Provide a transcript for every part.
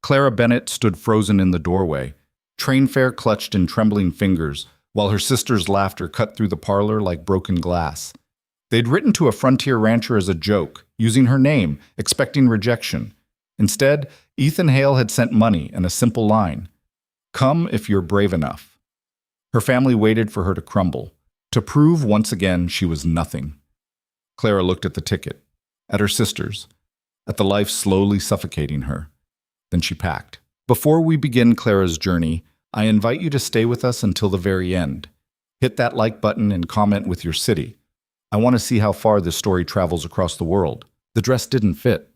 Clara Bennett stood frozen in the doorway, train fare clutched in trembling fingers, while her sister's laughter cut through the parlor like broken glass. They'd written to a frontier rancher as a joke, using her name, expecting rejection. Instead, Ethan Hale had sent money and a simple line: "Come if you're brave enough." Her family waited for her to crumble, to prove once again she was nothing. Clara looked at the ticket, at her sisters, at the life slowly suffocating her. Then she packed. Before we begin Clara's journey, I invite you to stay with us until the very end. Hit that like button and comment with your city. I want to see how far this story travels across the world. The dress didn't fit.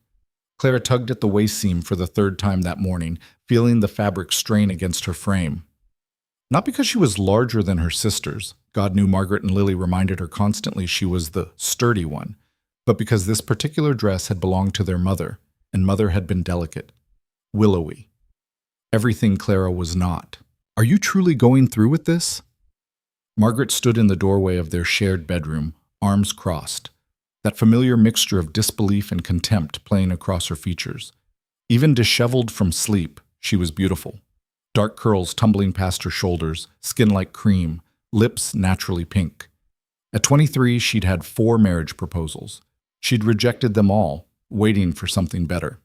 Clara tugged at the waist seam for the third time that morning, feeling the fabric strain against her frame. Not because she was larger than her sisters. God knew Margaret and Lily reminded her constantly she was the sturdy one, but because this particular dress had belonged to their mother, and mother had been delicate, willowy. Everything Clara was not. Are you truly going through with this? Margaret stood in the doorway of their shared bedroom, arms crossed, that familiar mixture of disbelief and contempt playing across her features. Even disheveled from sleep, she was beautiful. Dark curls tumbling past her shoulders, skin like cream, lips naturally pink. At 23, she'd had 4 marriage proposals. She'd rejected them all, waiting for something better.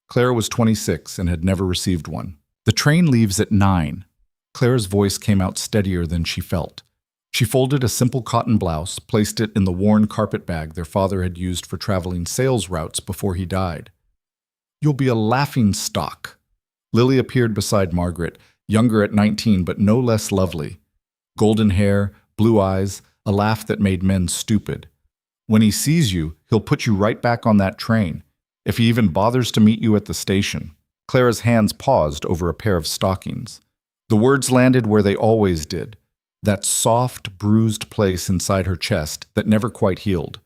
Clara was 26 and had never received one. The train leaves at 9. Clara's voice came out steadier than she felt. She folded a simple cotton blouse, placed it in the worn carpet bag their father had used for traveling sales routes before he died. You'll be a laughing stock. Lily appeared beside Margaret, younger at 19 but no less lovely. Golden hair, blue eyes, a laugh that made men stupid. When he sees you, he'll put you right back on that train, if he even bothers to meet you at the station. Clara's hands paused over a pair of stockings. The words landed where they always did, that soft, bruised place inside her chest that never quite healed.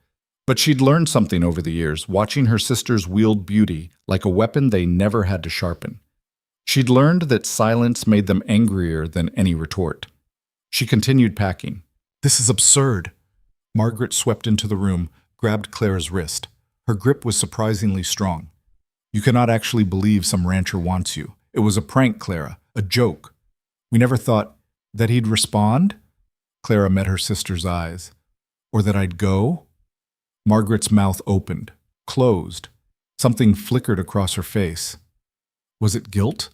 But she'd learned something over the years, watching her sisters wield beauty like a weapon they never had to sharpen. She'd learned that silence made them angrier than any retort. She continued packing. This is absurd. Margaret swept into the room, grabbed Clara's wrist. Her grip was surprisingly strong. You cannot actually believe some rancher wants you. It was a prank, Clara, a joke. We never thought that he'd respond? Clara met her sister's eyes. Or that I'd go? Margaret's mouth opened, closed. Something flickered across her face. Was it guilt?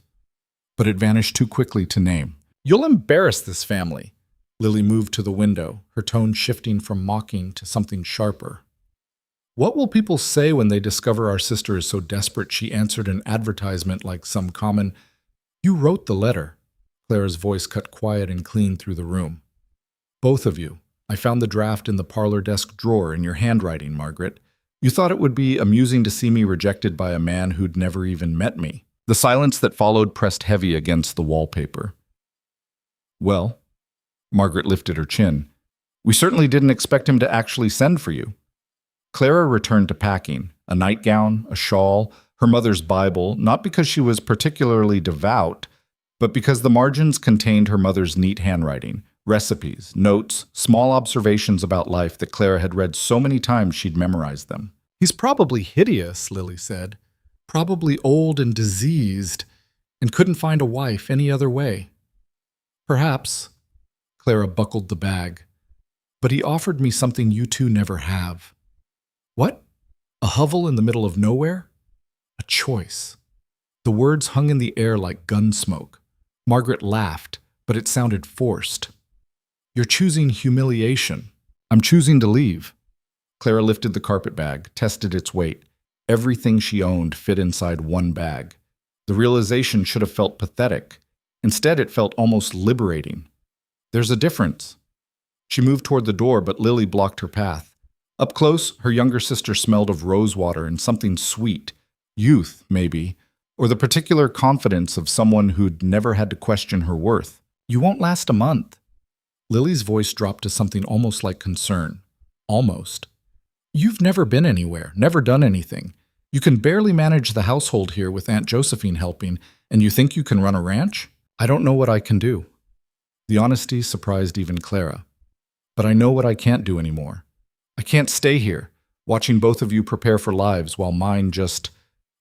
But it vanished too quickly to name. You'll embarrass this family. Lily moved to the window, her tone shifting from mocking to something sharper. What will people say when they discover our sister is so desperate she answered an advertisement like some common, "You wrote the letter." Clara's voice cut quiet and clean through the room. Both of you. I found the draft in the parlor desk drawer in your handwriting, Margaret. You thought it would be amusing to see me rejected by a man who'd never even met me. The silence that followed pressed heavy against the wallpaper. Well, Margaret lifted her chin. We certainly didn't expect him to actually send for you. Clara returned to packing, a nightgown, a shawl, her mother's Bible, not because she was particularly devout, but because the margins contained her mother's neat handwriting, recipes, notes, small observations about life that Clara had read so many times she'd memorized them. He's probably hideous, Lily said. Probably old and diseased, and couldn't find a wife any other way. Perhaps. Clara buckled the bag. But he offered me something you two never have. What? A hovel in the middle of nowhere? A choice. The words hung in the air like gun smoke. Margaret laughed, but it sounded forced. You're choosing humiliation. I'm choosing to leave. Clara lifted the carpet bag, tested its weight. Everything she owned fit inside one bag. The realization should have felt pathetic. Instead, it felt almost liberating. There's a difference. She moved toward the door, but Lily blocked her path. Up close, her younger sister smelled of rosewater and something sweet. Youth, maybe, or the particular confidence of someone who'd never had to question her worth. You won't last a month. Lily's voice dropped to something almost like concern. Almost. You've never been anywhere, never done anything. You can barely manage the household here with Aunt Josephine helping, and you think you can run a ranch? I don't know what I can do. The honesty surprised even Clara. But I know what I can't do anymore. I can't stay here, watching both of you prepare for lives while mine just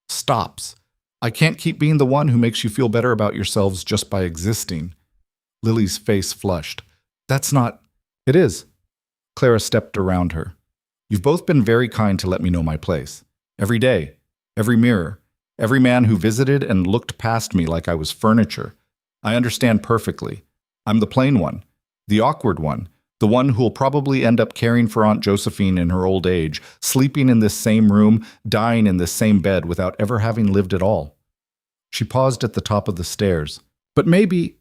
stops. I can't keep being the one who makes you feel better about yourselves just by existing. Lily's face flushed. That's not... It is. Clara stepped around her. You've both been very kind to let me know my place. Every day, every mirror, every man who visited and looked past me like I was furniture. I understand perfectly. I'm the plain one, the awkward one, the one who'll probably end up caring for Aunt Josephine in her old age, sleeping in this same room, dying in this same bed without ever having lived at all. She paused at the top of the stairs. But maybe,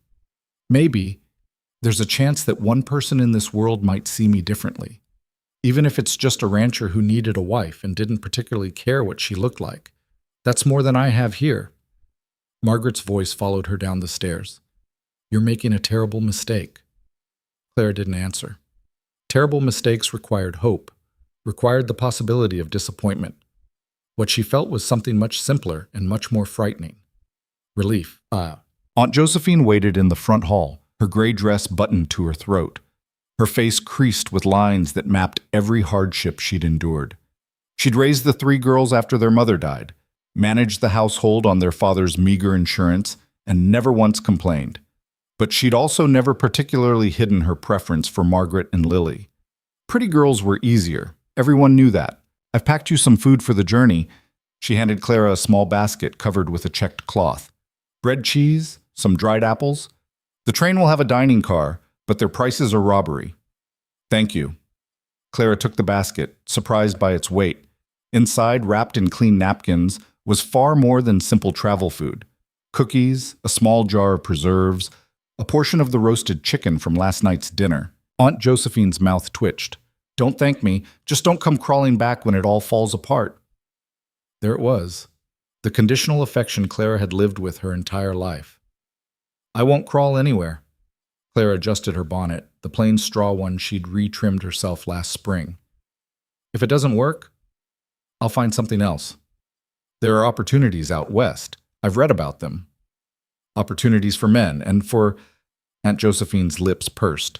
there's a chance that one person in this world might see me differently. Even if it's just a rancher who needed a wife and didn't particularly care what she looked like. That's more than I have here. Margaret's voice followed her down the stairs. You're making a terrible mistake. Clara didn't answer. Terrible mistakes required hope, required the possibility of disappointment. What she felt was something much simpler and much more frightening. Relief. Aunt Josephine waited in the front hall, her gray dress buttoned to her throat. Her face creased with lines that mapped every hardship she'd endured. She'd raised the 3 girls after their mother died, managed the household on their father's meager insurance, and never once complained. But she'd also never particularly hidden her preference for Margaret and Lily. Pretty girls were easier. Everyone knew that. I've packed you some food for the journey. She handed Clara a small basket covered with a checked cloth. Bread, cheese, some dried apples. The train will have a dining car, but their prices are robbery. Thank you. Clara took the basket, surprised by its weight. Inside, wrapped in clean napkins, was far more than simple travel food. Cookies, a small jar of preserves, a portion of the roasted chicken from last night's dinner. Aunt Josephine's mouth twitched. Don't thank me, just don't come crawling back when it all falls apart. There it was, the conditional affection Clara had lived with her entire life. I won't crawl anywhere. Clara adjusted her bonnet, the plain straw one she'd retrimmed herself last spring. If it doesn't work, I'll find something else. There are opportunities out west. I've read about them. Opportunities for men, and for... Aunt Josephine's lips pursed.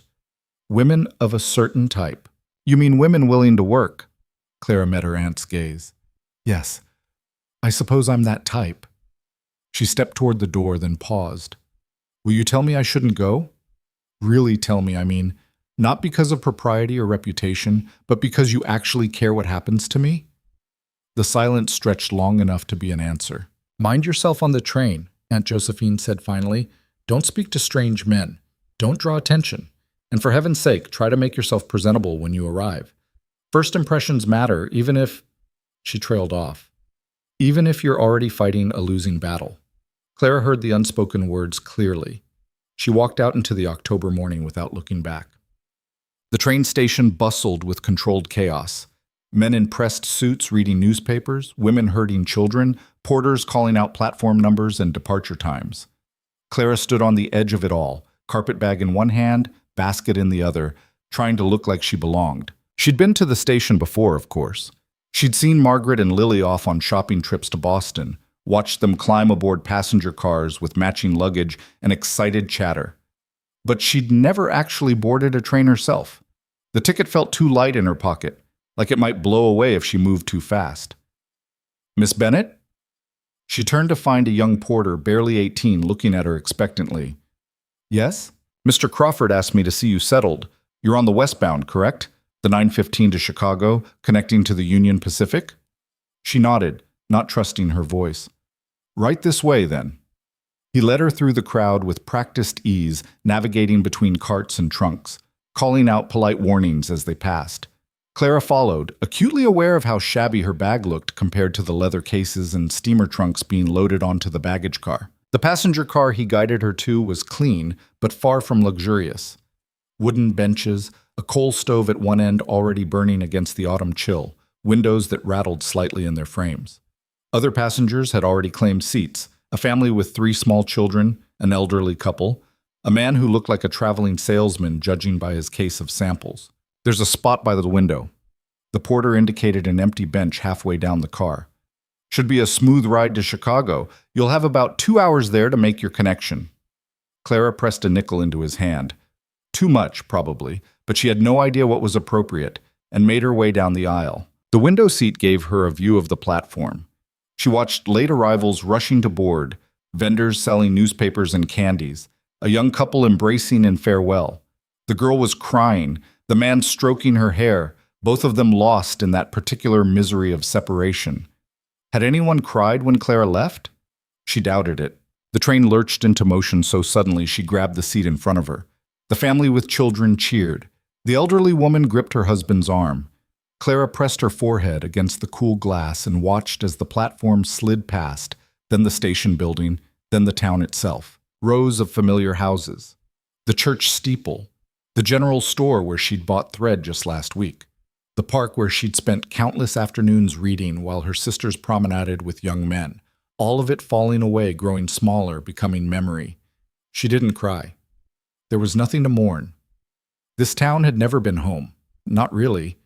Women of a certain type. You mean women willing to work? Clara met her aunt's gaze. Yes, I suppose I'm that type. She stepped toward the door, then paused. Will you tell me I shouldn't go? Really tell me, I mean, not because of propriety or reputation, but because you actually care what happens to me? The silence stretched long enough to be an answer. Mind yourself on the train, Aunt Josephine said finally. Don't speak to strange men. Don't draw attention. And for heaven's sake, try to make yourself presentable when you arrive. First impressions matter, even if... She trailed off. Even if you're already fighting a losing battle. Clara heard the unspoken words clearly. She walked out into the October morning without looking back. The train station bustled with controlled chaos. Men in pressed suits reading newspapers, women herding children, porters calling out platform numbers and departure times. Clara stood on the edge of it all, carpet bag in one hand, basket in the other, trying to look like she belonged. She'd been to the station before, of course. She'd seen Margaret and Lily off on shopping trips to Boston, watched them climb aboard passenger cars with matching luggage and excited chatter. But she'd never actually boarded a train herself. The ticket felt too light in her pocket, like it might blow away if she moved too fast. Miss Bennet? She turned to find a young porter, barely 18, looking at her expectantly. Yes? Mr. Crawford asked me to see you settled. You're on the westbound, correct? The 9:15 to Chicago, connecting to the Union Pacific? She nodded, not trusting her voice. Right this way, then. He led her through the crowd with practiced ease, navigating between carts and trunks, calling out polite warnings as they passed. Clara followed, acutely aware of how shabby her bag looked compared to the leather cases and steamer trunks being loaded onto the baggage car. The passenger car he guided her to was clean, but far from luxurious. Wooden benches, a coal stove at one end already burning against the autumn chill, windows that rattled slightly in their frames. Other passengers had already claimed seats, a family with 3 small children, an elderly couple, a man who looked like a traveling salesman judging by his case of samples. There's a spot by the window. The porter indicated an empty bench halfway down the car. Should be a smooth ride to Chicago. You'll have about 2 hours there to make your connection. Clara pressed a nickel into his hand. Too much, probably, but she had no idea what was appropriate, and made her way down the aisle. The window seat gave her a view of the platform. She watched late arrivals rushing to board, vendors selling newspapers and candies, a young couple embracing in farewell. The girl was crying, the man stroking her hair, both of them lost in that particular misery of separation. Had anyone cried when Clara left? She doubted it. The train lurched into motion so suddenly she grabbed the seat in front of her. The family with children cheered. The elderly woman gripped her husband's arm. Clara pressed her forehead against the cool glass and watched as the platform slid past, then the station building, then the town itself. Rows of familiar houses. The church steeple. The general store where she'd bought thread just last week. The park where she'd spent countless afternoons reading while her sisters promenaded with young men. All of it falling away, growing smaller, becoming memory. She didn't cry. There was nothing to mourn. This town had never been home. Not really.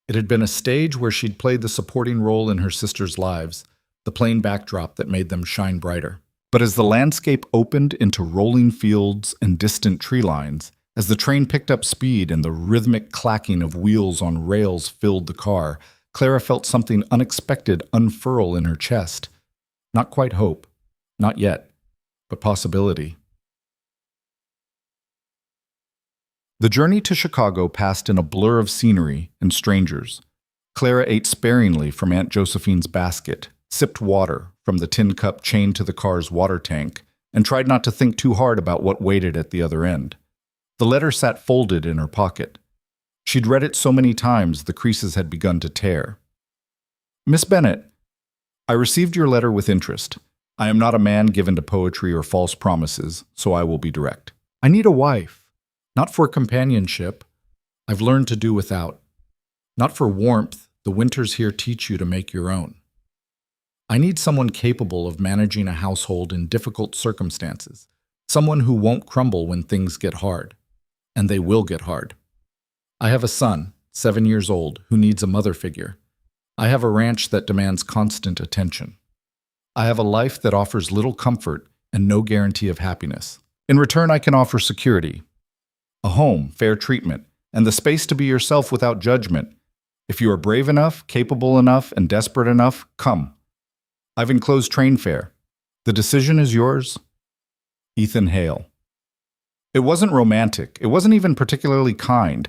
It had been a stage where she'd played the supporting role in her sisters' lives, the plain backdrop that made them shine brighter. But as the landscape opened into rolling fields and distant tree lines, as the train picked up speed and the rhythmic clacking of wheels on rails filled the car, Clara felt something unexpected unfurl in her chest. Not quite hope, not yet, but possibility. The journey to Chicago passed in a blur of scenery and strangers. Clara ate sparingly from Aunt Josephine's basket, sipped water from the tin cup chained to the car's water tank, and tried not to think too hard about what waited at the other end. The letter sat folded in her pocket. She'd read it so many times the creases had begun to tear. Miss Bennet, I received your letter with interest. I am not a man given to poetry or false promises, so I will be direct. I need a wife, not for companionship. I've learned to do without. Not for warmth, the winters here teach you to make your own. I need someone capable of managing a household in difficult circumstances, someone who won't crumble when things get hard. And they will get hard. I have a son, 7 years old, who needs a mother figure. I have a ranch that demands constant attention. I have a life that offers little comfort and no guarantee of happiness. In return, I can offer security, a home, fair treatment, and the space to be yourself without judgment. If you are brave enough, capable enough, and desperate enough, come. I've enclosed train fare. The decision is yours. Ethan Hale. It wasn't romantic. It wasn't even particularly kind,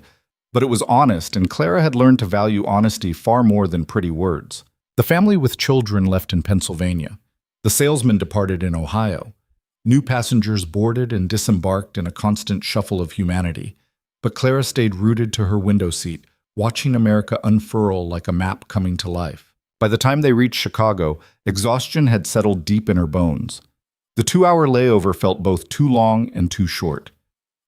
but it was honest, and Clara had learned to value honesty far more than pretty words. The family with children left in Pennsylvania. The salesman departed in Ohio. New passengers boarded and disembarked in a constant shuffle of humanity. But Clara stayed rooted to her window seat, watching America unfurl like a map coming to life. By the time they reached Chicago, exhaustion had settled deep in her bones. The 2-hour layover felt both too long and too short.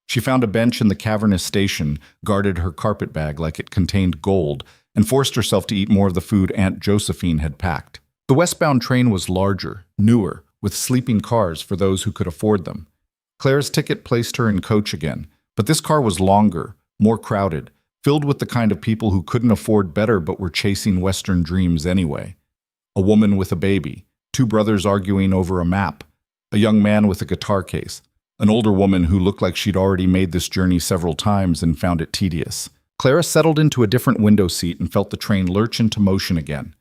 She found a bench in the cavernous station, guarded her carpet bag like it contained gold, and forced herself to eat more of the food Aunt Josephine had packed. The westbound train was larger, newer, with sleeping cars for those who could afford them. Clara's ticket placed her in coach again, but this car was longer, more crowded, filled with the kind of people who couldn't afford better but were chasing Western dreams anyway. A woman with a baby, 2 brothers arguing over a map, a young man with a guitar case, an older woman who looked like she'd already made this journey several times and found it tedious. Clara settled into a different window seat and felt the train lurch into motion again.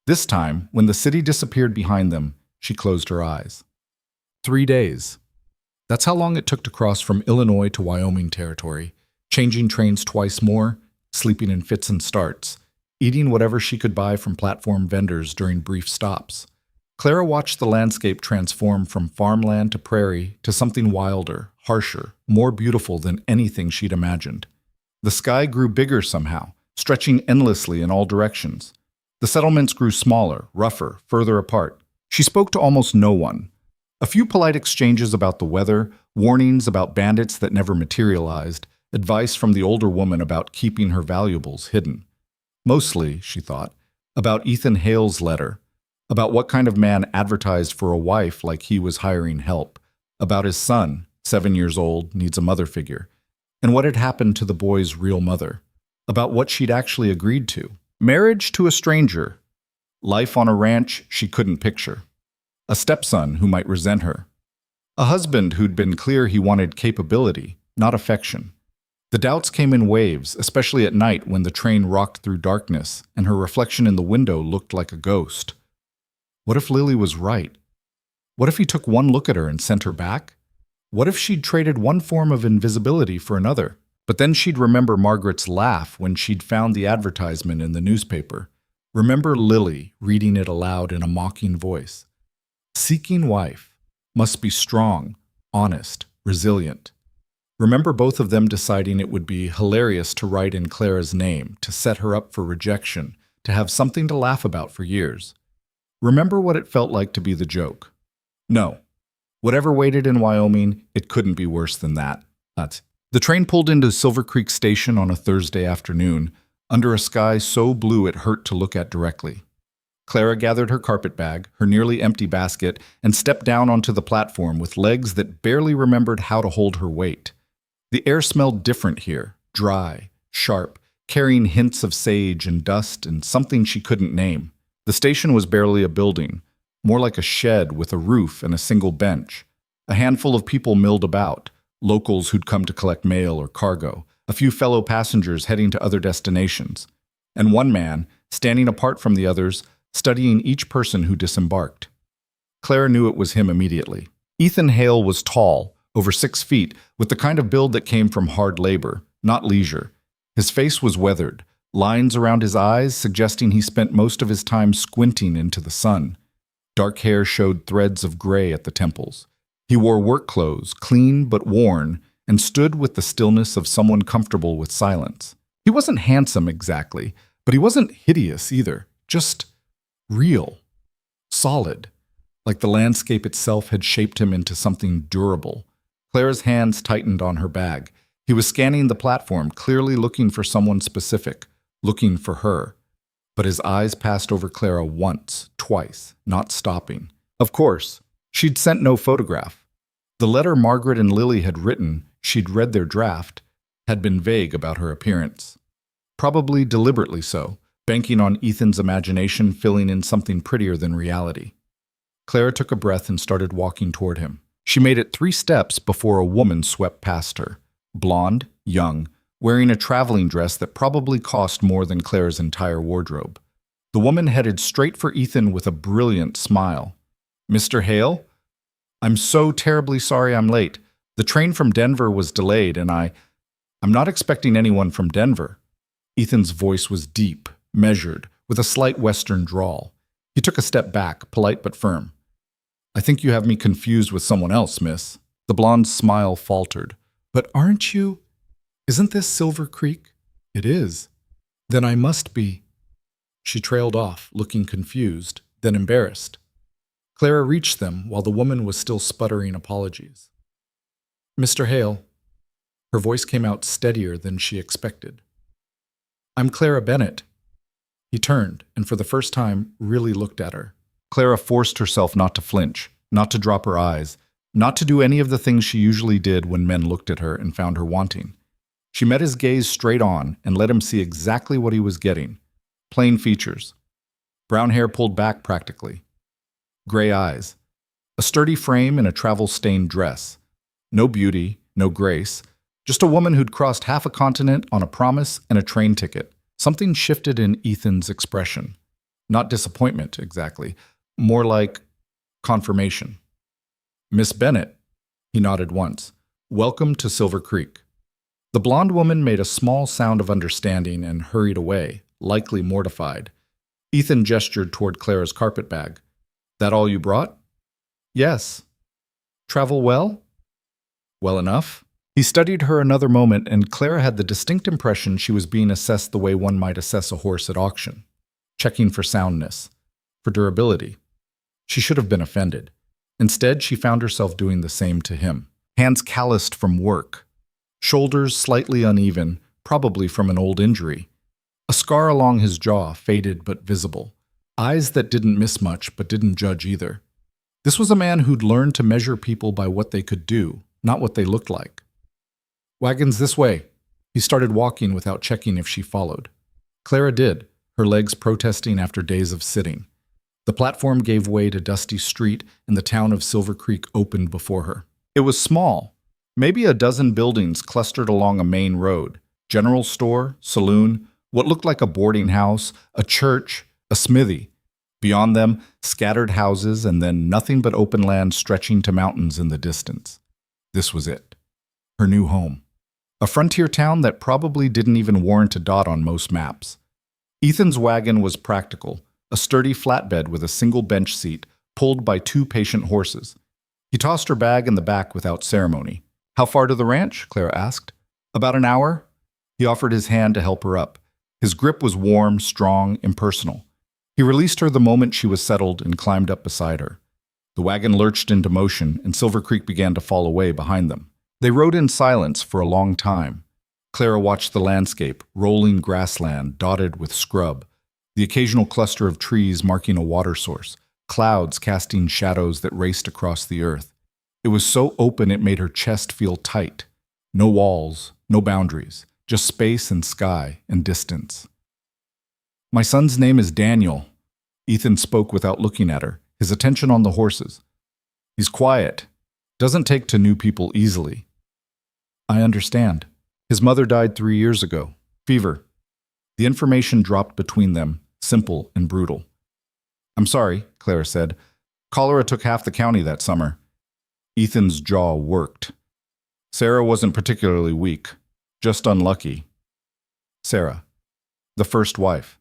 This time, when the city disappeared behind them, she closed her eyes. 3 days. That's how long it took to cross from Illinois to Wyoming territory, changing trains twice more, sleeping in fits and starts, eating whatever she could buy from platform vendors during brief stops. Clara watched the landscape transform from farmland to prairie to something wilder, harsher, more beautiful than anything she'd imagined. The sky grew bigger somehow, stretching endlessly in all directions. The settlements grew smaller, rougher, further apart. She spoke to almost no one. A few polite exchanges about the weather, warnings about bandits that never materialized, advice from the older woman about keeping her valuables hidden. Mostly, she thought, about Ethan Hale's letter, about what kind of man advertised for a wife like he was hiring help, about his son, 7 years old, needs a mother figure, and what had happened to the boy's real mother, about what she'd actually agreed to. Marriage to a stranger, life on a ranch she couldn't picture, a stepson who might resent her, a husband who'd been clear he wanted capability, not affection. The doubts came in waves, especially at night when the train rocked through darkness and her reflection in the window looked like a ghost. What if Lily was right? What if he took one look at her and sent her back? What if she'd traded one form of invisibility for another? But then she'd remember Margaret's laugh when she'd found the advertisement in the newspaper. Remember Lily reading it aloud in a mocking voice. Seeking wife, must be strong, honest, resilient. Remember both of them deciding it would be hilarious to write in Clara's name, to set her up for rejection, to have something to laugh about for years. Remember what it felt like to be the joke. No. Whatever waited in Wyoming, it couldn't be worse than that. The train pulled into Silver Creek Station on a Thursday afternoon, under a sky so blue it hurt to look at directly. Clara gathered her carpetbag, her nearly empty basket, and stepped down onto the platform with legs that barely remembered how to hold her weight. The air smelled different here, dry, sharp, carrying hints of sage and dust and something she couldn't name. The station was barely a building, more like a shed with a roof and a single bench. A handful of people milled about, locals who'd come to collect mail or cargo, a few fellow passengers heading to other destinations, and one man, standing apart from the others, studying each person who disembarked. Clara knew it was him immediately. Ethan Hale was tall, over 6 feet, with the kind of build that came from hard labor, not leisure. His face was weathered, lines around his eyes suggesting he spent most of his time squinting into the sun. Dark hair showed threads of gray at the temples. He wore work clothes, clean but worn, and stood with the stillness of someone comfortable with silence. He wasn't handsome exactly, but he wasn't hideous either, just real, solid, like the landscape itself had shaped him into something durable. Clara's hands tightened on her bag. He was scanning the platform, clearly looking for someone specific, looking for her. But his eyes passed over Clara once, twice, not stopping. Of course, she'd sent no photograph. The letter Margaret and Lily had written, she'd read their draft, had been vague about her appearance. Probably deliberately so, banking on Ethan's imagination filling in something prettier than reality. Clara took a breath and started walking toward him. She made it 3 steps before a woman swept past her. Blonde, young, wearing a traveling dress that probably cost more than Clara's entire wardrobe. The woman headed straight for Ethan with a brilliant smile. "Mr. Hale? I'm so terribly sorry I'm late. The train from Denver was delayed and I'm not expecting anyone from Denver." Ethan's voice was deep, measured, with a slight Western drawl. He took a step back, polite but firm. "I think you have me confused with someone else, miss." The blonde's smile faltered. "But aren't you? Isn't this Silver Creek?" "It is." "Then I must be." She trailed off, looking confused, then embarrassed. Clara reached them while the woman was still sputtering apologies. "Mr. Hale." Her voice came out steadier than she expected. "I'm Clara Bennett." He turned, and for the first time, really looked at her. Clara forced herself not to flinch, not to drop her eyes, not to do any of the things she usually did when men looked at her and found her wanting. She met his gaze straight on and let him see exactly what he was getting. Plain features. Brown hair pulled back practically. Gray eyes. A sturdy frame and a travel-stained dress. No beauty, no grace. Just a woman who'd crossed half a continent on a promise and a train ticket. Something shifted in Ethan's expression. Not disappointment, exactly. More like confirmation. "Miss Bennett," he nodded once. "Welcome to Silver Creek." The blonde woman made a small sound of understanding and hurried away, likely mortified. Ethan gestured toward Clara's carpetbag. "That all you brought?" "Yes." "Travel well?" "Well enough." He studied her another moment, and Clara had the distinct impression she was being assessed the way one might assess a horse at auction, checking for soundness, for durability. She should have been offended. Instead, she found herself doing the same to him. Hands calloused from work. Shoulders slightly uneven, probably from an old injury. A scar along his jaw, faded but visible. Eyes that didn't miss much but didn't judge either. This was a man who'd learned to measure people by what they could do, not what they looked like. "Wagons this way." He started walking without checking if she followed. Clara did, her legs protesting after days of sitting. The platform gave way to dusty street, and the town of Silver Creek opened before her. It was small, maybe a dozen buildings clustered along a main road. General store, saloon, what looked like a boarding house, a church, a smithy. Beyond them, scattered houses and then nothing but open land stretching to mountains in the distance. This was it. Her new home. A frontier town that probably didn't even warrant a dot on most maps. Ethan's wagon was practical, a sturdy flatbed with a single bench seat, pulled by two patient horses. He tossed her bag in the back without ceremony. "How far to the ranch?" Clara asked. "About an hour." He offered his hand to help her up. His grip was warm, strong, impersonal. He released her the moment she was settled and climbed up beside her. The wagon lurched into motion, and Silver Creek began to fall away behind them. They rode in silence for a long time. Clara watched the landscape, rolling grassland dotted with scrub, the occasional cluster of trees marking a water source, clouds casting shadows that raced across the earth. It was so open it made her chest feel tight. No walls, no boundaries, just space and sky and distance. "My son's name is Daniel." Ethan spoke without looking at her, his attention on the horses. "He's quiet. Doesn't take to new people easily." "I understand. His mother died 3 years ago. Fever." The information dropped between them, simple and brutal. "I'm sorry," Clara said. "Cholera took half the county that summer." Ethan's jaw worked. Sarah wasn't particularly weak, just unlucky. Sarah, the first wife,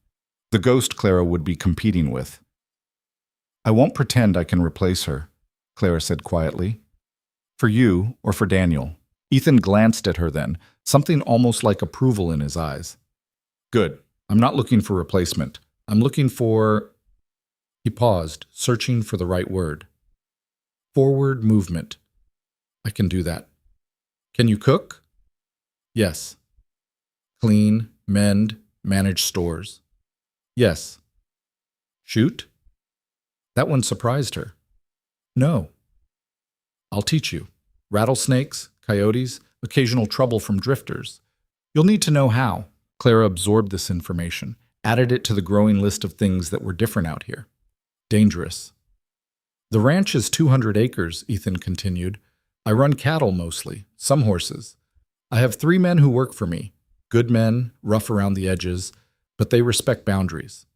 the ghost Clara would be competing with. "I won't pretend I can replace her," Clara said quietly. "For you or for Daniel." Ethan glanced at her then, something almost like approval in his eyes. "Good. I'm not looking for replacement. I'm looking for—" He paused, searching for the right word. "Forward movement." "I can do that." "Can you cook?" "Yes." "Clean, mend, manage stores?" "Yes." "Shoot?" That one surprised her. "No." "I'll teach you. Rattlesnakes, coyotes, occasional trouble from drifters. You'll need to know how." Clara absorbed this information, added it to the growing list of things that were different out here. Dangerous. "The ranch is 200 acres, Ethan continued. "I run cattle mostly, some horses. I have 3 men who work for me. Good men, rough around the edges, but they respect boundaries.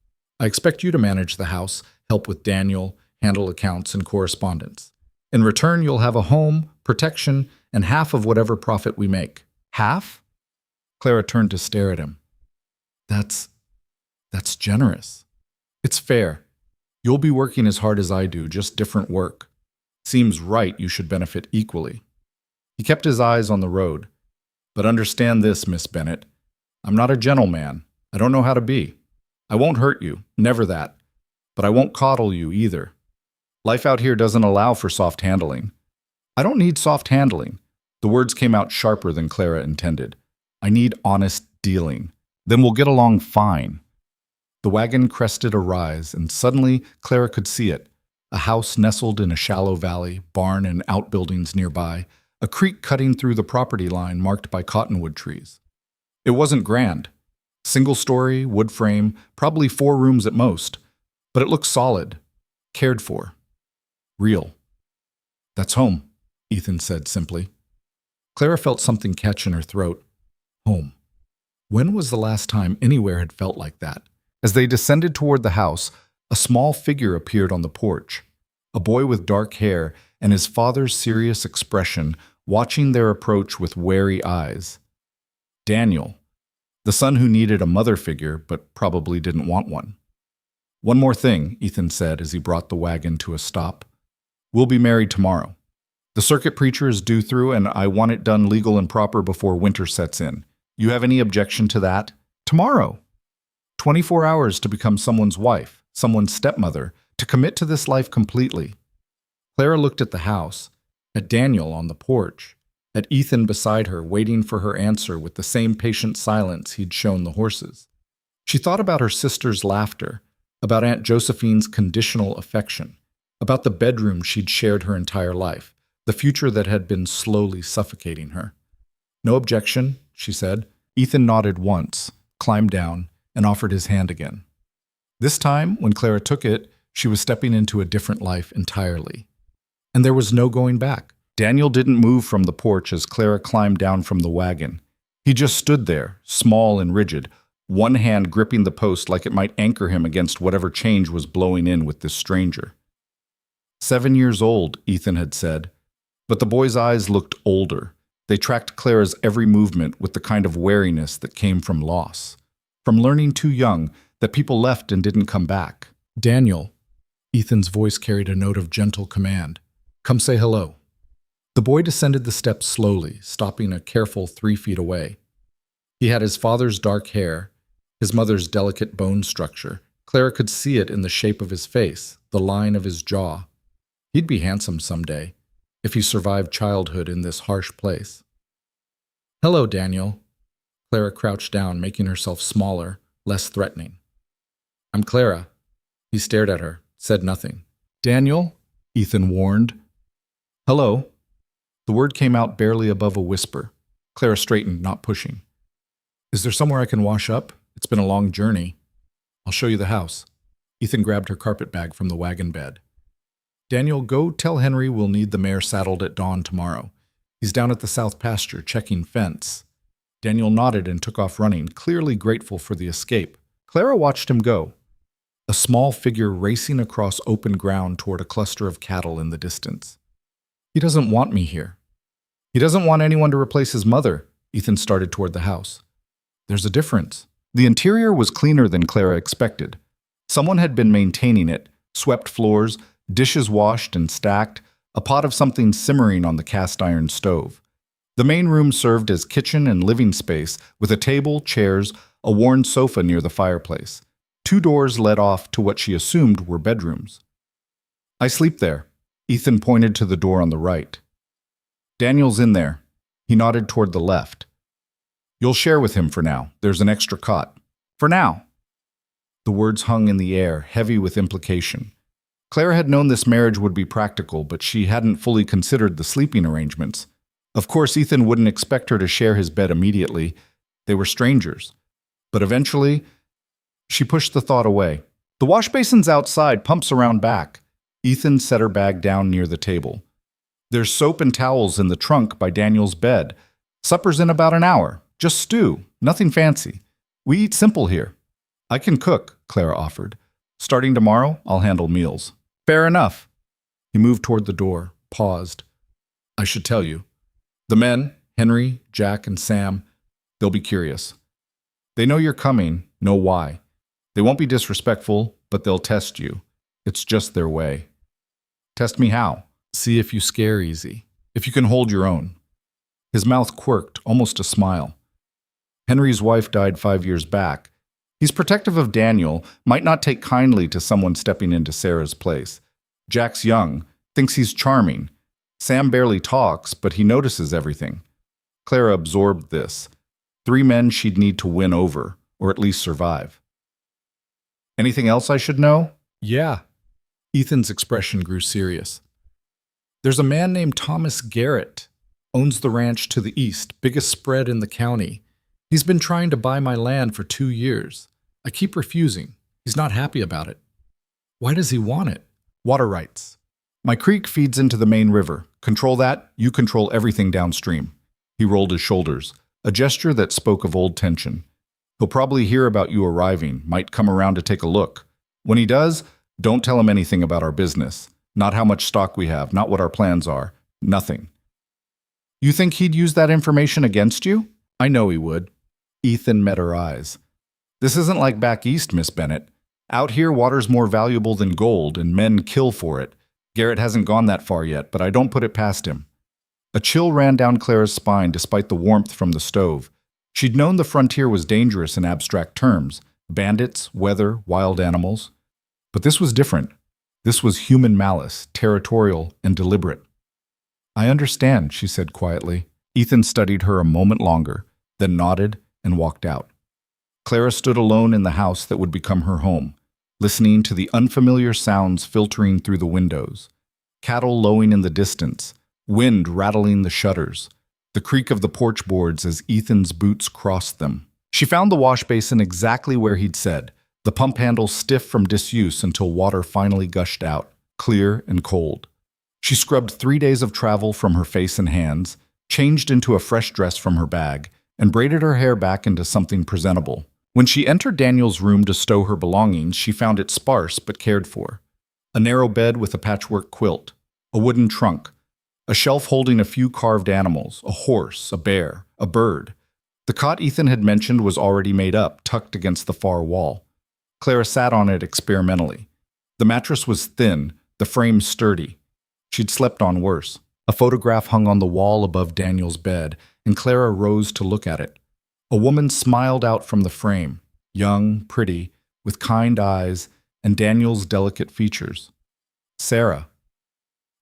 I expect you to manage the house, help with Daniel, handle accounts and correspondence. In return, you'll have a home, protection, and half of whatever profit we make." "Half?" Clara turned to stare at him. That's generous." "It's fair. You'll be working as hard as I do, just different work. Seems right you should benefit equally." He kept his eyes on the road. "But understand this, Miss Bennett. I'm not a gentleman. I don't know how to be. I won't hurt you, never that. But I won't coddle you either. Life out here doesn't allow for soft handling." "I don't need soft handling." The words came out sharper than Clara intended. "I need honest dealing. Then we'll get along fine." The wagon crested a rise, and suddenly Clara could see it. A house nestled in a shallow valley, barn and outbuildings nearby, a creek cutting through the property line marked by cottonwood trees. It wasn't grand. Single-story, wood frame, probably 4 rooms at most, but it looked solid, cared for, real. "That's home," Ethan said simply. Clara felt something catch in her throat. Home. When was the last time anywhere had felt like that? As they descended toward the house, a small figure appeared on the porch. A boy with dark hair and his father's serious expression, watching their approach with wary eyes. Daniel, the son who needed a mother figure but probably didn't want one. "One more thing," Ethan said as he brought the wagon to a stop. "We'll be married tomorrow. The circuit preacher is due through, and I want it done legal and proper before winter sets in. You have any objection to that?" "Tomorrow." 24 hours to become someone's wife, someone's stepmother, to commit to this life completely. Clara looked at the house, at Daniel on the porch, at Ethan beside her, waiting for her answer with the same patient silence he'd shown the horses. She thought about her sister's laughter, about Aunt Josephine's conditional affection, about the bedroom she'd shared her entire life, the future that had been slowly suffocating her. "No objection," she said. Ethan nodded once, climbed down, and offered his hand again. This time, when Clara took it, she was stepping into a different life entirely. And there was no going back. Daniel didn't move from the porch as Clara climbed down from the wagon. He just stood there, small and rigid, one hand gripping the post like it might anchor him against whatever change was blowing in with this stranger. 7 years old, Ethan had said, but the boy's eyes looked older. They tracked Clara's every movement with the kind of wariness that came from loss, from learning too young that people left and didn't come back. "Daniel," Ethan's voice carried a note of gentle command. "Come say hello." The boy descended the steps slowly, stopping a careful 3 feet away. He had his father's dark hair, his mother's delicate bone structure. Clara could see it in the shape of his face, the line of his jaw. He'd be handsome someday, if he survived childhood in this harsh place. "Hello, Daniel." Clara crouched down, making herself smaller, less threatening. "I'm Clara." He stared at her, said nothing. "Daniel," Ethan warned. "Hello." The word came out barely above a whisper. Clara straightened, not pushing. "Is there somewhere I can wash up? It's been a long journey." "I'll show you the house." Ethan grabbed her carpet bag from the wagon bed. "Daniel, go tell Henry we'll need the mare saddled at dawn tomorrow. He's down at the south pasture, checking fence." Daniel nodded and took off running, clearly grateful for the escape. Clara watched him go, a small figure racing across open ground toward a cluster of cattle in the distance. "He doesn't want me here. He doesn't want anyone to replace his mother." Ethan started toward the house. "There's a difference." The interior was cleaner than Clara expected. Someone had been maintaining it, swept floors, dishes washed and stacked, a pot of something simmering on the cast-iron stove. The main room served as kitchen and living space, with a table, chairs, a worn sofa near the fireplace. 2 doors led off to what she assumed were bedrooms. "I sleep there." Ethan pointed to the door on the right. "Daniel's in there." He nodded toward the left. "You'll share with him for now. There's an extra cot." "For now." The words hung in the air, heavy with implication. Clara had known this marriage would be practical, but she hadn't fully considered the sleeping arrangements. Of course, Ethan wouldn't expect her to share his bed immediately. They were strangers. But eventually, she pushed the thought away. "The wash basin's outside, pumps around back." Ethan set her bag down near the table. "There's soap and towels in the trunk by Daniel's bed. Supper's in about an hour. Just stew, nothing fancy. We eat simple here." "I can cook," Clara offered. "Starting tomorrow, I'll handle meals." "Fair enough." He moved toward the door, paused. "I should tell you. The men, Henry, Jack, and Sam, they'll be curious. They know you're coming, know why. They won't be disrespectful, but they'll test you. It's just their way." "Test me how?" "See if you scare easy. If you can hold your own." His mouth quirked, almost a smile. "Henry's wife died 5 years back. He's protective of Daniel, might not take kindly to someone stepping into Sarah's place. Jack's young, thinks he's charming. Sam barely talks, but he notices everything." Clara absorbed this. 3 men she'd need to win over, or at least survive. "Anything else I should know?" "Yeah." Ethan's expression grew serious. "There's a man named Thomas Garrett. Owns the ranch to the east, biggest spread in the county. He's been trying to buy my land for 2 years. I keep refusing. He's not happy about it." "Why does he want it?" "Water rights. My creek feeds into the main river. Control that, you control everything downstream." He rolled his shoulders, a gesture that spoke of old tension. "He'll probably hear about you arriving, might come around to take a look. When he does, don't tell him anything about our business. Not how much stock we have, not what our plans are. Nothing." "You think he'd use that information against you?" "I know he would." Ethan met her eyes. "This isn't like back east, Miss Bennett. Out here, water's more valuable than gold, and men kill for it. Garrett hasn't gone that far yet, but I don't put it past him." A chill ran down Clara's spine despite the warmth from the stove. She'd known the frontier was dangerous in abstract terms: bandits, weather, wild animals. But this was different. This was human malice, territorial and deliberate. "I understand," she said quietly. Ethan studied her a moment longer, then nodded and walked out. Clara stood alone in the house that would become her home, listening to the unfamiliar sounds filtering through the windows. Cattle lowing in the distance, wind rattling the shutters, the creak of the porch boards as Ethan's boots crossed them. She found the wash basin exactly where he'd said, the pump handle stiff from disuse until water finally gushed out, clear and cold. She scrubbed 3 days of travel from her face and hands, changed into a fresh dress from her bag, and braided her hair back into something presentable. When she entered Daniel's room to stow her belongings, she found it sparse but cared for. A narrow bed with a patchwork quilt, a wooden trunk, a shelf holding a few carved animals, a horse, a bear, a bird. The cot Ethan had mentioned was already made up, tucked against the far wall. Clara sat on it experimentally. The mattress was thin, the frame sturdy. She'd slept on worse. A photograph hung on the wall above Daniel's bed, and Clara rose to look at it. A woman smiled out from the frame, young, pretty, with kind eyes and Daniel's delicate features. Sarah.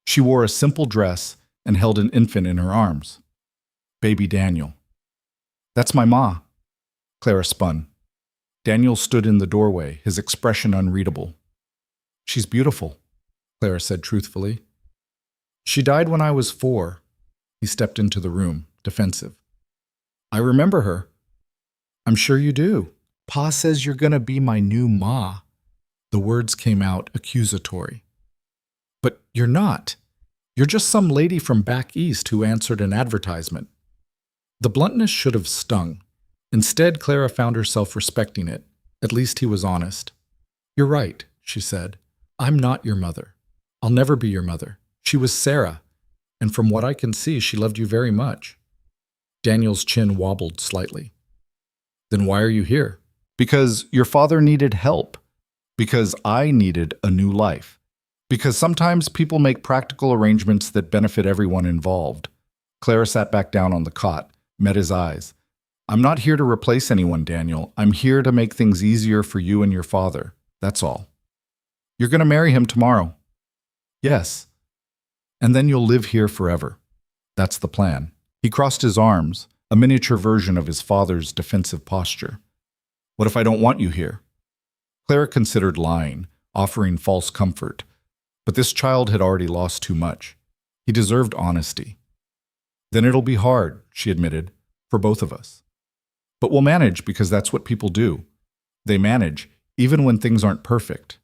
She wore a simple dress and held an infant in her arms. Baby Daniel. That's my ma. Clara spun. Daniel stood in the doorway, his expression unreadable. She's beautiful, Clara said truthfully. She died when I was 4. He stepped into the room, defensive. I remember her. I'm sure you do. Pa says you're gonna be my new ma. The words came out accusatory. But you're not. You're just some lady from back east who answered an advertisement. The bluntness should have stung. Instead, Clara found herself respecting it. At least he was honest. You're right, she said. I'm not your mother. I'll never be your mother. She was Sarah, and from what I can see, she loved you very much. Daniel's chin wobbled slightly. Then why are you here? Because your father needed help. Because I needed a new life. Because sometimes people make practical arrangements that benefit everyone involved. Clara sat back down on the cot, met his eyes. I'm not here to replace anyone, Daniel. I'm here to make things easier for you and your father. That's all. You're going to marry him tomorrow. Yes. And then you'll live here forever. That's the plan. He crossed his arms, a miniature version of his father's defensive posture. What if I don't want you here? Clara considered lying, offering false comfort. But this child had already lost too much. He deserved honesty. Then it'll be hard, she admitted, for both of us. But we'll manage because that's what people do. They manage, even when things aren't perfect.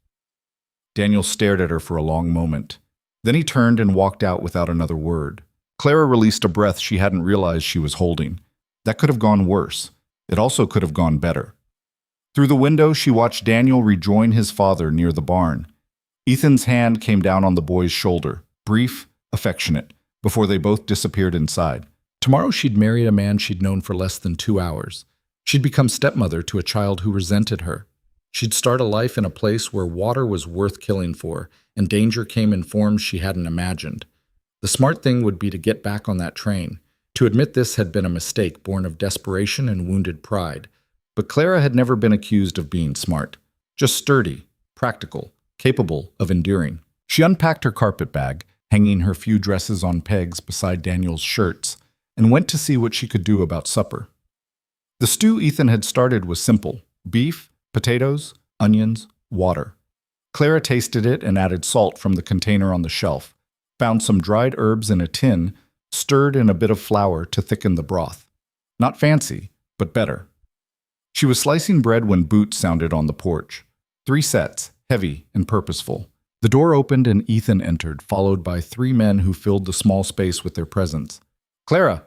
Daniel stared at her for a long moment. Then he turned and walked out without another word. Clara released a breath she hadn't realized she was holding. That could have gone worse. It also could have gone better. Through the window, she watched Daniel rejoin his father near the barn. Ethan's hand came down on the boy's shoulder, brief, affectionate, before they both disappeared inside. Tomorrow she'd marry a man she'd known for less than 2 hours. She'd become stepmother to a child who resented her. She'd start a life in a place where water was worth killing for, and danger came in forms she hadn't imagined. The smart thing would be to get back on that train. To admit this had been a mistake born of desperation and wounded pride. But Clara had never been accused of being smart. Just sturdy, practical, capable of enduring. She unpacked her carpet bag, hanging her few dresses on pegs beside Daniel's shirts, and went to see what she could do about supper. The stew Ethan had started was simple: beef, potatoes, onions, water. Clara tasted it and added salt from the container on the shelf, found some dried herbs in a tin, stirred in a bit of flour to thicken the broth. Not fancy, but better. She was slicing bread when boots sounded on the porch. 3 sets, heavy and purposeful. The door opened and Ethan entered, followed by 3 men who filled the small space with their presence. Clara,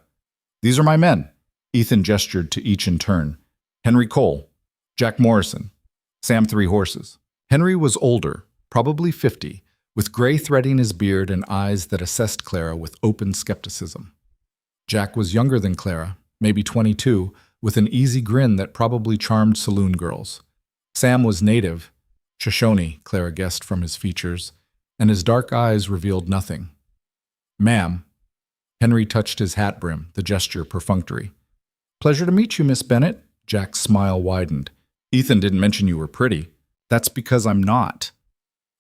these are my men. Ethan gestured to each in turn. Henry Cole, Jack Morrison, Sam 3 Horses. Henry was older, probably 50, with gray threading his beard and eyes that assessed Clara with open skepticism. Jack was younger than Clara, maybe 22, with an easy grin that probably charmed saloon girls. Sam was native, Shoshone, Clara guessed from his features, and his dark eyes revealed nothing. Ma'am. Henry touched his hat brim, the gesture perfunctory. Pleasure to meet you, Miss Bennett. Jack's smile widened. Ethan didn't mention you were pretty. That's because I'm not.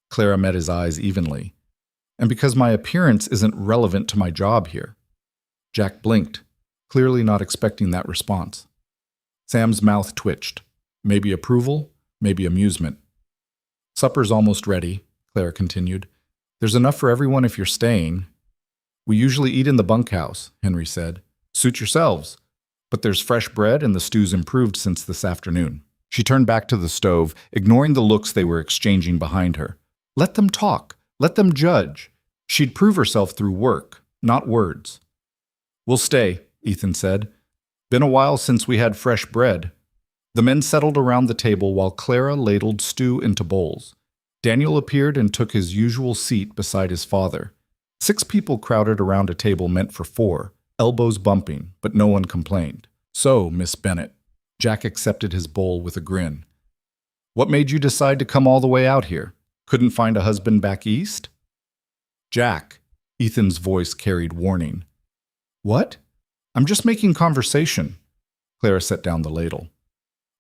Clara met his eyes evenly. And because my appearance isn't relevant to my job here. Jack blinked, clearly not expecting that response. Sam's mouth twitched. Maybe approval, maybe amusement. Supper's almost ready, Clara continued. There's enough for everyone if you're staying. We usually eat in the bunkhouse, Henry said. Suit yourselves. But there's fresh bread and the stew's improved since this afternoon. She turned back to the stove, ignoring the looks they were exchanging behind her. Let them talk. Let them judge. She'd prove herself through work, not words. We'll stay, Ethan said. Been a while since we had fresh bread. The men settled around the table while Clara ladled stew into bowls. Daniel appeared and took his usual seat beside his father. 6 people crowded around a table meant for 4, elbows bumping, but no one complained. "So, Miss Bennet," Jack accepted his bowl with a grin. "What made you decide to come all the way out here? Couldn't find a husband back east?" "Jack," Ethan's voice carried warning. "What? I'm just making conversation." Clara set down the ladle.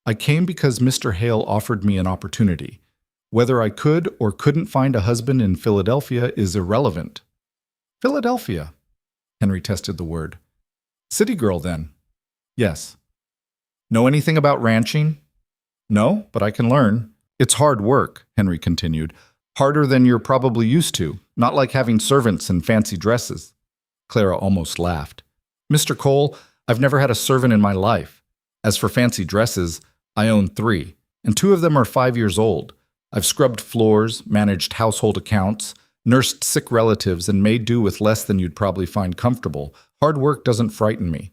"I came because Mr. Hale offered me an opportunity. Whether I could or couldn't find a husband in Philadelphia is irrelevant." "Philadelphia?" Henry tested the word. "City girl, then?" "Yes." "Know anything about ranching?" "No, but I can learn." "It's hard work," Henry continued. "Harder than you're probably used to, not like having servants and fancy dresses." Clara almost laughed. "Mr. Cole, I've never had a servant in my life. As for fancy dresses, I own 3, and 2 of them are 5 years old. I've scrubbed floors, managed household accounts, nursed sick relatives, and made do with less than you'd probably find comfortable. Hard work doesn't frighten me."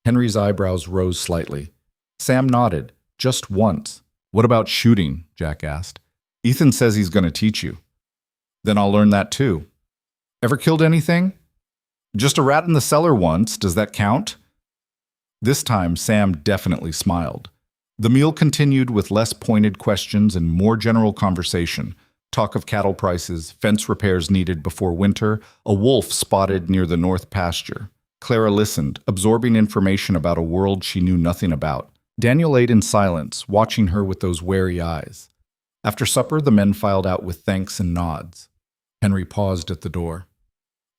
Henry's eyebrows rose slightly. Sam nodded, just once. "What about shooting?" Jack asked. "Ethan says he's going to teach you." "Then I'll learn that too." "Ever killed anything?" "Just a rat in the cellar once. Does that count?" This time, Sam definitely smiled. The meal continued with less pointed questions and more general conversation. Talk of cattle prices, fence repairs needed before winter, a wolf spotted near the north pasture. Clara listened, absorbing information about a world she knew nothing about. Daniel ate in silence, watching her with those wary eyes. After supper, the men filed out with thanks and nods. Henry paused at the door.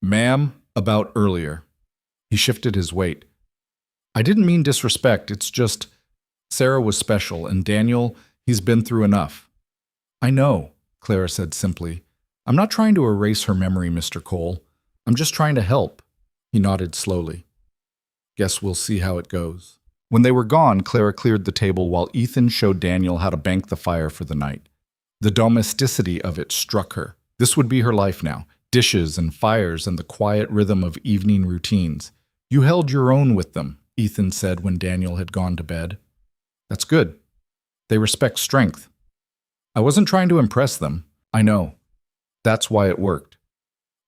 "Ma'am, about earlier." He shifted his weight. "I didn't mean disrespect, it's just Sarah was special, and Daniel, he's been through enough." "I know," Clara said simply. "I'm not trying to erase her memory, Mr. Cole. I'm just trying to help." He nodded slowly. "Guess we'll see how it goes." When they were gone, Clara cleared the table while Ethan showed Daniel how to bank the fire for the night. The domesticity of it struck her. This would be her life now. Dishes and fires and the quiet rhythm of evening routines. "You held your own with them," Ethan said when Daniel had gone to bed. "That's good. They respect strength." "I wasn't trying to impress them." "I know. That's why it worked."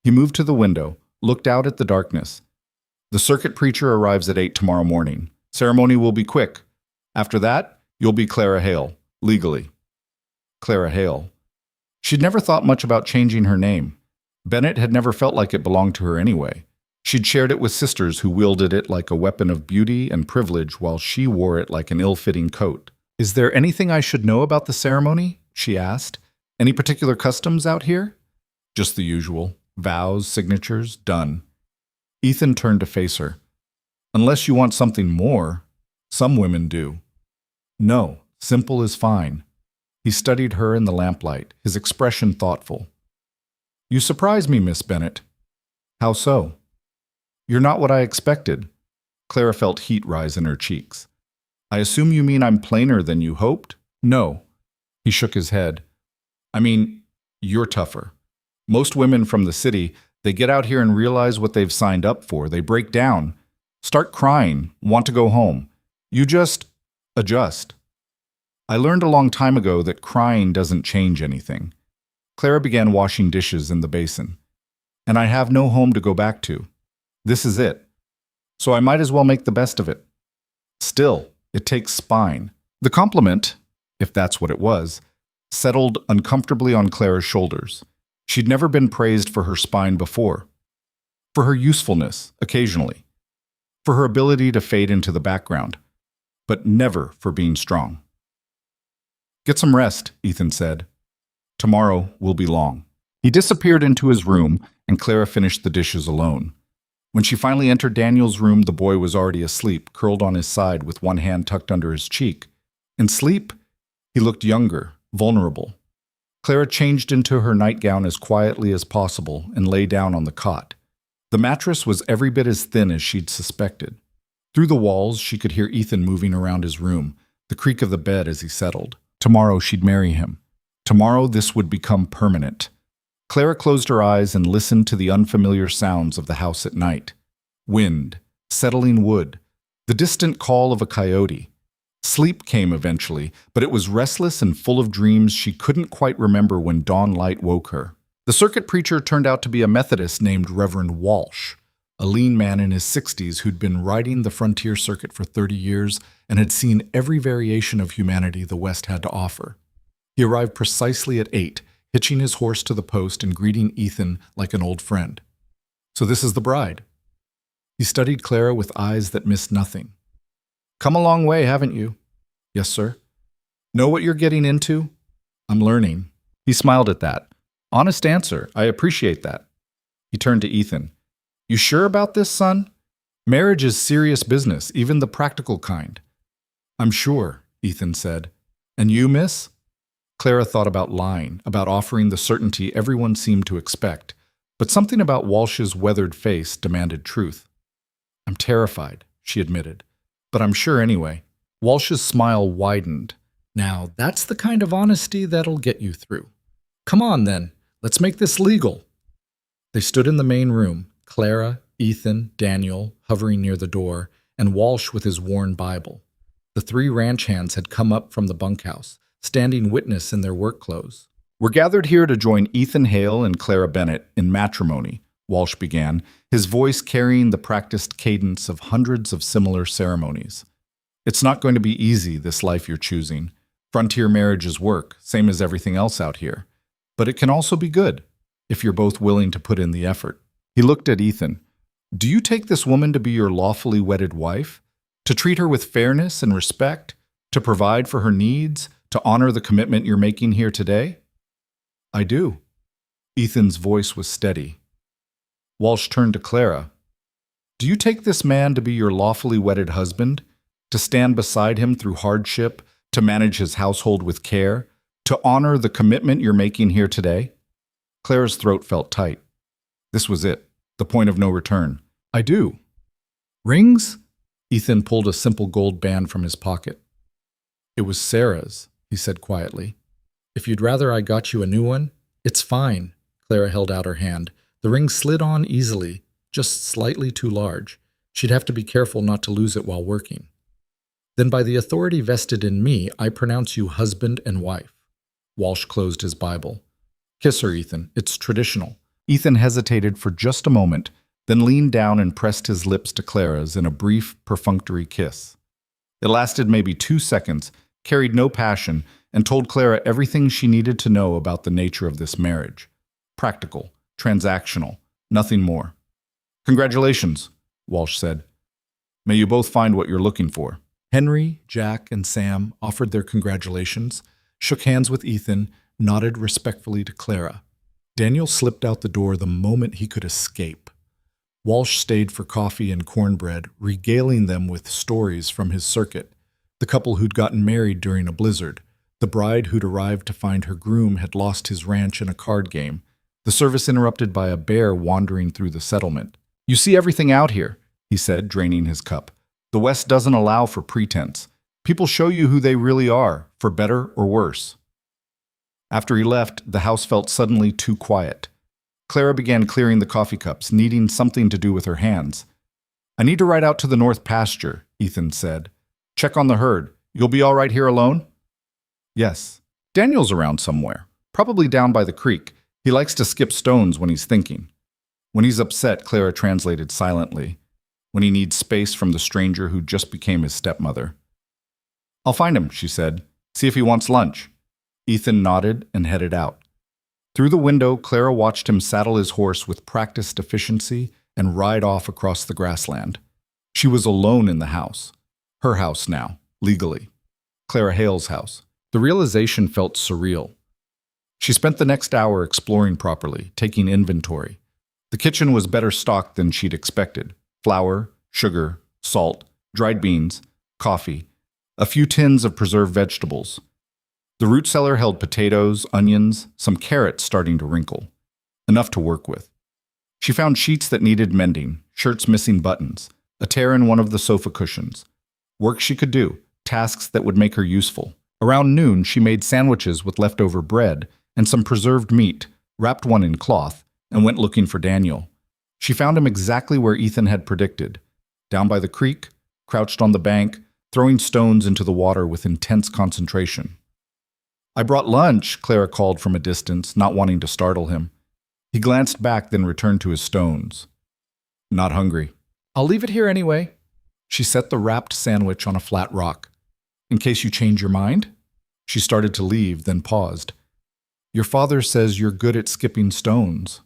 He moved to the window, looked out at the darkness. "The circuit preacher arrives at 8 tomorrow morning. Ceremony will be quick. After that, you'll be Clara Hale, legally." Clara Hale. She'd never thought much about changing her name. Bennett had never felt like it belonged to her anyway. She'd shared it with sisters who wielded it like a weapon of beauty and privilege while she wore it like an ill-fitting coat. "Is there anything I should know about the ceremony?" she asked. "Any particular customs out here?" "Just the usual. Vows, signatures, done." Ethan turned to face her. "Unless you want something more. Some women do." "No, simple is fine." He studied her in the lamplight, his expression thoughtful. "You surprise me, Miss Bennet." "How so?" "You're not what I expected." Clara felt heat rise in her cheeks. "I assume you mean I'm plainer than you hoped?" "No." He shook his head. "I mean, you're tougher. Most women from the city, they get out here and realize what they've signed up for. They break down, start crying, want to go home. You just adjust." "I learned a long time ago that crying doesn't change anything." Clara began washing dishes in the basin. "And I have no home to go back to. This is it. So I might as well make the best of it. Still, it takes spine." The compliment, if that's what it was, settled uncomfortably on Clara's shoulders. She'd never been praised for her spine before. For her usefulness, occasionally. For her ability to fade into the background. But never for being strong. "Get some rest," Ethan said. "Tomorrow will be long." He disappeared into his room, and Clara finished the dishes alone. When she finally entered Daniel's room, the boy was already asleep, curled on his side with one hand tucked under his cheek. In sleep, he looked younger, vulnerable. Clara changed into her nightgown as quietly as possible and lay down on the cot. The mattress was every bit as thin as she'd suspected. Through the walls, she could hear Ethan moving around his room, the creak of the bed as he settled. Tomorrow she'd marry him. Tomorrow this would become permanent. Clara closed her eyes and listened to the unfamiliar sounds of the house at night. Wind, settling wood, the distant call of a coyote. Sleep came eventually, but it was restless and full of dreams she couldn't quite remember when dawn light woke her. The circuit preacher turned out to be a Methodist named Reverend Walsh, a lean man in his 60s who'd been riding the frontier circuit for 30 years and had seen every variation of humanity the West had to offer. He arrived precisely at 8, hitching his horse to the post and greeting Ethan like an old friend. "So this is the bride." He studied Clara with eyes that missed nothing. "Come a long way, haven't you?" "Yes, sir." "Know what you're getting into?" "I'm learning." He smiled at that. "Honest answer. I appreciate that." He turned to Ethan. "You sure about this, son? Marriage is serious business, even the practical kind." "I'm sure," Ethan said. "And you, miss?" Clara thought about lying, about offering the certainty everyone seemed to expect, but something about Walsh's weathered face demanded truth. "I'm terrified," she admitted, "but I'm sure anyway." Walsh's smile widened. "Now, that's the kind of honesty that'll get you through. Come on, then. Let's make this legal." They stood in the main room, Clara, Ethan, Daniel, hovering near the door, and Walsh with his worn Bible. The 3 ranch hands had come up from the bunkhouse, standing witness in their work clothes. "We're gathered here to join Ethan Hale and Clara Bennett in matrimony," Walsh began, his voice carrying the practiced cadence of hundreds of similar ceremonies. "It's not going to be easy, this life you're choosing. Frontier marriage is work, same as everything else out here. But it can also be good, if you're both willing to put in the effort." He looked at Ethan. "Do you take this woman to be your lawfully wedded wife? To treat her with fairness and respect? To provide for her needs? To honor the commitment you're making here today?" "I do." Ethan's voice was steady. Walsh turned to Clara. "Do you take this man to be your lawfully wedded husband? To stand beside him through hardship? To manage his household with care? To honor the commitment you're making here today?" Clara's throat felt tight. This was it, the point of no return. "I do." "Rings?" Ethan pulled a simple gold band from his pocket. "It was Sarah's," he said quietly. "If you'd rather I got you a new one, it's fine." Clara held out her hand. The ring slid on easily, just slightly too large. She'd have to be careful not to lose it while working. "Then by the authority vested in me, I pronounce you husband and wife." Walsh closed his Bible. "Kiss her, Ethan. It's traditional." Ethan hesitated for just a moment, then leaned down and pressed his lips to Clara's in a brief, perfunctory kiss. It lasted maybe 2 seconds, carried no passion, and told Clara everything she needed to know about the nature of this marriage. Practical, transactional, nothing more. "Congratulations," Walsh said. "May you both find what you're looking for." Henry, Jack, and Sam offered their congratulations, shook hands with Ethan, nodded respectfully to Clara. Daniel slipped out the door the moment he could escape. Walsh stayed for coffee and cornbread, regaling them with stories from his circuit. The couple who'd gotten married during a blizzard, the bride who'd arrived to find her groom had lost his ranch in a card game, the service interrupted by a bear wandering through the settlement. "You see everything out here," he said, draining his cup. "The West doesn't allow for pretense. People show you who they really are, for better or worse." After he left, the house felt suddenly too quiet. Clara began clearing the coffee cups, needing something to do with her hands. "I need to ride out to the north pasture," Ethan said. "Check on the herd. You'll be all right here alone?" "Yes." "Daniel's around somewhere, probably down by the creek. He likes to skip stones when he's thinking." When he's upset, Clara translated silently. When he needs space from the stranger who just became his stepmother. "I'll find him," she said. "See if he wants lunch." Ethan nodded and headed out. Through the window, Clara watched him saddle his horse with practiced efficiency and ride off across the grassland. She was alone in the house. Her house now, legally. Clara Hale's house. The realization felt surreal. She spent the next hour exploring properly, taking inventory. The kitchen was better stocked than she'd expected. Flour, sugar, salt, dried beans, coffee, a few tins of preserved vegetables. The root cellar held potatoes, onions, some carrots starting to wrinkle. Enough to work with. She found sheets that needed mending, shirts missing buttons, a tear in one of the sofa cushions. Work she could do, tasks that would make her useful. Around noon, she made sandwiches with leftover bread and some preserved meat, wrapped one in cloth, and went looking for Daniel. She found him exactly where Ethan had predicted. Down by the creek, crouched on the bank, throwing stones into the water with intense concentration. I brought lunch, Clara called from a distance, not wanting to startle him. He glanced back, then returned to his stones. Not hungry. I'll leave it here anyway. She set the wrapped sandwich on a flat rock. In case you change your mind? She started to leave, then paused. Your father says you're good at skipping stones.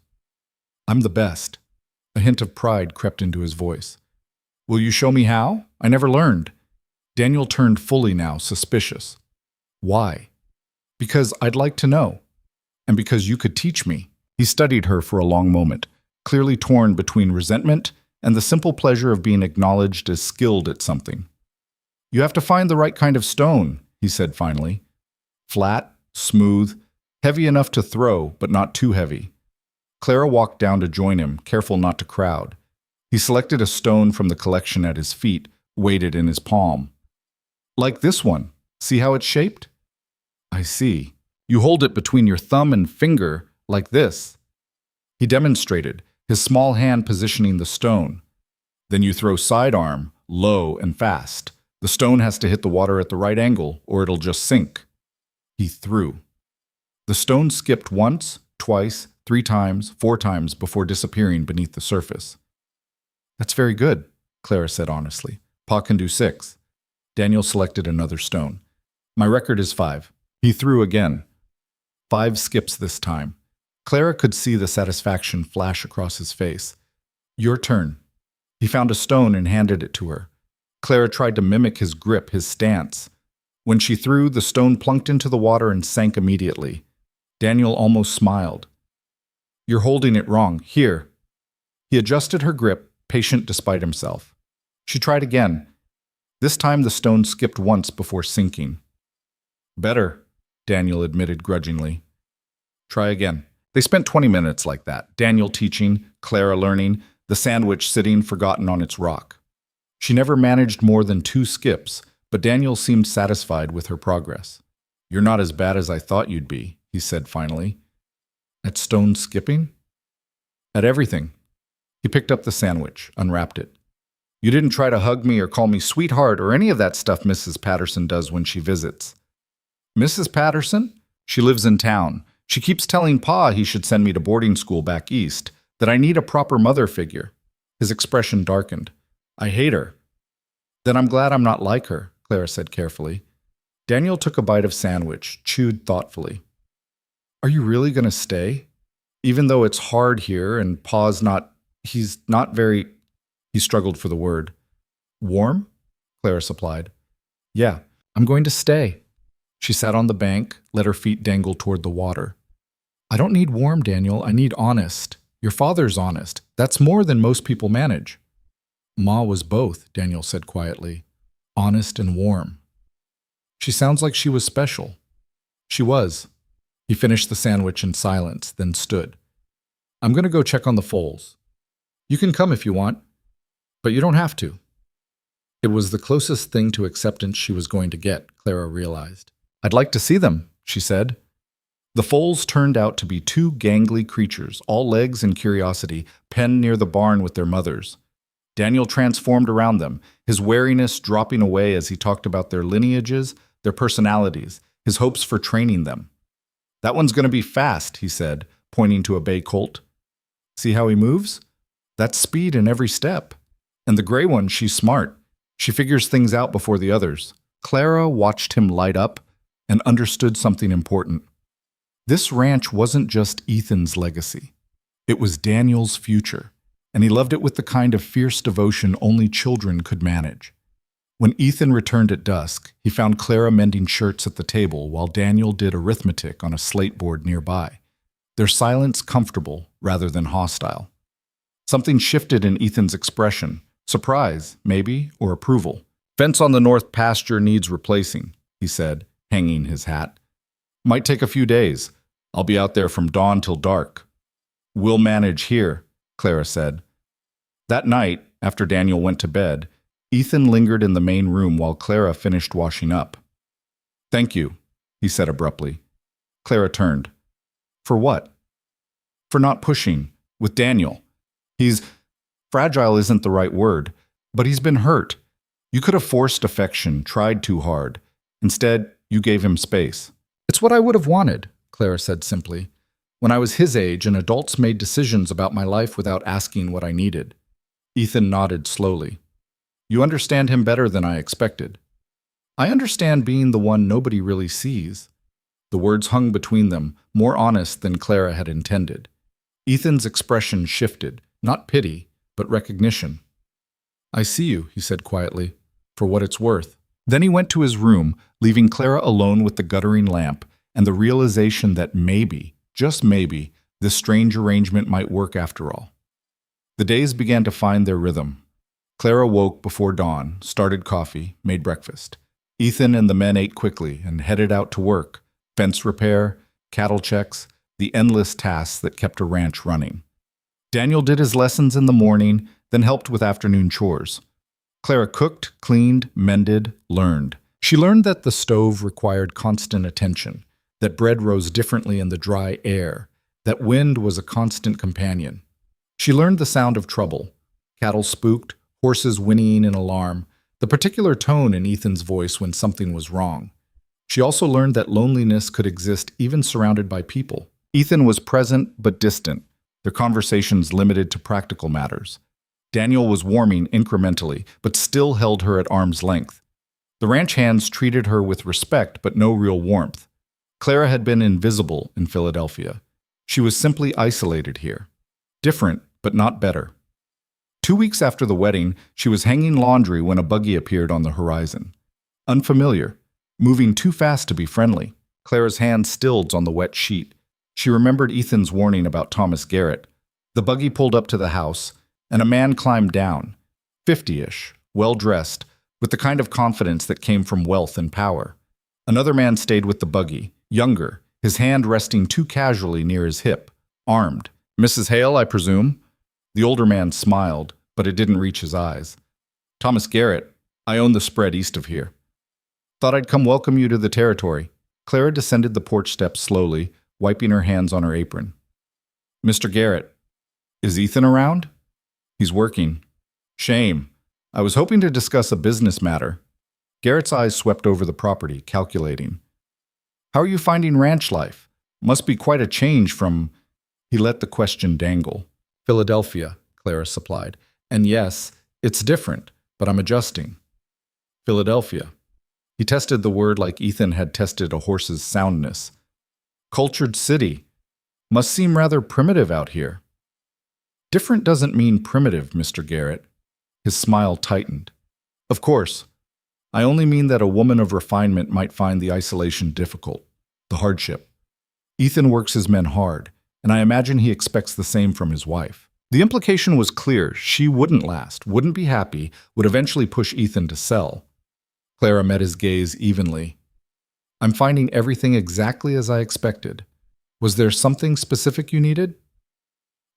I'm the best. A hint of pride crept into his voice. Will you show me how? I never learned. Daniel turned fully now, suspicious. Why? Because I'd like to know. And because you could teach me. He studied her for a long moment, clearly torn between resentment and the simple pleasure of being acknowledged as skilled at something. You have to find the right kind of stone, he said finally. Flat, smooth, heavy enough to throw, but not too heavy. Clara walked down to join him, careful not to crowd. He selected a stone from the collection at his feet, weighed it in his palm. Like this one. See how it's shaped? I see. You hold it between your thumb and finger, like this. He demonstrated, his small hand positioning the stone. Then you throw sidearm, low and fast. The stone has to hit the water at the right angle, or it'll just sink. He threw. The stone skipped once, twice, 3 times, 4 times before disappearing beneath the surface. That's very good, Clara said honestly. Pa can do 6. Daniel selected another stone. My record is 5. He threw again. 5 skips this time. Clara could see the satisfaction flash across his face. Your turn. He found a stone and handed it to her. Clara tried to mimic his grip, his stance. When she threw, the stone plunked into the water and sank immediately. Daniel almost smiled. You're holding it wrong. Here. He adjusted her grip, patient despite himself. She tried again. This time the stone skipped once before sinking. Better, Daniel admitted grudgingly. Try again. They spent 20 minutes like that, Daniel teaching, Clara learning, the sandwich sitting forgotten on its rock. She never managed more than 2 skips, but Daniel seemed satisfied with her progress. You're not as bad as I thought you'd be, he said finally. At stone skipping? At everything. He picked up the sandwich, unwrapped it. You didn't try to hug me or call me sweetheart or any of that stuff Mrs. Patterson does when she visits. Mrs. Patterson? She lives in town. She keeps telling Pa he should send me to boarding school back east, that I need a proper mother figure. His expression darkened. I hate her. Then I'm glad I'm not like her, Clara said carefully. Daniel took a bite of sandwich, chewed thoughtfully. Are you really going to stay? Even though it's hard here and Pa's he's not very, he struggled for the word. Warm? Clara supplied. Yeah, I'm going to stay. She sat on the bank, let her feet dangle toward the water. I don't need warm, Daniel. I need honest. Your father's honest. That's more than most people manage. Ma was both, Daniel said quietly. Honest and warm. She sounds like she was special. She was. He finished the sandwich in silence, then stood. I'm going to go check on the foals. You can come if you want, but you don't have to. It was the closest thing to acceptance she was going to get, Clara realized. I'd like to see them, she said. The foals turned out to be 2 gangly creatures, all legs and curiosity, penned near the barn with their mothers. Daniel transformed around them, his wariness dropping away as he talked about their lineages, their personalities, his hopes for training them. That one's going to be fast, he said, pointing to a bay colt. See how he moves? That's speed in every step. And the gray one, she's smart. She figures things out before the others. Clara watched him light up and understood something important. This ranch wasn't just Ethan's legacy. It was Daniel's future, and he loved it with the kind of fierce devotion only children could manage. When Ethan returned at dusk, he found Clara mending shirts at the table while Daniel did arithmetic on a slate board nearby, their silence comfortable rather than hostile. Something shifted in Ethan's expression, surprise, maybe, or approval. Fence on the north pasture needs replacing, he said, hanging his hat. Might take a few days. I'll be out there from dawn till dark. We'll manage here, Clara said. That night, after Daniel went to bed, Ethan lingered in the main room while Clara finished washing up. Thank you, he said abruptly. Clara turned. For what? For not pushing, with Daniel. Fragile isn't the right word, but he's been hurt. You could have forced affection, tried too hard. Instead, you gave him space. It's what I would have wanted, Clara said simply. When I was his age, and adults made decisions about my life without asking what I needed. Ethan nodded slowly. You understand him better than I expected. I understand being the one nobody really sees. The words hung between them, more honest than Clara had intended. Ethan's expression shifted, not pity, but recognition. I see you, he said quietly, for what it's worth. Then he went to his room, leaving Clara alone with the guttering lamp and the realization that maybe, just maybe, this strange arrangement might work after all. The days began to find their rhythm. Clara woke before dawn, started coffee, made breakfast. Ethan and the men ate quickly and headed out to work, fence repair, cattle checks, the endless tasks that kept a ranch running. Daniel did his lessons in the morning, then helped with afternoon chores. Clara cooked, cleaned, mended, learned. She learned that the stove required constant attention, that bread rose differently in the dry air, that wind was a constant companion. She learned the sound of trouble. Cattle spooked, horses whinnying in alarm, the particular tone in Ethan's voice when something was wrong. She also learned that loneliness could exist even surrounded by people. Ethan was present but distant, their conversations limited to practical matters. Daniel was warming incrementally, but still held her at arm's length. The ranch hands treated her with respect but no real warmth. Clara had been invisible in Philadelphia. She was simply isolated here. Different, but not better. 2 weeks after the wedding, she was hanging laundry when a buggy appeared on the horizon. Unfamiliar, moving too fast to be friendly. Clara's hand stilled on the wet sheet. She remembered Ethan's warning about Thomas Garrett. The buggy pulled up to the house, and a man climbed down, 50-ish, well-dressed, with the kind of confidence that came from wealth and power. Another man stayed with the buggy, younger, his hand resting too casually near his hip, armed. Mrs. Hale, I presume? The older man smiled, but it didn't reach his eyes. Thomas Garrett, I own the spread east of here. Thought I'd come welcome you to the territory. Clara descended the porch steps slowly, wiping her hands on her apron. Mr. Garrett, is Ethan around? He's working. Shame. I was hoping to discuss a business matter. Garrett's eyes swept over the property, calculating. How are you finding ranch life? Must be quite a change from... He let the question dangle. Philadelphia, Clara supplied. And yes, it's different, but I'm adjusting. Philadelphia. He tested the word like Ethan had tested a horse's soundness. Cultured city. Must seem rather primitive out here. Different doesn't mean primitive, Mr. Garrett. His smile tightened. Of course. I only mean that a woman of refinement might find the isolation difficult, the hardship. Ethan works his men hard, and I imagine he expects the same from his wife. The implication was clear. She wouldn't last, wouldn't be happy, would eventually push Ethan to sell. Clara met his gaze evenly. I'm finding everything exactly as I expected. Was there something specific you needed?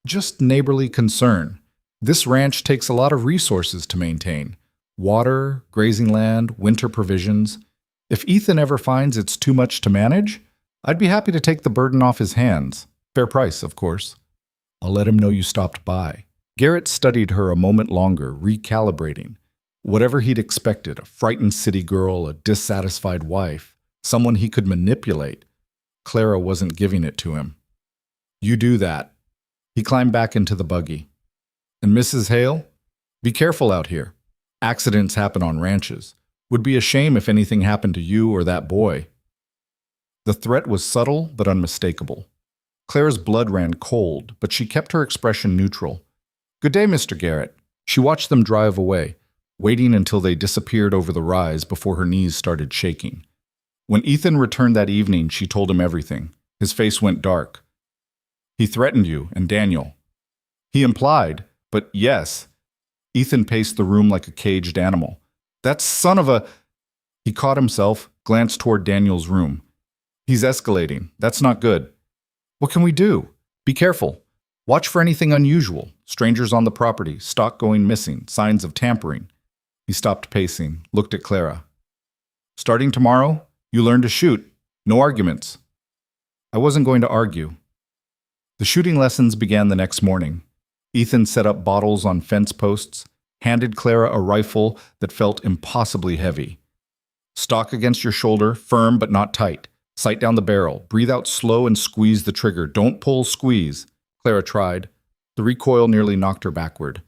Just neighborly concern. This ranch takes a lot of resources to maintain. Water, grazing land, winter provisions. If Ethan ever finds it's too much to manage, I'd be happy to take the burden off his hands. Fair price, of course. I'll let him know you stopped by. Garrett studied her a moment longer, recalibrating. Whatever he'd expected, a frightened city girl, a dissatisfied wife, someone he could manipulate. Clara wasn't giving it to him. You do that. He climbed back into the buggy. And Mrs. Hale? Be careful out here. Accidents happen on ranches. Would be a shame if anything happened to you or that boy. The threat was subtle but unmistakable. Clara's blood ran cold, but she kept her expression neutral. Good day, Mr. Garrett. She watched them drive away, waiting until they disappeared over the rise before her knees started shaking. When Ethan returned that evening, she told him everything. His face went dark. He threatened you and Daniel. He implied, but yes. Ethan paced the room like a caged animal. That son of a... He caught himself, glanced toward Daniel's room. He's escalating. That's not good. What can we do? Be careful. Watch for anything unusual. Strangers on the property, stock going missing, signs of tampering. He stopped pacing, looked at Clara. Starting tomorrow, you learn to shoot. No arguments. I wasn't going to argue. The shooting lessons began the next morning. Ethan set up bottles on fence posts, handed Clara a rifle that felt impossibly heavy. Stock against your shoulder, firm but not tight. Sight down the barrel. Breathe out slow and squeeze the trigger. Don't pull, squeeze. Clara tried. The recoil nearly knocked her backward.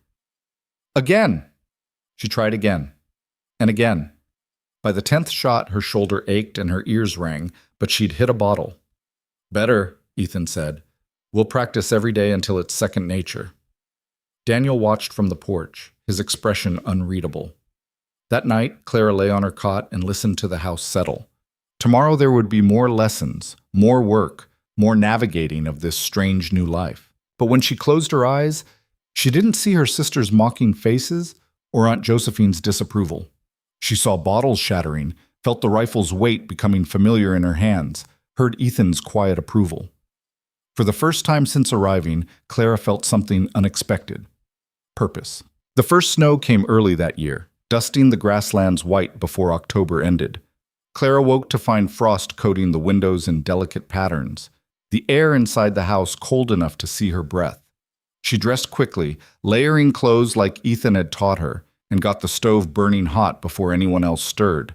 Again! She tried again. And again. By the 10th shot, her shoulder ached and her ears rang, but she'd hit a bottle. Better, Ethan said. We'll practice every day until it's second nature. Daniel watched from the porch, his expression unreadable. That night, Clara lay on her cot and listened to the house settle. Tomorrow there would be more lessons, more work, more navigating of this strange new life. But when she closed her eyes, she didn't see her sister's mocking faces or Aunt Josephine's disapproval. She saw bottles shattering, felt the rifle's weight becoming familiar in her hands, heard Ethan's quiet approval. For the first time since arriving, Clara felt something unexpected. Purpose. The first snow came early that year, dusting the grasslands white before October ended. Clara woke to find frost coating the windows in delicate patterns, the air inside the house cold enough to see her breath. She dressed quickly, layering clothes like Ethan had taught her, and got the stove burning hot before anyone else stirred.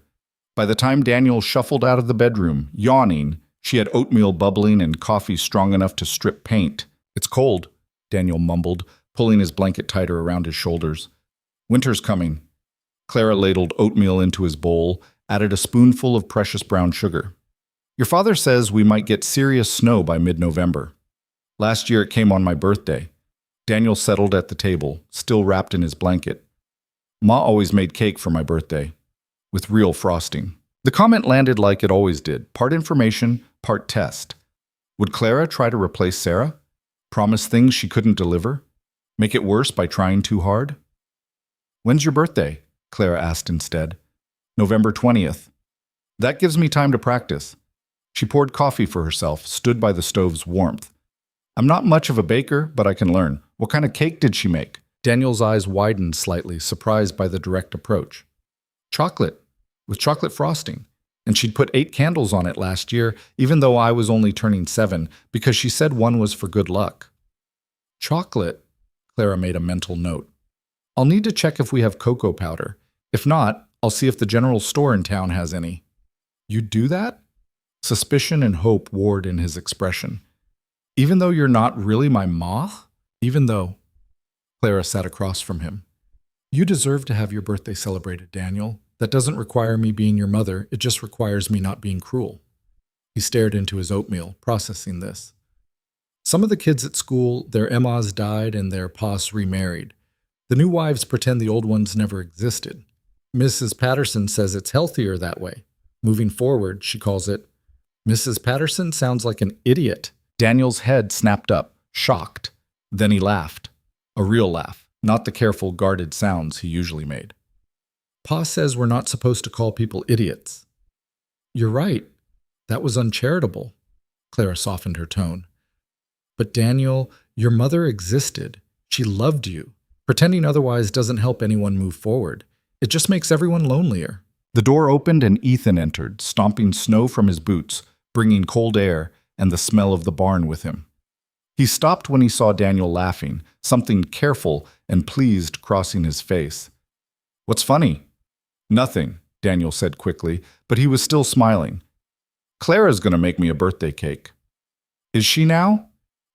By the time Daniel shuffled out of the bedroom, yawning, she had oatmeal bubbling and coffee strong enough to strip paint. It's cold, Daniel mumbled, pulling his blanket tighter around his shoulders. Winter's coming. Clara ladled oatmeal into his bowl, added a spoonful of precious brown sugar. Your father says we might get serious snow by mid-November. Last year it came on my birthday. Daniel settled at the table, still wrapped in his blanket. Ma always made cake for my birthday, with real frosting. The comment landed like it always did, part information, part test. Would Clara try to replace Sarah? Promise things she couldn't deliver? Make it worse by trying too hard? When's your birthday? Clara asked instead. November 20th. That gives me time to practice. She poured coffee for herself, stood by the stove's warmth. I'm not much of a baker, but I can learn. What kind of cake did she make? Daniel's eyes widened slightly, surprised by the direct approach. Chocolate, with chocolate frosting. And she'd put 8 candles on it last year, even though I was only turning 7, because she said one was for good luck. Chocolate, Clara made a mental note. I'll need to check if we have cocoa powder. If not, I'll see if the general store in town has any. You do that? Suspicion and hope warred in his expression. Even though you're not really my ma? Even though... Clara sat across from him. You deserve to have your birthday celebrated, Daniel. That doesn't require me being your mother. It just requires me not being cruel. He stared into his oatmeal, processing this. Some of the kids at school, their emmas died and their pas remarried. The new wives pretend the old ones never existed. Mrs. Patterson says it's healthier that way. Moving forward, she calls it, Mrs. Patterson sounds like an idiot. Daniel's head snapped up, shocked. Then he laughed. A real laugh, not the careful, guarded sounds he usually made. Pa says we're not supposed to call people idiots. You're right. That was uncharitable. Clara softened her tone. But Daniel, your mother existed. She loved you. Pretending otherwise doesn't help anyone move forward. It just makes everyone lonelier. The door opened and Ethan entered, stomping snow from his boots, bringing cold air and the smell of the barn with him. He stopped when he saw Daniel laughing, something careful and pleased crossing his face. What's funny? Nothing, Daniel said quickly, but he was still smiling. Clara's going to make me a birthday cake. Is she now?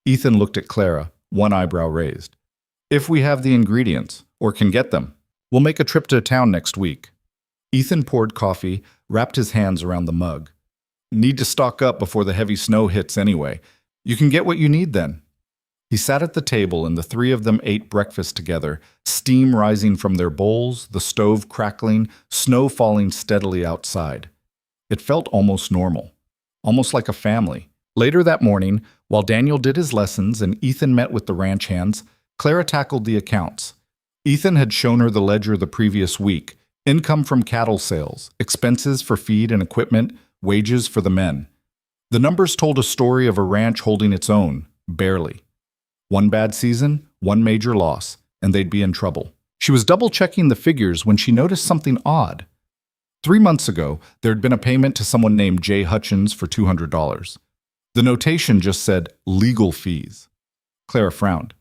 Ethan looked at Clara, one eyebrow raised. If we have the ingredients, or can get them, we'll make a trip to town next week. Ethan poured coffee, wrapped his hands around the mug. Need to stock up before the heavy snow hits anyway. You can get what you need then. He sat at the table and the three of them ate breakfast together, steam rising from their bowls, the stove crackling, snow falling steadily outside. It felt almost normal, almost like a family. Later that morning, while Daniel did his lessons and Ethan met with the ranch hands, Clara tackled the accounts. Ethan had shown her the ledger the previous week, income from cattle sales, expenses for feed and equipment, wages for the men. The numbers told a story of a ranch holding its own, barely. One bad season, one major loss, and they'd be in trouble. She was double-checking the figures when she noticed something odd. 3 months ago, there had been a payment to someone named Jay Hutchins for $200. The notation just said, legal fees. Clara frowned.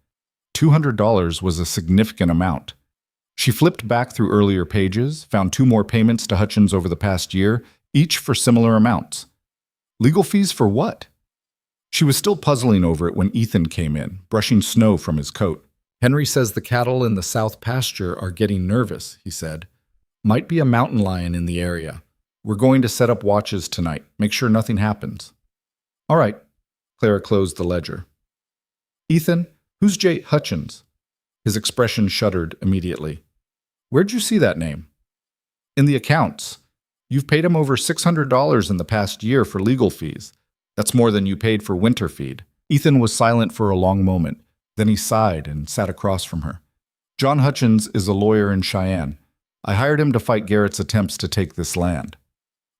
$200 was a significant amount. She flipped back through earlier pages, found 2 more payments to Hutchins over the past year, each for similar amounts. Legal fees for what? She was still puzzling over it when Ethan came in, brushing snow from his coat. Henry says the cattle in the south pasture are getting nervous, he said. Might be a mountain lion in the area. We're going to set up watches tonight. Make sure nothing happens. All right. Clara closed the ledger. Ethan, who's Jay Hutchins? His expression shuddered immediately. Where'd you see that name? In the accounts. You've paid him over $600 in the past year for legal fees. That's more than you paid for winter feed. Ethan was silent for a long moment. Then he sighed and sat across from her. John Hutchins is a lawyer in Cheyenne. I hired him to fight Garrett's attempts to take this land.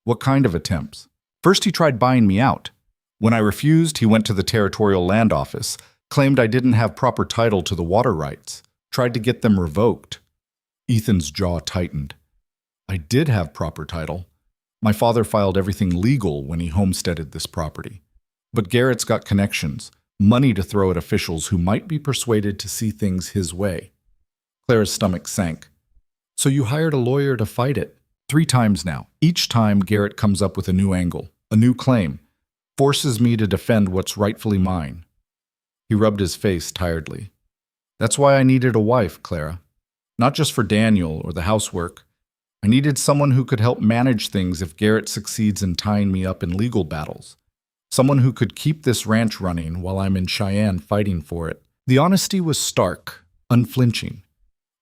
What kind of attempts? First, he tried buying me out. When I refused, he went to the Territorial Land Office, claimed I didn't have proper title to the water rights, tried to get them revoked. Ethan's jaw tightened. I did have proper title. My father filed everything legal when he homesteaded this property. But Garrett's got connections, money to throw at officials who might be persuaded to see things his way. Clara's stomach sank. So you hired a lawyer to fight it? 3 times now. Each time Garrett comes up with a new angle, a new claim, forces me to defend what's rightfully mine. He rubbed his face tiredly. That's why I needed a wife, Clara. Not just for Daniel or the housework. I needed someone who could help manage things if Garrett succeeds in tying me up in legal battles. Someone who could keep this ranch running while I'm in Cheyenne fighting for it. The honesty was stark, unflinching.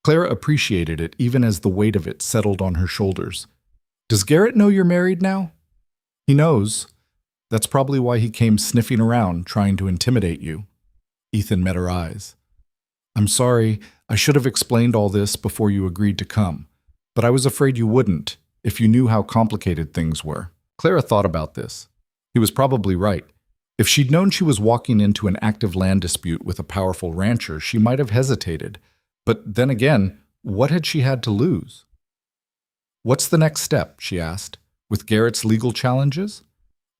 Clara appreciated it even as the weight of it settled on her shoulders. Does Garrett know you're married now? He knows. That's probably why he came sniffing around, trying to intimidate you. Ethan met her eyes. I'm sorry, I should have explained all this before you agreed to come. But I was afraid you wouldn't, if you knew how complicated things were. Clara thought about this. He was probably right. If she'd known she was walking into an active land dispute with a powerful rancher, she might have hesitated. But then again, what had she had to lose? What's the next step, she asked, with Garrett's legal challenges?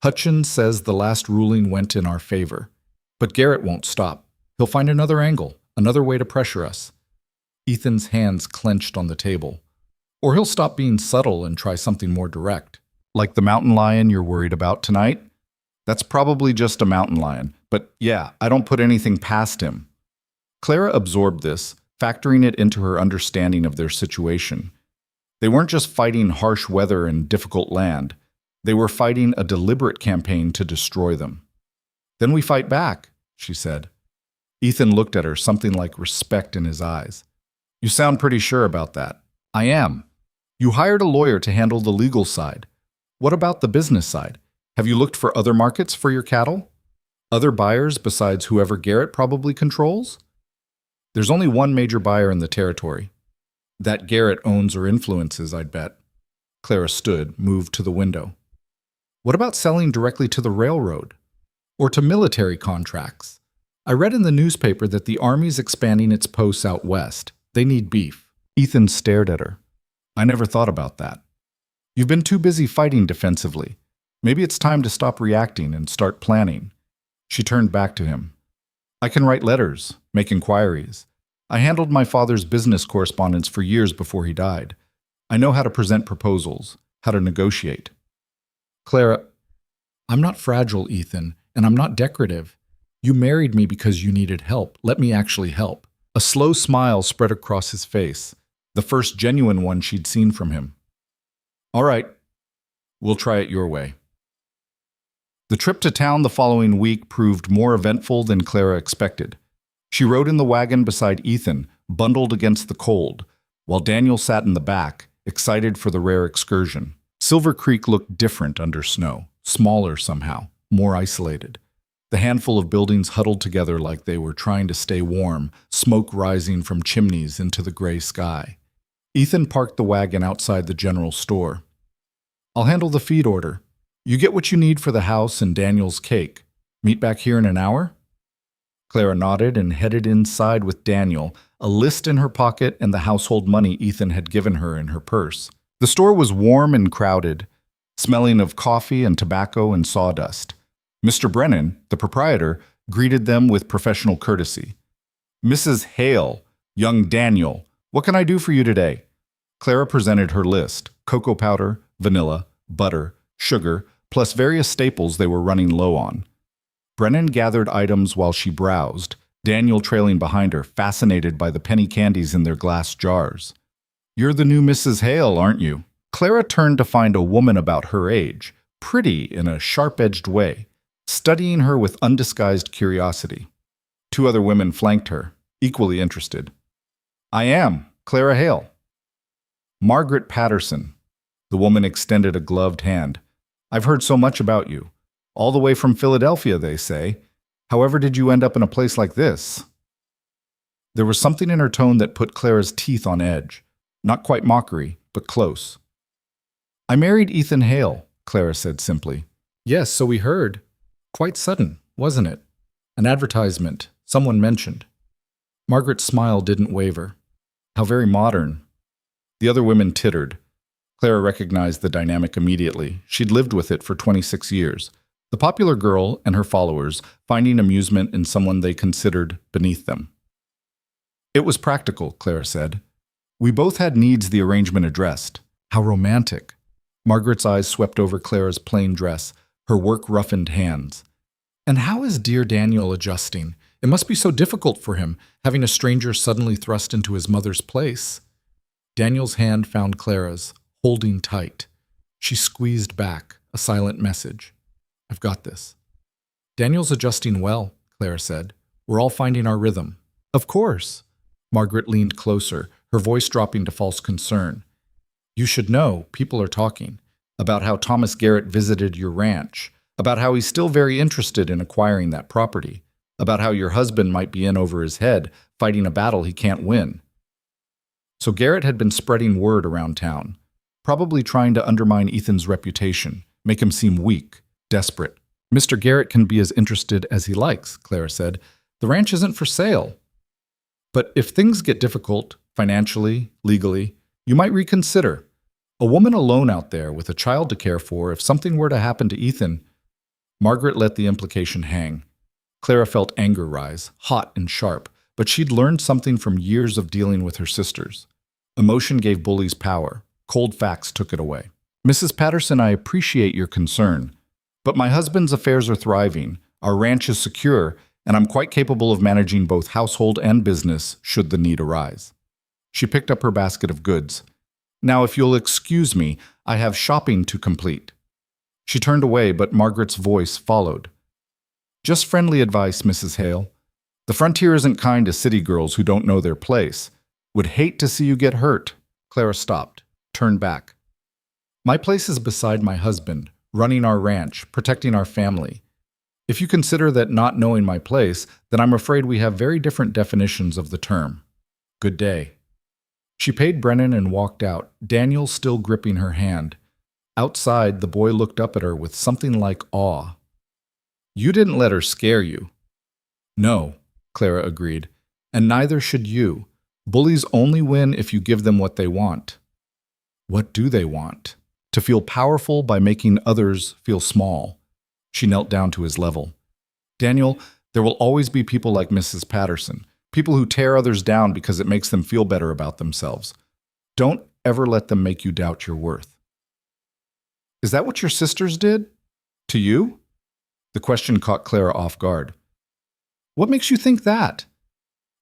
Hutchins says the last ruling went in our favor. But Garrett won't stop. He'll find another angle, another way to pressure us. Ethan's hands clenched on the table. Or he'll stop being subtle and try something more direct. Like the mountain lion you're worried about tonight? That's probably just a mountain lion. But yeah, I don't put anything past him. Clara absorbed this, factoring it into her understanding of their situation. They weren't just fighting harsh weather and difficult land. They were fighting a deliberate campaign to destroy them. Then we fight back, she said. Ethan looked at her, something like respect in his eyes. You sound pretty sure about that. I am. You hired a lawyer to handle the legal side. What about the business side? Have you looked for other markets for your cattle? Other buyers besides whoever Garrett probably controls? There's only one major buyer in the territory. That Garrett owns or influences, I'd bet. Clara stood, moved to the window. What about selling directly to the railroad? Or to military contracts? I read in the newspaper that the Army's expanding its posts out west. They need beef. Ethan stared at her. I never thought about that. You've been too busy fighting defensively. Maybe it's time to stop reacting and start planning. She turned back to him. I can write letters, make inquiries. I handled my father's business correspondence for years before he died. I know how to present proposals, how to negotiate. Clara, I'm not fragile, Ethan, and I'm not decorative. You married me because you needed help. Let me actually help. A slow smile spread across his face, the first genuine one she'd seen from him. All right, we'll try it your way. The trip to town the following week proved more eventful than Clara expected. She rode in the wagon beside Ethan, bundled against the cold, while Daniel sat in the back, excited for the rare excursion. Silver Creek looked different under snow, smaller somehow, more isolated. The handful of buildings huddled together like they were trying to stay warm, smoke rising from chimneys into the gray sky. Ethan parked the wagon outside the general store. I'll handle the feed order. You get what you need for the house and Daniel's cake. Meet back here in an hour? Clara nodded and headed inside with Daniel, a list in her pocket and the household money Ethan had given her in her purse. The store was warm and crowded, smelling of coffee and tobacco and sawdust. Mr. Brennan, the proprietor, greeted them with professional courtesy. Mrs. Hale, young Daniel, What can I do for you today? Clara presented her list: cocoa powder, vanilla, butter, sugar, plus various staples they were running low on. Brennan gathered items while she browsed, Daniel trailing behind her, fascinated by the penny candies in their glass jars. You're the new Mrs. Hale, aren't you? Clara turned to find a woman about her age, pretty in a sharp-edged way, studying her with undisguised curiosity. Two other women flanked her, equally interested. I am, Clara Hale. Margaret Patterson. The woman extended a gloved hand. I've heard so much about you. All the way from Philadelphia, they say. However did you end up in a place like this? There was something in her tone that put Clara's teeth on edge. Not quite mockery, but close. I married Ethan Hale, Clara said simply. Yes, so we heard. Quite sudden, wasn't it? An advertisement, someone mentioned. Margaret's smile didn't waver. How very modern. The other women tittered. Clara recognized the dynamic immediately. She'd lived with it for 26 years. The popular girl and her followers finding amusement in someone they considered beneath them. It was practical, Clara said. We both had needs the arrangement addressed. How romantic. Margaret's eyes swept over Clara's plain dress, her work-roughened hands. And how is dear Daniel adjusting? It must be so difficult for him, having a stranger suddenly thrust into his mother's place. Daniel's hand found Clara's, holding tight. She squeezed back, a silent message. I've got this. Daniel's adjusting well, Clara said. We're all finding our rhythm. Of course. Margaret leaned closer, her voice dropping to false concern. You should know, people are talking, about how Thomas Garrett visited your ranch, about how he's still very interested in acquiring that property, about how your husband might be in over his head, fighting a battle he can't win. So Garrett had been spreading word around town, probably trying to undermine Ethan's reputation, make him seem weak, desperate. Mr. Garrett can be as interested as he likes, Clara said. The ranch isn't for sale. But if things get difficult, financially, legally, you might reconsider. A woman alone out there with a child to care for, if something were to happen to Ethan. Margaret let the implication hang. Clara felt anger rise, hot and sharp, but she'd learned something from years of dealing with her sisters. Emotion gave bullies power. Cold facts took it away. Mrs. Patterson, I appreciate your concern, but my husband's affairs are thriving, our ranch is secure, and I'm quite capable of managing both household and business should the need arise. She picked up her basket of goods. Now, if you'll excuse me, I have shopping to complete. She turned away, but Margaret's voice followed. Just friendly advice, Mrs. Hale. The frontier isn't kind to city girls who don't know their place. Would hate to see you get hurt. Clara stopped, turned back. My place is beside my husband, running our ranch, protecting our family. If you consider that not knowing my place, then I'm afraid we have very different definitions of the term. Good day. She paid Brennan and walked out, Daniel still gripping her hand. Outside, the boy looked up at her with something like awe. You didn't let her scare you. No, Clara agreed, and neither should you. Bullies only win if you give them what they want. What do they want? To feel powerful by making others feel small. She knelt down to his level. Daniel, there will always be people like Mrs. Patterson, people who tear others down because it makes them feel better about themselves. Don't ever let them make you doubt your worth. Is that what your sisters did? To you? The question caught Clara off guard. What makes you think that?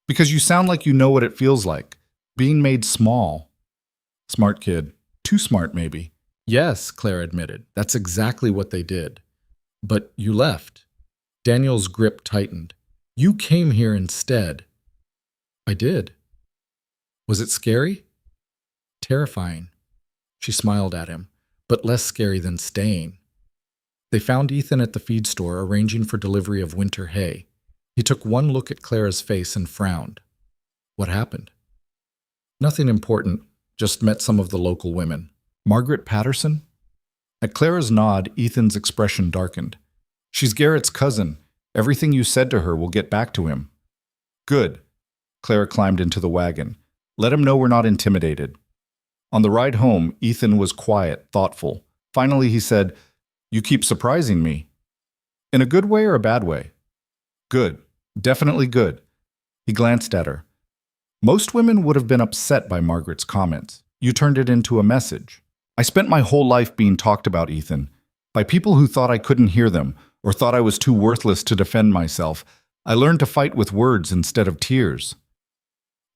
Because you sound like you know what it feels like, being made small. Smart kid. Too smart, maybe. Yes, Clara admitted. That's exactly what they did. But you left. Daniel's grip tightened. You came here instead. I did. Was it scary? Terrifying. She smiled at him, but less scary than staying. They found Ethan at the feed store arranging for delivery of winter hay. He took one look at Clara's face and frowned. What happened? Nothing important, just met some of the local women. Margaret Patterson? At Clara's nod, Ethan's expression darkened. She's Garrett's cousin. Everything you said to her will get back to him. Good. Clara climbed into the wagon. Let him know we're not intimidated. On the ride home, Ethan was quiet, thoughtful. Finally, he said, You keep surprising me. In a good way or a bad way? Good. Definitely good. He glanced at her. Most women would have been upset by Margaret's comments. You turned it into a message. I spent my whole life being talked about, Ethan, by people who thought I couldn't hear them or thought I was too worthless to defend myself. I learned to fight with words instead of tears.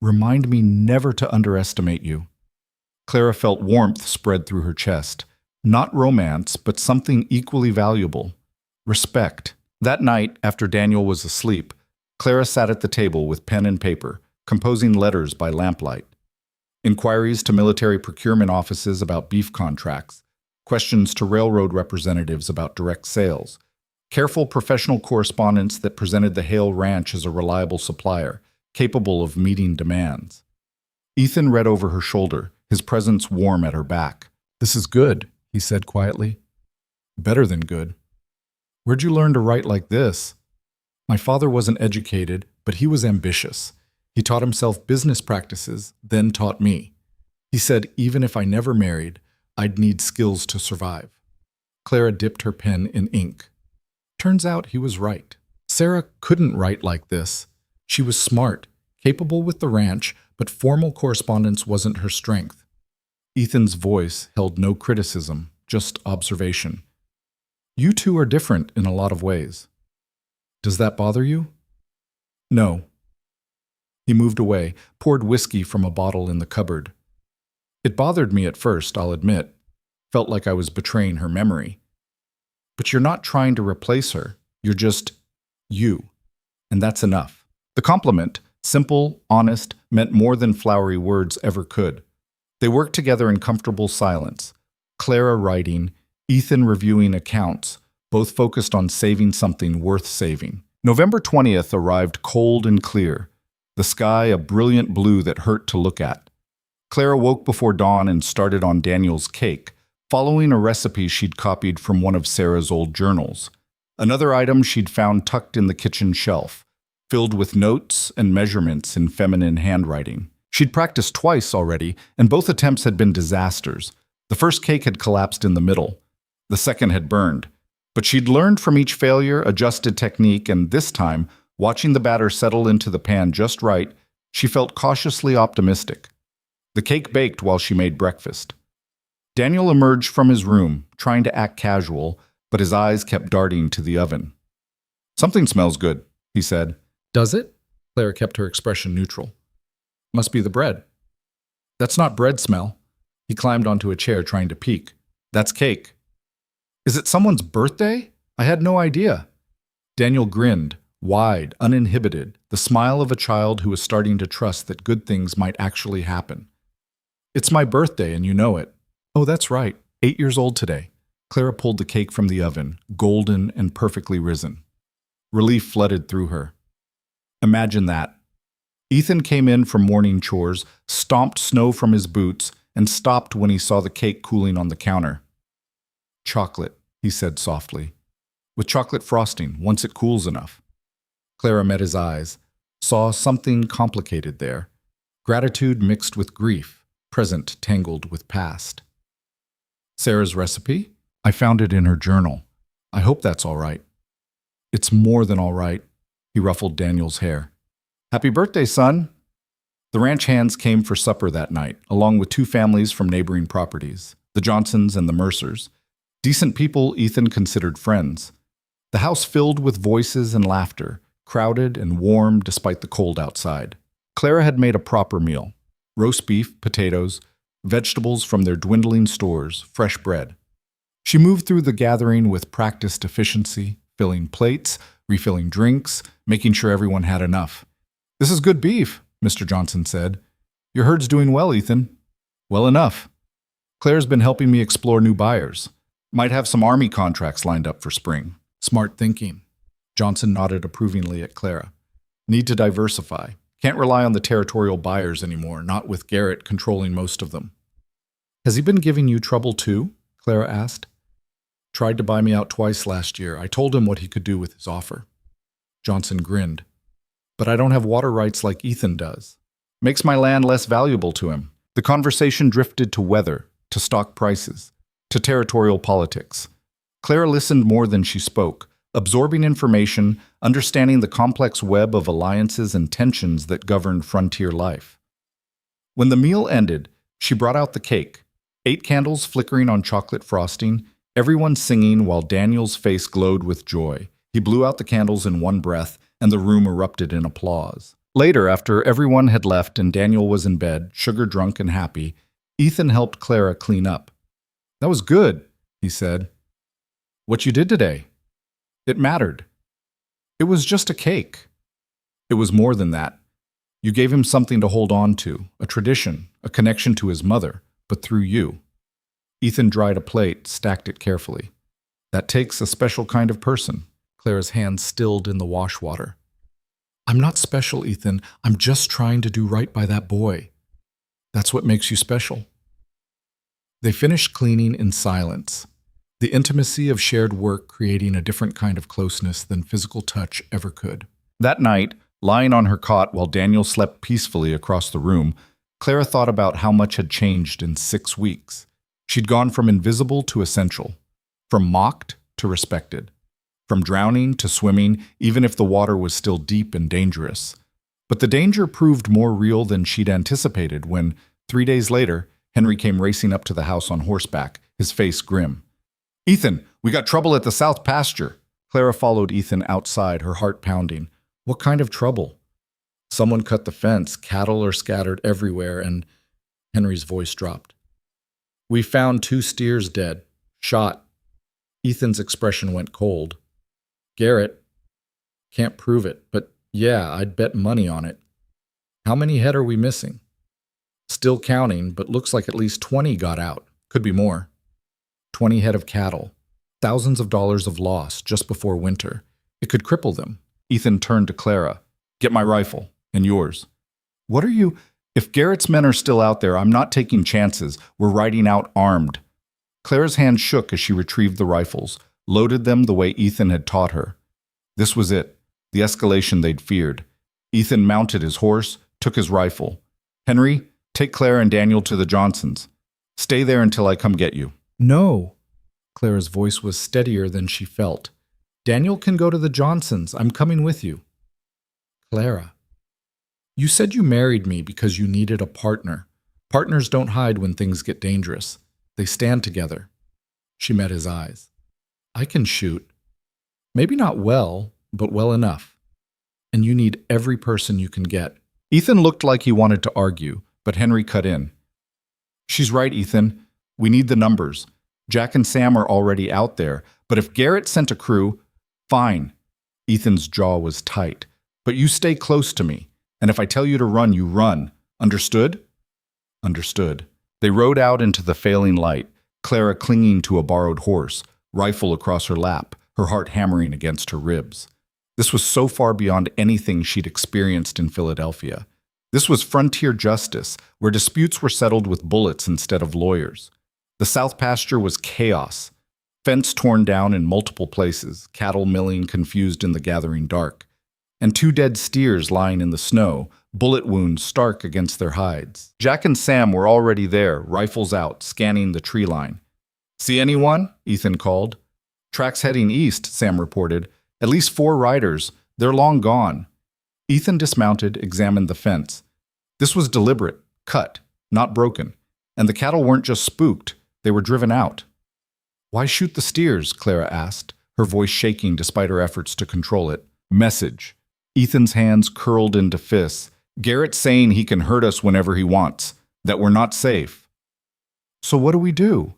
Remind me never to underestimate you. Clara felt warmth spread through her chest. Not romance, but something equally valuable. Respect. That night, after Daniel was asleep, Clara sat at the table with pen and paper, composing letters by lamplight. Inquiries to military procurement offices about beef contracts, questions to railroad representatives about direct sales, careful professional correspondence that presented the Hale Ranch as a reliable supplier, capable of meeting demands. Ethan read over her shoulder, his presence warm at her back. "This is good," he said quietly. "Better than good. Where'd you learn to write like this?" "My father wasn't educated, but he was ambitious. He taught himself business practices, then taught me. He said even if I never married, I'd need skills to survive." Clara dipped her pen in ink. Turns out he was right. Sarah couldn't write like this. She was smart, capable with the ranch, but formal correspondence wasn't her strength. Ethan's voice held no criticism, just observation. "You two are different in a lot of ways. Does that bother you?" "No." He moved away, poured whiskey from a bottle in the cupboard. "It bothered me at first, I'll admit. Felt like I was betraying her memory. But you're not trying to replace her. You're just you. And that's enough." The compliment, simple, honest, meant more than flowery words ever could. They worked together in comfortable silence. Clara writing, Ethan reviewing accounts, both focused on saving something worth saving. November 20th arrived cold and clear, the sky a brilliant blue that hurt to look at. Clara woke before dawn and started on Daniel's cake, following a recipe she'd copied from one of Sarah's old journals. Another item she'd found tucked in the kitchen shelf, filled with notes and measurements in feminine handwriting. She'd practiced twice already, and both attempts had been disasters. The first cake had collapsed in the middle. The second had burned. But she'd learned from each failure, adjusted technique, and this time, watching the batter settle into the pan just right, she felt cautiously optimistic. The cake baked while she made breakfast. Daniel emerged from his room, trying to act casual, but his eyes kept darting to the oven. "Something smells good," he said. "Does it?" Clara kept her expression neutral. "Must be the bread." "That's not bread smell." He climbed onto a chair, trying to peek. "That's cake." "Is it someone's birthday? I had no idea." Daniel grinned, wide, uninhibited, the smile of a child who was starting to trust that good things might actually happen. "It's my birthday, and you know it." "Oh, that's right. 8 years old today." Clara pulled the cake from the oven, golden and perfectly risen. Relief flooded through her. Imagine that. Ethan came in from morning chores, stomped snow from his boots, and stopped when he saw the cake cooling on the counter. "Chocolate," he said softly. "With chocolate frosting, once it cools enough." Clara met his eyes, saw something complicated there. Gratitude mixed with grief, present tangled with past. "Sarah's recipe? I found it in her journal. I hope that's all right." "It's more than all right." He ruffled Daniel's hair. "Happy birthday, son." The ranch hands came for supper that night, along with 2 families from neighboring properties, the Johnsons and the Mercers. Decent people Ethan considered friends. The house filled with voices and laughter, crowded and warm despite the cold outside. Clara had made a proper meal. Roast beef, potatoes, vegetables from their dwindling stores, fresh bread. She moved through the gathering with practiced efficiency, filling plates, refilling drinks, making sure everyone had enough. "This is good beef," Mr. Johnson said. "Your herd's doing well, Ethan." "Well enough. Claire's been helping me explore new buyers. Might have some Army contracts lined up for spring." "Smart thinking." Johnson nodded approvingly at Clara. "Need to diversify. Can't rely on the territorial buyers anymore, not with Garrett controlling most of them." "Has he been giving you trouble too?" Clara asked. "Tried to buy me out twice last year. I told him what he could do with his offer." Johnson grinned. "But I don't have water rights like Ethan does. Makes my land less valuable to him." The conversation drifted to weather, to stock prices, to territorial politics. Clara listened more than she spoke, absorbing information, understanding the complex web of alliances and tensions that govern frontier life. When the meal ended, she brought out the cake, 8 candles flickering on chocolate frosting, everyone singing while Daniel's face glowed with joy. He blew out the candles in one breath, and the room erupted in applause. Later, after everyone had left and Daniel was in bed, sugar-drunk and happy, Ethan helped Clara clean up. "That was good," he said. "What you did today? It mattered. It was just a cake." "It was more than that. You gave him something to hold on to, a tradition, a connection to his mother, but through you." Ethan dried a plate, stacked it carefully. "That takes a special kind of person." Clara's hand stilled in the wash water. "I'm not special, Ethan. I'm just trying to do right by that boy. That's what makes you special." They finished cleaning in silence, the intimacy of shared work creating a different kind of closeness than physical touch ever could. That night, lying on her cot while Daniel slept peacefully across the room, Clara thought about how much had changed in 6 weeks. She'd gone from invisible to essential, from mocked to respected, from drowning to swimming, even if the water was still deep and dangerous. But the danger proved more real than she'd anticipated when, 3 days later, Henry came racing up to the house on horseback, his face grim. "Ethan, we got trouble at the south pasture." Clara followed Ethan outside, her heart pounding. "What kind of trouble?" "Someone cut the fence, cattle are scattered everywhere, and—" Henry's voice dropped. "We found 2 steers dead, shot." Ethan's expression went cold. "Garrett, can't prove it, but yeah, I'd bet money on it." "How many head are we missing?" "Still counting, but looks like at least 20 got out. Could be more." 20 head of cattle. Thousands of dollars of loss just before winter. It could cripple them. Ethan turned to Clara. "Get my rifle. And yours." "What are you—" "If Garrett's men are still out there, I'm not taking chances. We're riding out armed." Clara's hand shook as she retrieved the rifles, loaded them the way Ethan had taught her. This was it, the escalation they'd feared. Ethan mounted his horse, took his rifle. "Henry, take Clara and Daniel to the Johnsons. Stay there until I come get you." "No." Clara's voice was steadier than she felt. "Daniel can go to the Johnsons. I'm coming with you." "Clara, you said you married me because you needed a partner. Partners don't hide when things get dangerous. They stand together." She met his eyes. "I can shoot. Maybe not well, but well enough. And you need every person you can get." Ethan looked like he wanted to argue, but Henry cut in. "She's right, Ethan. We need the numbers. Jack and Sam are already out there, but if Garrett sent a crew, fine." Ethan's jaw was tight. "But you stay close to me, and if I tell you to run, you run. Understood?" Understood. They rode out into the failing light, Clara clinging to a borrowed horse, rifle across her lap, her heart hammering against her ribs. This was so far beyond anything she'd experienced in Philadelphia. This was frontier justice, where disputes were settled with bullets instead of lawyers. The south pasture was chaos. Fence torn down in multiple places, cattle milling confused in the gathering dark, and 2 dead steers lying in the snow, bullet wounds stark against their hides. Jack and Sam were already there, rifles out, scanning the tree line. "See anyone?" Ethan called. "Tracks heading east," Sam reported. "At least 4 riders. They're long gone." Ethan dismounted, examined the fence. This was deliberate, cut, not broken. And the cattle weren't just spooked, they were driven out. "Why shoot the steers?" Clara asked, her voice shaking despite her efforts to control it. "Message." Ethan's hands curled into fists. "Garrett's saying he can hurt us whenever he wants, that we're not safe." "So what do we do?"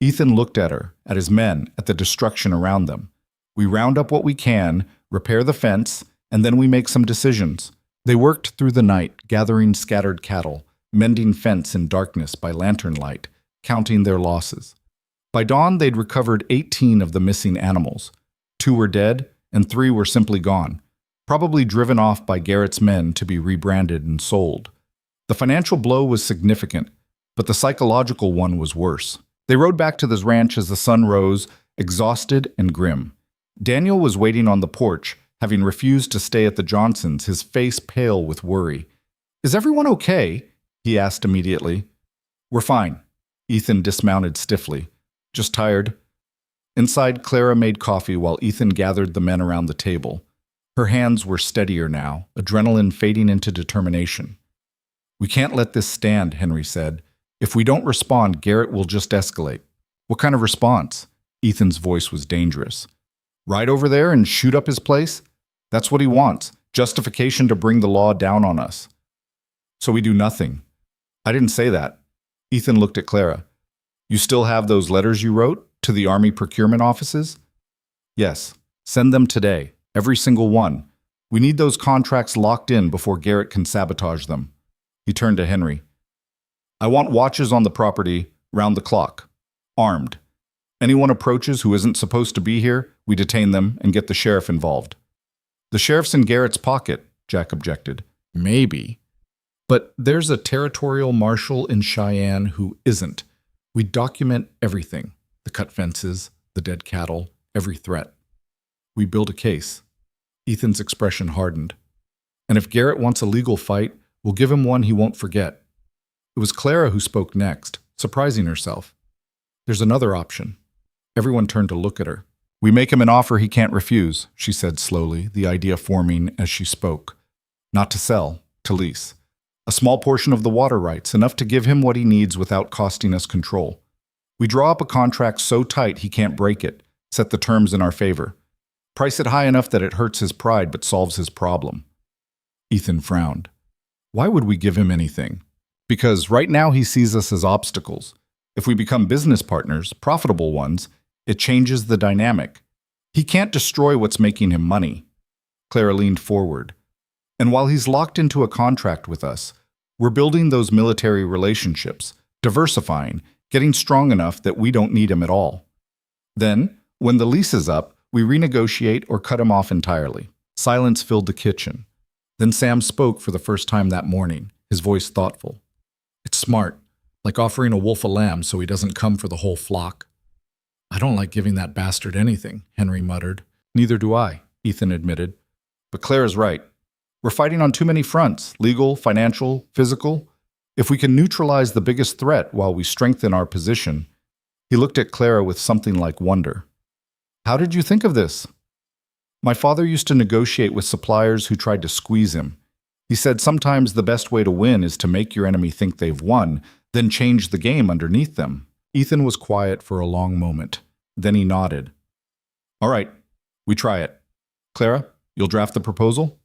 Ethan looked at her, at his men, at the destruction around them. "We round up what we can, repair the fence, and then we make some decisions." They worked through the night, gathering scattered cattle, mending fence in darkness by lantern light, counting their losses. By dawn, they'd recovered 18 of the missing animals. 2 were dead, and 3 were simply gone, probably driven off by Garrett's men to be rebranded and sold. The financial blow was significant, but the psychological one was worse. They rode back to the ranch as the sun rose, exhausted and grim. Daniel was waiting on the porch, having refused to stay at the Johnsons', his face pale with worry. "Is everyone okay?" he asked immediately. "We're fine." Ethan dismounted stiffly. "Just tired." Inside, Clara made coffee while Ethan gathered the men around the table. Her hands were steadier now, adrenaline fading into determination. "We can't let this stand," Henry said. "If we don't respond, Garrett will just escalate." "What kind of response?" Ethan's voice was dangerous. "Ride over there and shoot up his place? That's what he wants, justification to bring the law down on us." "So we do nothing." "I didn't say that." Ethan looked at Clara. "You still have those letters you wrote to the Army procurement offices?" "Yes. Send them today, every single one. We need those contracts locked in before Garrett can sabotage them." He turned to Henry. "I want watches on the property, round the clock. Armed. Anyone approaches who isn't supposed to be here, we detain them and get the sheriff involved." "The sheriff's in Garrett's pocket," Jack objected. "Maybe. But there's a territorial marshal in Cheyenne who isn't. We document everything. The cut fences, the dead cattle, every threat. We build a case." Ethan's expression hardened. "And if Garrett wants a legal fight, we'll give him one he won't forget." It was Clara who spoke next, surprising herself. "There's another option." Everyone turned to look at her. "We make him an offer he can't refuse," she said slowly, the idea forming as she spoke. "Not to sell, to lease. A small portion of the water rights, enough to give him what he needs without costing us control. We draw up a contract so tight he can't break it, set the terms in our favor. Price it high enough that it hurts his pride but solves his problem." Ethan frowned. "Why would we give him anything?" "Because right now he sees us as obstacles. If we become business partners, profitable ones, it changes the dynamic. He can't destroy what's making him money." Clara leaned forward. "And while he's locked into a contract with us, we're building those military relationships, diversifying, getting strong enough that we don't need him at all. Then, when the lease is up, we renegotiate or cut him off entirely." Silence filled the kitchen. Then Sam spoke for the first time that morning, his voice thoughtful. "It's smart, like offering a wolf a lamb so he doesn't come for the whole flock." "I don't like giving that bastard anything," Henry muttered. "Neither do I," Ethan admitted. "But Clara's right. We're fighting on too many fronts, legal, financial, physical. If we can neutralize the biggest threat while we strengthen our position." He looked at Clara with something like wonder. "How did you think of this?" "My father used to negotiate with suppliers who tried to squeeze him. He said sometimes the best way to win is to make your enemy think they've won, then change the game underneath them." Ethan was quiet for a long moment. Then he nodded. "All right, we try it. Clara, you'll draft the proposal?"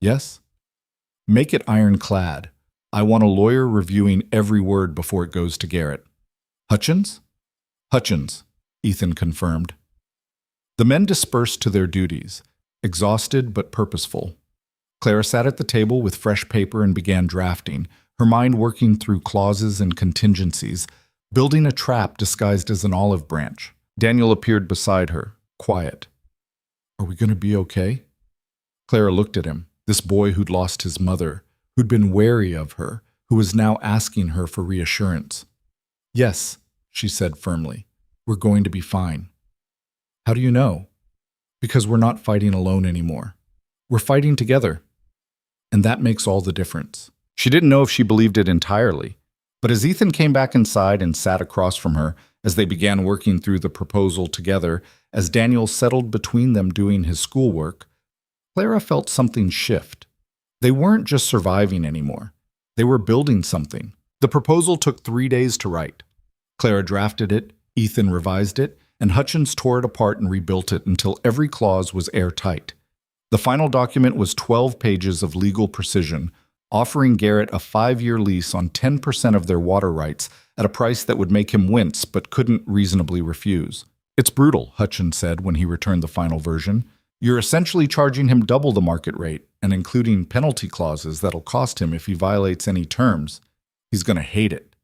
"Yes." "Make it ironclad. I want a lawyer reviewing every word before it goes to Garrett." "Hutchins?" "Hutchins," Ethan confirmed. The men dispersed to their duties, exhausted but purposeful. Clara sat at the table with fresh paper and began drafting, her mind working through clauses and contingencies, building a trap disguised as an olive branch. Daniel appeared beside her, quiet. "Are we going to be okay?" Clara looked at him, this boy who'd lost his mother, who'd been wary of her, who was now asking her for reassurance. "Yes," she said firmly. "We're going to be fine." "How do you know?" "Because we're not fighting alone anymore. We're fighting together. And that makes all the difference." She didn't know if she believed it entirely. But as Ethan came back inside and sat across from her, as they began working through the proposal together, as Daniel settled between them doing his schoolwork, Clara felt something shift. They weren't just surviving anymore. They were building something. The proposal took 3 days to write. Clara drafted it, Ethan revised it, and Hutchins tore it apart and rebuilt it until every clause was airtight. The final document was 12 pages of legal precision, offering Garrett a 5-year lease on 10% of their water rights at a price that would make him wince but couldn't reasonably refuse. "It's brutal," Hutchins said when he returned the final version. "You're essentially charging him double the market rate and including penalty clauses that'll cost him if he violates any terms. He's going to hate it."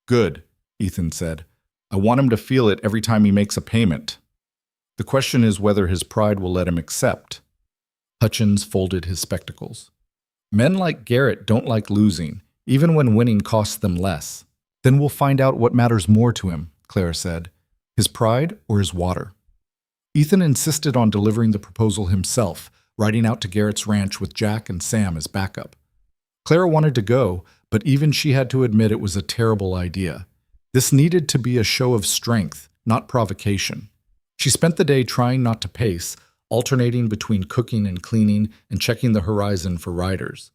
"Good," Ethan said. "I want him to feel it every time he makes a payment. The question is whether his pride will let him accept." Hutchins folded his spectacles. "Men like Garrett don't like losing, even when winning costs them less." "Then we'll find out what matters more to him," Clara said. "His pride or his water?" Ethan insisted on delivering the proposal himself, riding out to Garrett's ranch with Jack and Sam as backup. Clara wanted to go, but even she had to admit it was a terrible idea. This needed to be a show of strength, not provocation. She spent the day trying not to pace, alternating between cooking and cleaning and checking the horizon for riders.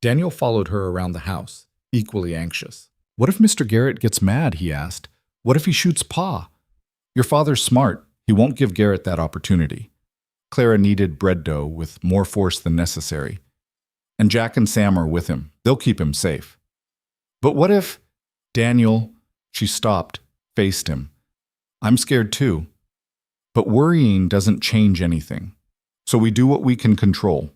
Daniel followed her around the house, equally anxious. "What if Mr. Garrett gets mad?" he asked. "What if he shoots Pa?" "Your father's smart. He won't give Garrett that opportunity." Clara kneaded bread dough with more force than necessary. "And Jack and Sam are with him. They'll keep him safe." "But what if—" "Daniel," she stopped, faced him. "I'm scared too. But worrying doesn't change anything. So we do what we can control.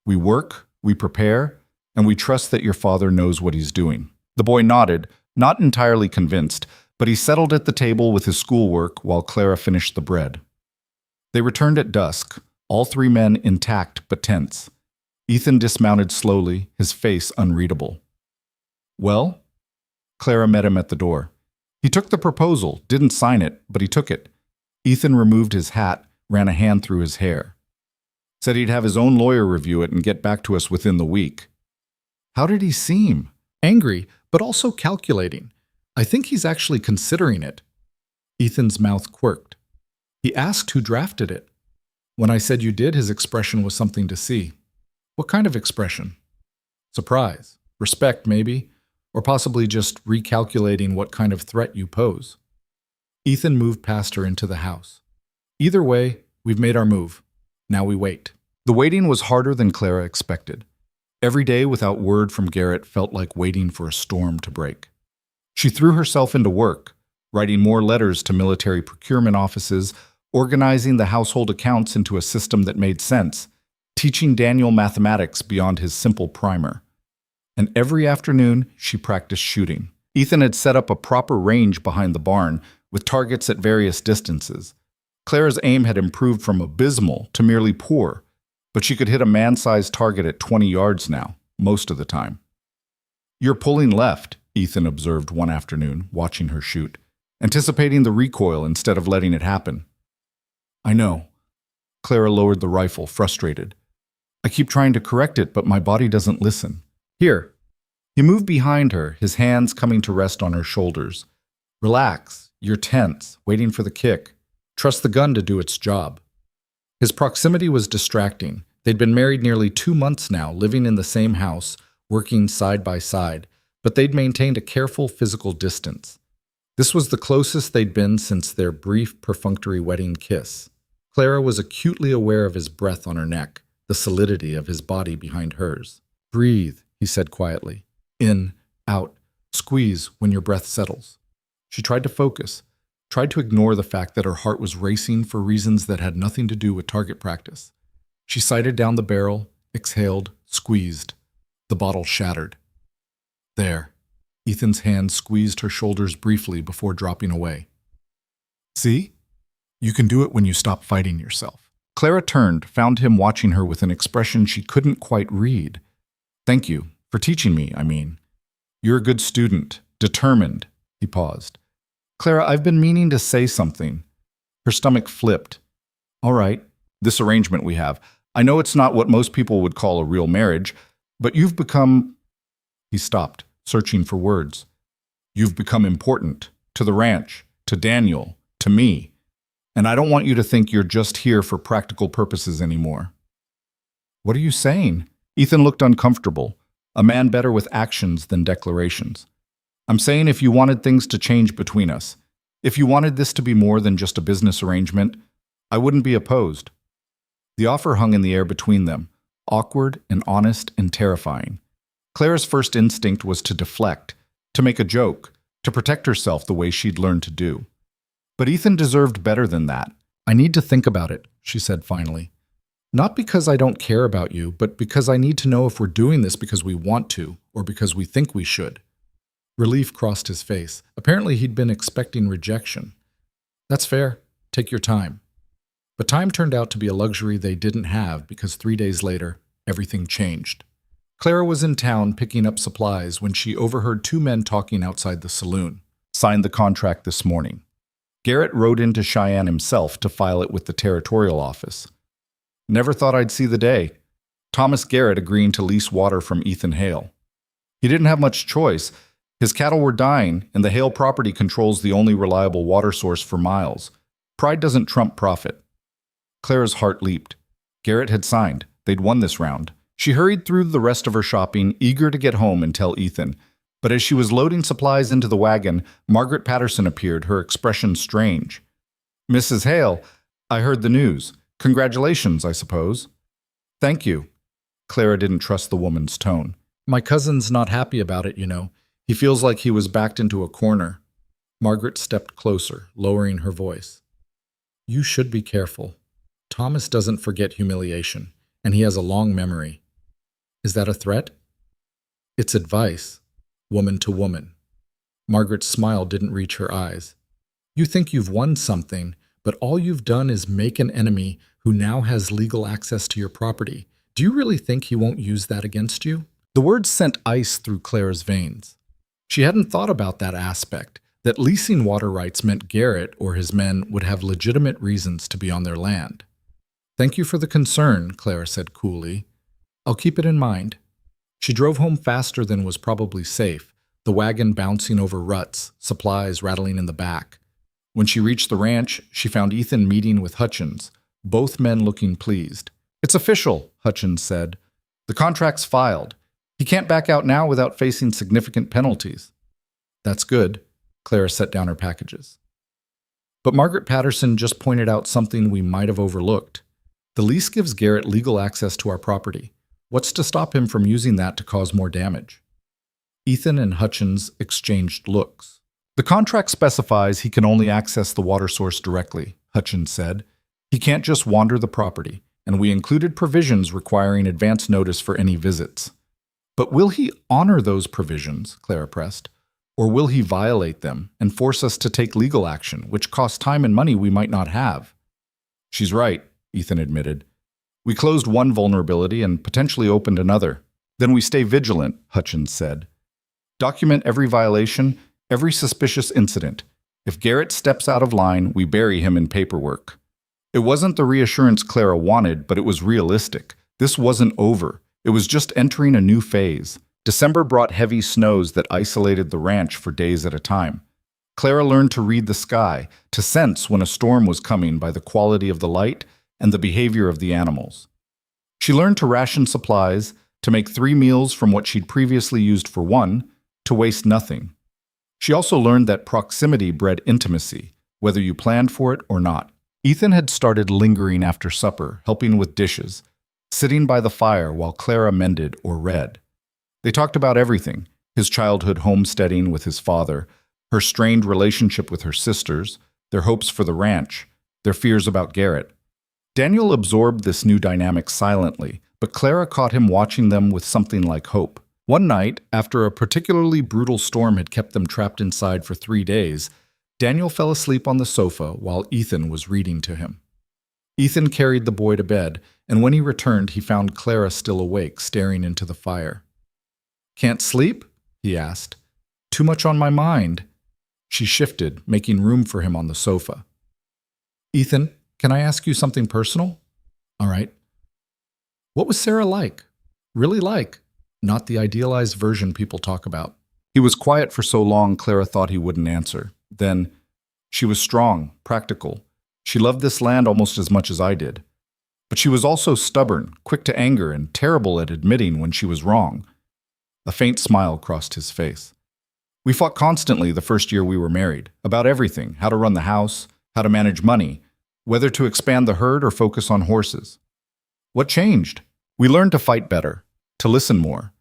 We work, we prepare, and we trust that your father knows what he's doing." The boy nodded, not entirely convinced, but he settled at the table with his schoolwork while Clara finished the bread. They returned at dusk, all three men intact but tense. Ethan dismounted slowly, his face unreadable. "Well?" Clara met him at the door. He took the proposal, didn't sign it, but he took it. Ethan removed his hat, ran a hand through his hair. Said he'd have his own lawyer review it and get back to us within the week. "How did he seem?" "Angry, but also calculating. I think he's actually considering it." Ethan's mouth quirked. "He asked who drafted it. When I said you did, his expression was something to see." "What kind of expression?" "Surprise. Respect, maybe. Or possibly just recalculating what kind of threat you pose." Ethan moved past her into the house. "Either way, we've made our move. Now we wait." The waiting was harder than Clara expected. Every day without word from Garrett felt like waiting for a storm to break. She threw herself into work, writing more letters to military procurement offices, organizing the household accounts into a system that made sense, teaching Daniel mathematics beyond his simple primer. And every afternoon, she practiced shooting. Ethan had set up a proper range behind the barn, with targets at various distances. Clara's aim had improved from abysmal to merely poor, but she could hit a man-sized target at 20 yards now, most of the time. "You're pulling left," Ethan observed one afternoon, watching her shoot, anticipating the recoil instead of letting it happen. "I know." Clara lowered the rifle, frustrated. "I keep trying to correct it, but my body doesn't listen. Here." He moved behind her, his hands coming to rest on her shoulders. "Relax. You're tense, waiting for the kick. Trust the gun to do its job." His proximity was distracting. They'd been married nearly 2 months now, living in the same house, working side by side, but they'd maintained a careful physical distance. This was the closest they'd been since their brief, perfunctory wedding kiss. Clara was acutely aware of his breath on her neck, the solidity of his body behind hers. "Breathe," he said quietly. "In, out, squeeze when your breath settles." She tried to focus, tried to ignore the fact that her heart was racing for reasons that had nothing to do with target practice. She sighted down the barrel, exhaled, squeezed. The bottle shattered. "There." Ethan's hand squeezed her shoulders briefly before dropping away. "See? You can do it when you stop fighting yourself." Clara turned, found him watching her with an expression she couldn't quite read. "Thank you, for teaching me, I mean. You're a good student, determined." He paused. "Clara, I've been meaning to say something." Her stomach flipped. "All right, this arrangement we have. I know it's not what most people would call a real marriage, but you've become—" He stopped, searching for words. "You've become important, to the ranch, to Daniel, to me. And I don't want you to think you're just here for practical purposes anymore." "What are you saying?" Ethan looked uncomfortable, a man better with actions than declarations. "I'm saying if you wanted things to change between us, if you wanted this to be more than just a business arrangement, I wouldn't be opposed." The offer hung in the air between them, awkward and honest and terrifying. Clara's first instinct was to deflect, to make a joke, to protect herself the way she'd learned to do. But Ethan deserved better than that. "I need to think about it," she said finally. "Not because I don't care about you, but because I need to know if we're doing this because we want to or because we think we should." Relief crossed his face. Apparently he'd been expecting rejection. "That's fair. Take your time." But time turned out to be a luxury they didn't have because 3 days later, everything changed. Clara was in town picking up supplies when she overheard 2 men talking outside the saloon. "Signed the contract this morning." Garrett rode into Cheyenne himself to file it with the territorial office. "Never thought I'd see the day." Thomas Garrett agreeing to lease water from Ethan Hale. He didn't have much choice. His cattle were dying, and the Hale property controls the only reliable water source for miles. Pride doesn't trump profit. Clara's heart leaped. Garrett had signed. They'd won this round. She hurried through the rest of her shopping, eager to get home and tell Ethan. But as she was loading supplies into the wagon, Margaret Patterson appeared, her expression strange. "Mrs. Hale, I heard the news. Congratulations, I suppose." "Thank you." Clara didn't trust the woman's tone. "My cousin's not happy about it, you know. He feels like he was backed into a corner." Margaret stepped closer, lowering her voice. "You should be careful. Thomas doesn't forget humiliation, and he has a long memory." "Is that a threat?" "It's advice, woman to woman." Margaret's smile didn't reach her eyes. "You think you've won something, but all you've done is make an enemy who now has legal access to your property. Do you really think he won't use that against you?" The words sent ice through Clara's veins. She hadn't thought about that aspect, that leasing water rights meant Garrett or his men would have legitimate reasons to be on their land. "Thank you for the concern," Clara said coolly. "I'll keep it in mind." She drove home faster than was probably safe, the wagon bouncing over ruts, supplies rattling in the back. When she reached the ranch, she found Ethan meeting with Hutchins, both men looking pleased. "It's official," Hutchins said. "The contract's filed. He can't back out now without facing significant penalties." "That's good." Clara set down her packages. "But Margaret Patterson just pointed out something we might have overlooked. The lease gives Garrett legal access to our property. What's to stop him from using that to cause more damage?" Ethan and Hutchins exchanged looks. "The contract specifies he can only access the water source directly," Hutchins said. "He can't just wander the property, and we included provisions requiring advance notice for any visits." "But will he honor those provisions?" Clara pressed. "Or will he violate them and force us to take legal action, which costs time and money we might not have?" "She's right," Ethan admitted. "We closed one vulnerability and potentially opened another. Then we stay vigilant," Hutchins said. "Document every violation, every suspicious incident. If Garrett steps out of line, we bury him in paperwork." It wasn't the reassurance Clara wanted, but it was realistic. This wasn't over. It was just entering a new phase. December brought heavy snows that isolated the ranch for days at a time. Clara learned to read the sky, to sense when a storm was coming by the quality of the light and the behavior of the animals. She learned to ration supplies, to make 3 meals from what she'd previously used for 1, to waste nothing. She also learned that proximity bred intimacy, whether you planned for it or not. Ethan had started lingering after supper, helping with dishes, sitting by the fire while Clara mended or read. They talked about everything: his childhood homesteading with his father, her strained relationship with her sisters, their hopes for the ranch, their fears about Garrett. Daniel absorbed this new dynamic silently, but Clara caught him watching them with something like hope. One night, after a particularly brutal storm had kept them trapped inside for 3 days, Daniel fell asleep on the sofa while Ethan was reading to him. Ethan carried the boy to bed, and when he returned, he found Clara still awake, staring into the fire. "Can't sleep?" he asked. "Too much on my mind." She shifted, making room for him on the sofa. "Ethan, can I ask you something personal?" "All right." "What was Sarah like? Really like? Not the idealized version people talk about." He was quiet for so long Clara thought he wouldn't answer. Then, "She was strong, practical. She loved this land almost as much as I did. But she was also stubborn, quick to anger, and terrible at admitting when she was wrong." A faint smile crossed his face. "We fought constantly the first year we were married, about everything: how to run the house, how to manage money, whether to expand the herd or focus on horses. What changed? We learned to fight better, to listen more,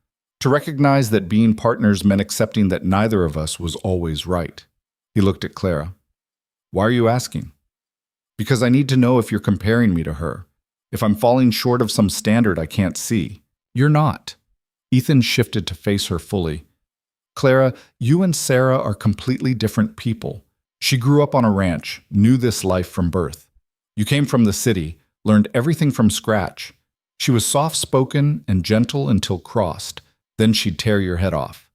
to recognize that being partners meant accepting that neither of us was always right." He looked at Clara. "Why are you asking?" "Because I need to know if you're comparing me to her, if I'm falling short of some standard I can't see." "You're not." Ethan shifted to face her fully. "Clara, you and Sarah are completely different people. She grew up on a ranch, knew this life from birth. You came from the city, learned everything from scratch. She was soft-spoken and gentle until crossed, then she'd tear your head off.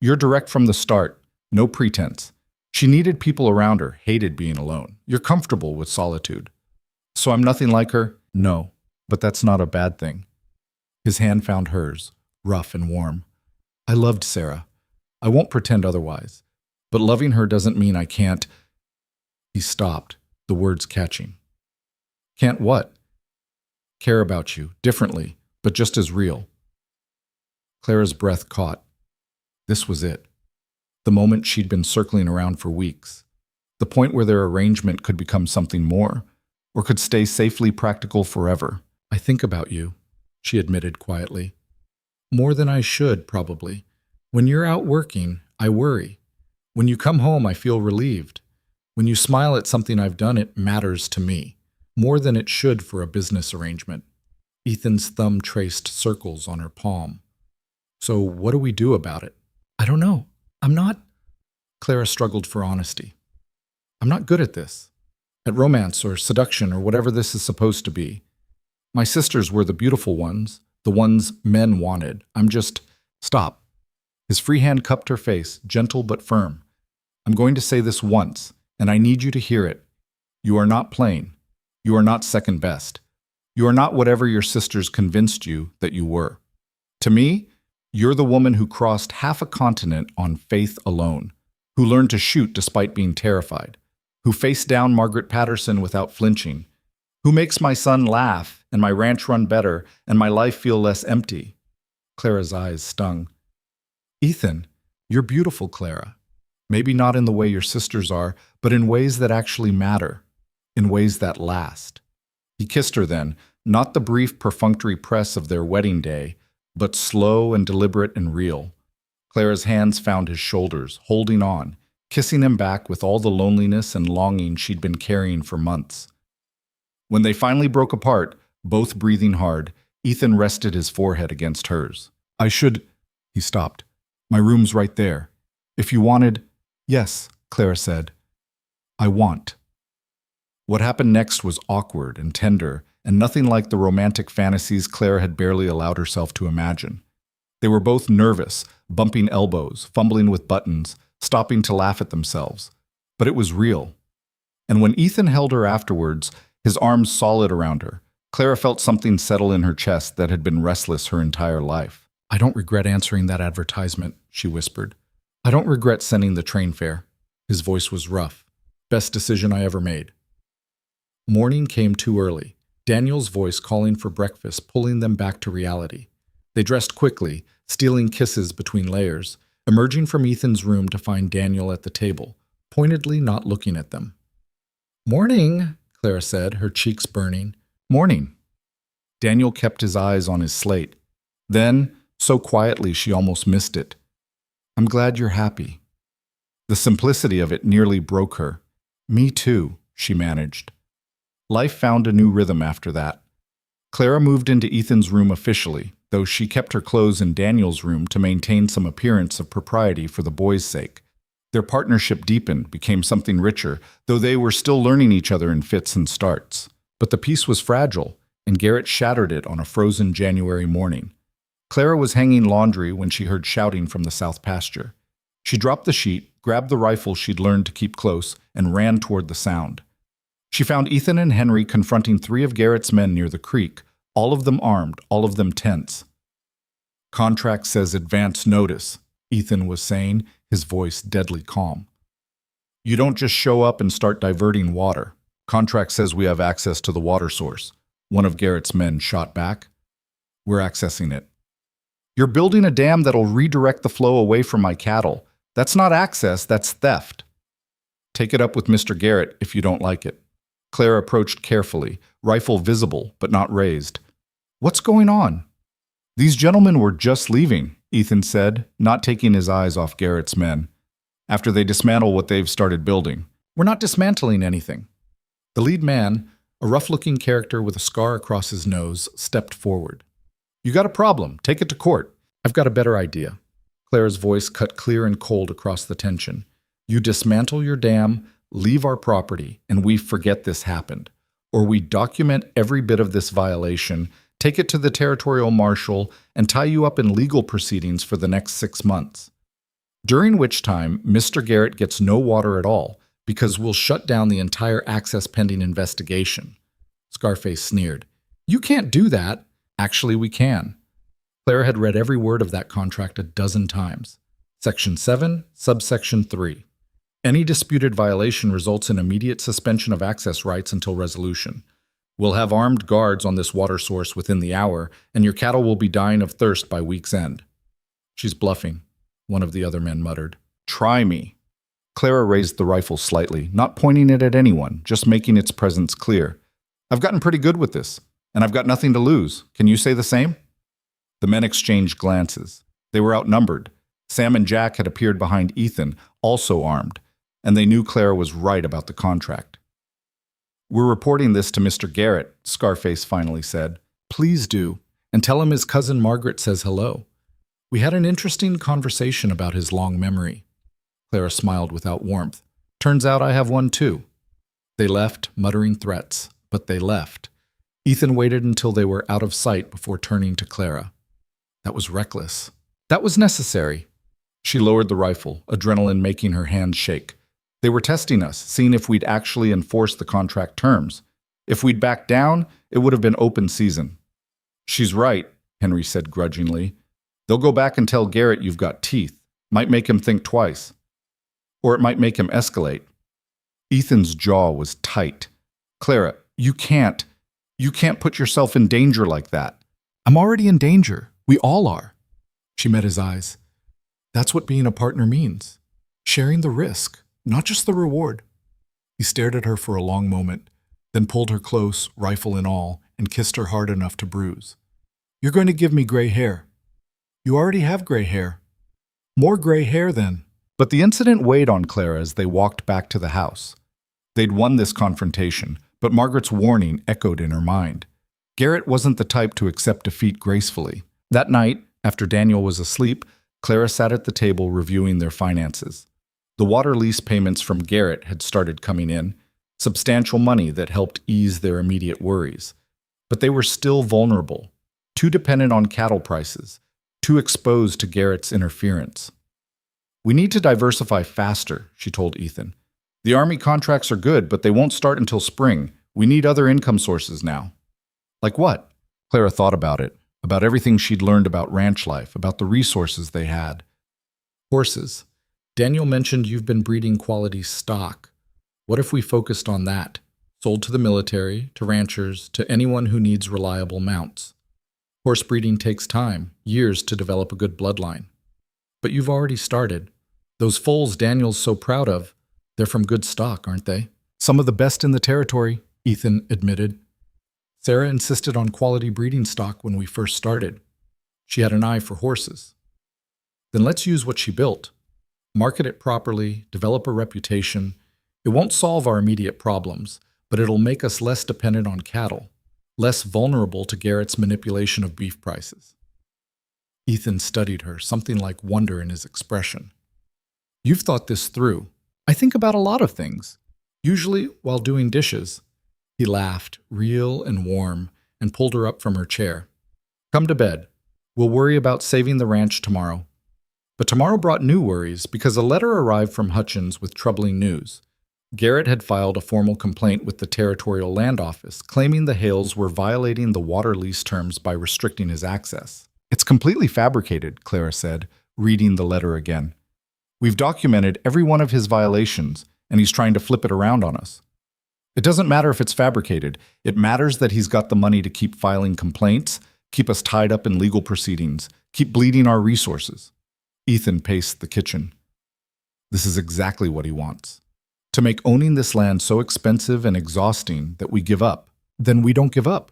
You're direct from the start, no pretense. She needed people around her, hated being alone. You're comfortable with solitude." "So I'm nothing like her?" "No, but that's not a bad thing." His hand found hers, rough and warm. "I loved Sarah. I won't pretend otherwise. But loving her doesn't mean I can't—" He stopped, the words catching. Can't what? Care about you, differently, but just as real. Clara's breath caught. This was it. The moment she'd been circling around for weeks. The point where their arrangement could become something more, or could stay safely practical forever. I think about you, she admitted quietly. More than I should, probably. When you're out working, I worry. When you come home, I feel relieved. When you smile at something I've done, it matters to me. More than it should for a business arrangement. Ethan's thumb traced circles on her palm. So what do we do about it? I don't know. I'm not... Clara struggled for honesty. I'm not good at this. At romance or seduction or whatever this is supposed to be. My sisters were the beautiful ones, the ones men wanted. I'm just... Stop. His free hand cupped her face, gentle but firm. I'm going to say this once, and I need you to hear it. You are not plain. You are not second best. You are not whatever your sisters convinced you that you were. To me, you're the woman who crossed half a continent on faith alone, who learned to shoot despite being terrified, who faced down Margaret Patterson without flinching, who makes my son laugh and my ranch run better and my life feel less empty. Clara's eyes stung. Ethan, you're beautiful, Clara. Maybe not in the way your sisters are, but in ways that actually matter, in ways that last. He kissed her then, not the brief perfunctory press of their wedding day, but slow and deliberate and real. Clara's hands found his shoulders, holding on, kissing him back with all the loneliness and longing she'd been carrying for months. When they finally broke apart, both breathing hard, Ethan rested his forehead against hers. He stopped. My room's right there. If you wanted... Yes, Clara said. I want. What happened next was awkward and tender, and nothing like the romantic fantasies Clara had barely allowed herself to imagine. They were both nervous, bumping elbows, fumbling with buttons, stopping to laugh at themselves. But it was real. And when Ethan held her afterwards, his arms solid around her, Clara felt something settle in her chest that had been restless her entire life. I don't regret answering that advertisement, she whispered. I don't regret sending the train fare. His voice was rough. Best decision I ever made. Morning came too early, Daniel's voice calling for breakfast, pulling them back to reality. They dressed quickly, stealing kisses between layers, emerging from Ethan's room to find Daniel at the table, pointedly not looking at them. Morning, Clara said, her cheeks burning. Morning. Daniel kept his eyes on his slate. Then, so quietly she almost missed it. I'm glad you're happy. The simplicity of it nearly broke her. Me too, she managed. Life found a new rhythm after that. Clara moved into Ethan's room officially, though she kept her clothes in Daniel's room to maintain some appearance of propriety for the boys' sake. Their partnership deepened, became something richer, though they were still learning each other in fits and starts. But the peace was fragile, and Garrett shattered it on a frozen January morning. Clara was hanging laundry when she heard shouting from the south pasture. She dropped the sheet, grabbed the rifle she'd learned to keep close, and ran toward the sound. She found Ethan and Henry confronting 3 of Garrett's men near the creek, all of them armed, all of them tense. Contract says advance notice, Ethan was saying, his voice deadly calm. You don't just show up and start diverting water. Contract says we have access to the water source. One of Garrett's men shot back. We're accessing it. You're building a dam that'll redirect the flow away from my cattle. That's not access, that's theft. Take it up with Mr. Garrett if you don't like it. Clara approached carefully, rifle visible but not raised. What's going on? These gentlemen were just leaving, Ethan said, not taking his eyes off Garrett's men. After they dismantle what they've started building. We're not dismantling anything. The lead man, a rough-looking character with a scar across his nose, stepped forward. You got a problem. Take it to court. I've got a better idea. Clara's voice cut clear and cold across the tension. You dismantle your dam, leave our property, and we forget this happened. Or we document every bit of this violation, take it to the territorial marshal, and tie you up in legal proceedings for the next 6 months. During which time, Mr. Garrett gets no water at all, because we'll shut down the entire access pending investigation. Scarface sneered. You can't do that. Actually, we can. Clara had read every word of that contract a dozen times. Section 7, subsection 3. Any disputed violation results in immediate suspension of access rights until resolution. We'll have armed guards on this water source within the hour, and your cattle will be dying of thirst by week's end." "She's bluffing," one of the other men muttered. "Try me." Clara raised the rifle slightly, not pointing it at anyone, just making its presence clear. "I've gotten pretty good with this, and I've got nothing to lose. Can you say the same?" The men exchanged glances. They were outnumbered. Sam and Jack had appeared behind Ethan, also armed, and they knew Clara was right about the contract. "We're reporting this to Mr. Garrett," Scarface finally said. "Please do, and tell him his cousin Margaret says hello. We had an interesting conversation about his long memory." Clara smiled without warmth. "Turns out I have one too." They left, muttering threats, but they left. Ethan waited until they were out of sight before turning to Clara. "That was reckless. That was necessary." She lowered the rifle, adrenaline making her hands shake. "They were testing us, seeing if we'd actually enforce the contract terms. If we'd backed down, it would have been open season." "She's right," Henry said grudgingly. "They'll go back and tell Garrett you've got teeth. Might make him think twice. Or it might make him escalate." Ethan's jaw was tight. "Clara, you can't put yourself in danger like that." "I'm already in danger. We all are." She met his eyes. "That's what being a partner means. Sharing the risk, not just the reward." He stared at her for a long moment, then pulled her close, rifle and all, and kissed her hard enough to bruise. "You're going to give me gray hair. You already have gray hair. More gray hair then." But the incident weighed on Clara as they walked back to the house. They'd won this confrontation, but Margaret's warning echoed in her mind. Garrett wasn't the type to accept defeat gracefully. That night, after Daniel was asleep, Clara sat at the table reviewing their finances. The water lease payments from Garrett had started coming in, substantial money that helped ease their immediate worries. But they were still vulnerable, too dependent on cattle prices, too exposed to Garrett's interference. "We need to diversify faster," she told Ethan. "The Army contracts are good, but they won't start until spring. We need other income sources now." "Like what?" Clara thought about it, about everything she'd learned about ranch life, about the resources they had. "Horses. Daniel mentioned you've been breeding quality stock. What if we focused on that? Sold to the military, to ranchers, to anyone who needs reliable mounts. Horse breeding takes time, years to develop a good bloodline. But you've already started. Those foals Daniel's so proud of, they're from good stock, aren't they?" "Some of the best in the territory," Ethan admitted. "Sarah insisted on quality breeding stock when we first started. She had an eye for horses." "Then let's use what she built. Market it properly, develop a reputation. It won't solve our immediate problems, but it'll make us less dependent on cattle, less vulnerable to Garrett's manipulation of beef prices." Ethan studied her, something like wonder in his expression. "You've thought this through. I think about a lot of things, usually while doing dishes." He laughed, real and warm, and pulled her up from her chair. "Come to bed. We'll worry about saving the ranch tomorrow." But tomorrow brought new worries because a letter arrived from Hutchins with troubling news. Garrett had filed a formal complaint with the Territorial Land Office, claiming the Hales were violating the water lease terms by restricting his access. "It's completely fabricated," Clara said, reading the letter again. "We've documented every one of his violations, and he's trying to flip it around on us. It doesn't matter if it's fabricated. It matters that he's got the money to keep filing complaints, keep us tied up in legal proceedings, keep bleeding our resources." Ethan paced the kitchen. "This is exactly what he wants. To make owning this land so expensive and exhausting that we give up. Then we don't give up."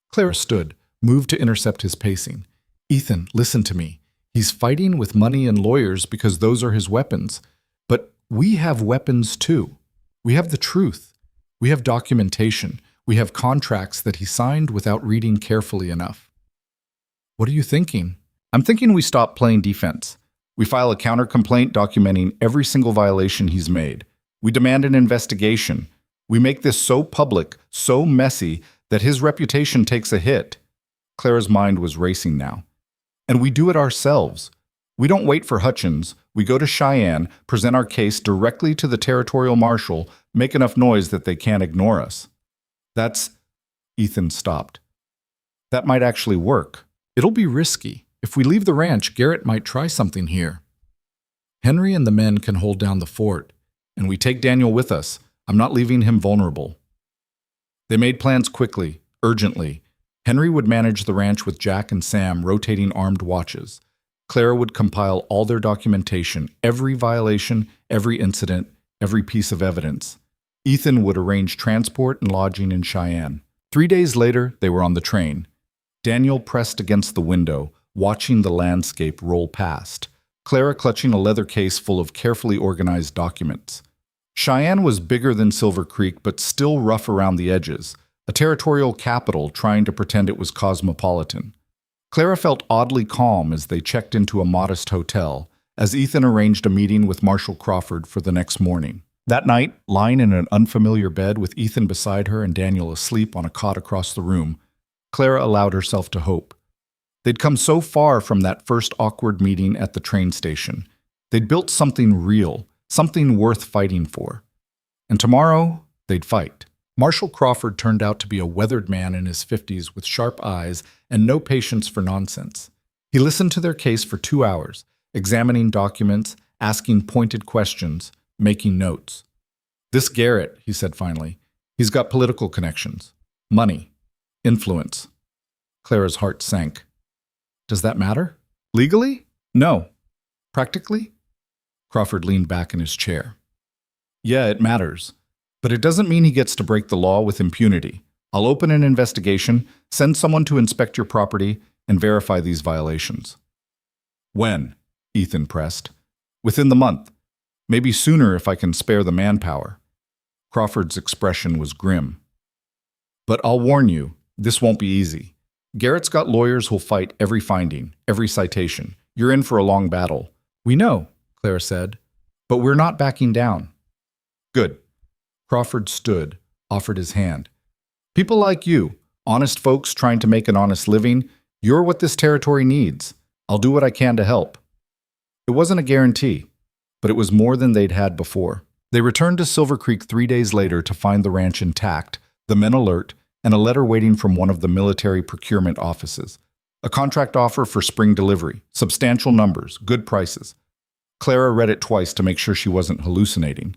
Clara stood, moved to intercept his pacing. "Ethan, listen to me. He's fighting with money and lawyers because those are his weapons. But we have weapons too. We have the truth. We have documentation. We have contracts that he signed without reading carefully enough." "What are you thinking?" "I'm thinking we stop playing defense. We file a counter-complaint documenting every single violation he's made. We demand an investigation. We make this so public, so messy, that his reputation takes a hit." Clara's mind was racing now. "And we do it ourselves. We don't wait for Hutchins. We go to Cheyenne, present our case directly to the territorial marshal, make enough noise that they can't ignore us." "That's..." Ethan stopped. "That might actually work. It'll be risky. If we leave the ranch, Garrett might try something here. Henry and the men can hold down the fort, and we take Daniel with us. I'm not leaving him vulnerable." They made plans quickly, urgently. Henry would manage the ranch with Jack and Sam rotating armed watches. Clara would compile all their documentation, every violation, every incident, every piece of evidence. Ethan would arrange transport and lodging in Cheyenne. 3 days later, they were on the train. Daniel pressed against the window, watching the landscape roll past. Clara clutching a leather case full of carefully organized documents. Cheyenne was bigger than Silver Creek, but still rough around the edges, a territorial capital trying to pretend it was cosmopolitan. Clara felt oddly calm as they checked into a modest hotel, as Ethan arranged a meeting with Marshall Crawford for the next morning. That night, lying in an unfamiliar bed with Ethan beside her and Daniel asleep on a cot across the room, Clara allowed herself to hope. They'd come so far from that first awkward meeting at the train station. They'd built something real, something worth fighting for. And tomorrow, they'd fight. Marshall Crawford turned out to be a weathered man in his 50s with sharp eyes and no patience for nonsense. He listened to their case for 2 hours, examining documents, asking pointed questions, making notes. "This Garrett," he said finally, "he's got political connections, money, influence." Clara's heart sank. "Does that matter? Legally? No. Practically?" Crawford leaned back in his chair. "Yeah, it matters. But it doesn't mean he gets to break the law with impunity. I'll open an investigation, send someone to inspect your property, and verify these violations." "When?" Ethan pressed. "Within the month. Maybe sooner if I can spare the manpower." Crawford's expression was grim. "But I'll warn you, this won't be easy. Garrett's got lawyers who'll fight every finding, every citation. You're in for a long battle." "We know," Clara said, "but we're not backing down." "Good." Crawford stood, offered his hand. "People like you, honest folks trying to make an honest living, you're what this territory needs. I'll do what I can to help." It wasn't a guarantee, but it was more than they'd had before. They returned to Silver Creek 3 days later to find the ranch intact, the men alert, and a letter waiting from one of the military procurement offices. A contract offer for spring delivery, substantial numbers, good prices. Clara read it twice to make sure she wasn't hallucinating.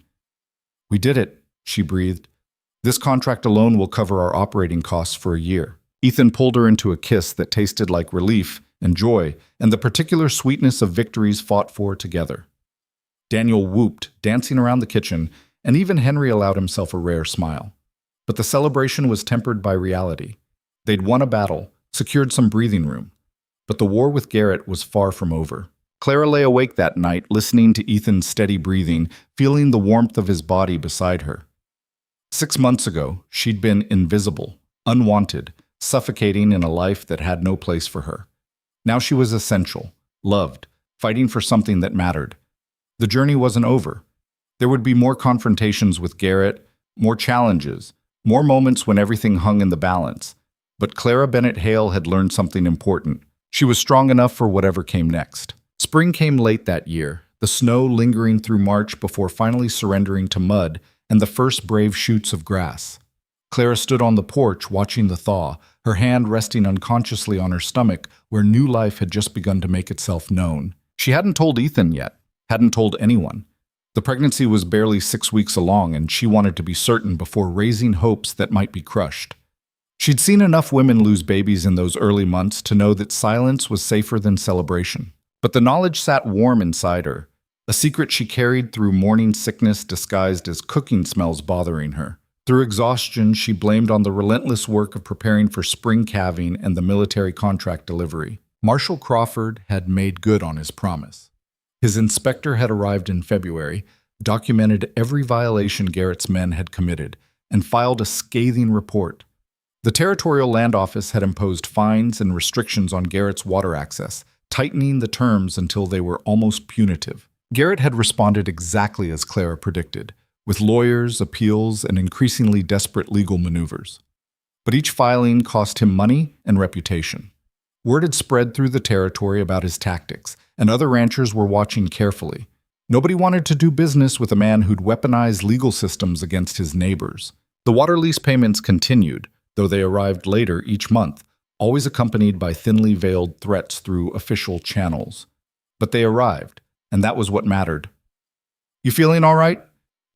"We did it," she breathed. "This contract alone will cover our operating costs for a year." Ethan pulled her into a kiss that tasted like relief and joy and the particular sweetness of victories fought for together. Daniel whooped, dancing around the kitchen, and even Henry allowed himself a rare smile. But the celebration was tempered by reality. They'd won a battle, secured some breathing room. But the war with Garrett was far from over. Clara lay awake that night, listening to Ethan's steady breathing, feeling the warmth of his body beside her. 6 months ago, she'd been invisible, unwanted, suffocating in a life that had no place for her. Now she was essential, loved, fighting for something that mattered. The journey wasn't over. There would be more confrontations with Garrett, more challenges, more moments when everything hung in the balance. But Clara Bennett Hale had learned something important. She was strong enough for whatever came next. Spring came late that year, the snow lingering through March before finally surrendering to mud and the first brave shoots of grass. Clara stood on the porch watching the thaw, her hand resting unconsciously on her stomach where new life had just begun to make itself known. She hadn't told Ethan yet, hadn't told anyone. The pregnancy was barely 6 weeks along, and she wanted to be certain before raising hopes that might be crushed. She'd seen enough women lose babies in those early months to know that silence was safer than celebration. But the knowledge sat warm inside her, a secret she carried through morning sickness disguised as cooking smells bothering her. Through exhaustion, she blamed on the relentless work of preparing for spring calving and the military contract delivery. Marshall Crawford had made good on his promise. His inspector had arrived in February, documented every violation Garrett's men had committed, and filed a scathing report. The Territorial Land Office had imposed fines and restrictions on Garrett's water access, tightening the terms until they were almost punitive. Garrett had responded exactly as Clara predicted, with lawyers, appeals, and increasingly desperate legal maneuvers. But each filing cost him money and reputation. Word had spread through the territory about his tactics, and other ranchers were watching carefully. Nobody wanted to do business with a man who'd weaponized legal systems against his neighbors. The water lease payments continued, though they arrived later each month, always accompanied by thinly veiled threats through official channels. But they arrived, and that was what mattered. "You feeling all right?"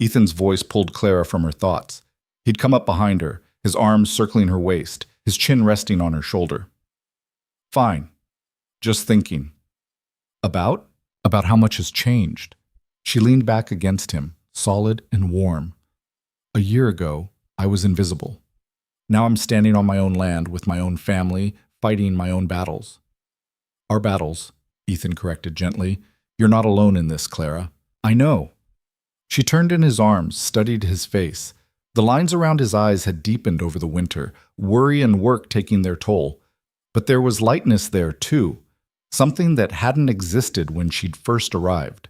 Ethan's voice pulled Clara from her thoughts. He'd come up behind her, his arms circling her waist, his chin resting on her shoulder. Fine. Just thinking. About? About how much has changed. She leaned back against him, solid and warm. A year ago, I was invisible. Now I'm standing on my own land with my own family, fighting my own battles. Our battles, Ethan corrected gently. You're not alone in this, Clara. I know. She turned in his arms, studied his face. The lines around his eyes had deepened over the winter, worry and work taking their toll. But there was lightness there, too, something that hadn't existed when she'd first arrived.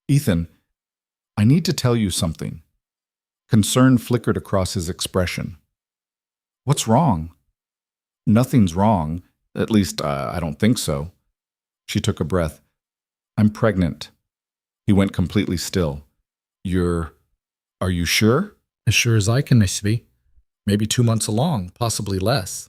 Ethan, I need to tell you something. Concern flickered across his expression. What's wrong? Nothing's wrong. At least, I don't think so. She took a breath. I'm pregnant. He went completely still. Are you sure? As sure as I can be. Maybe 2 months along, possibly less.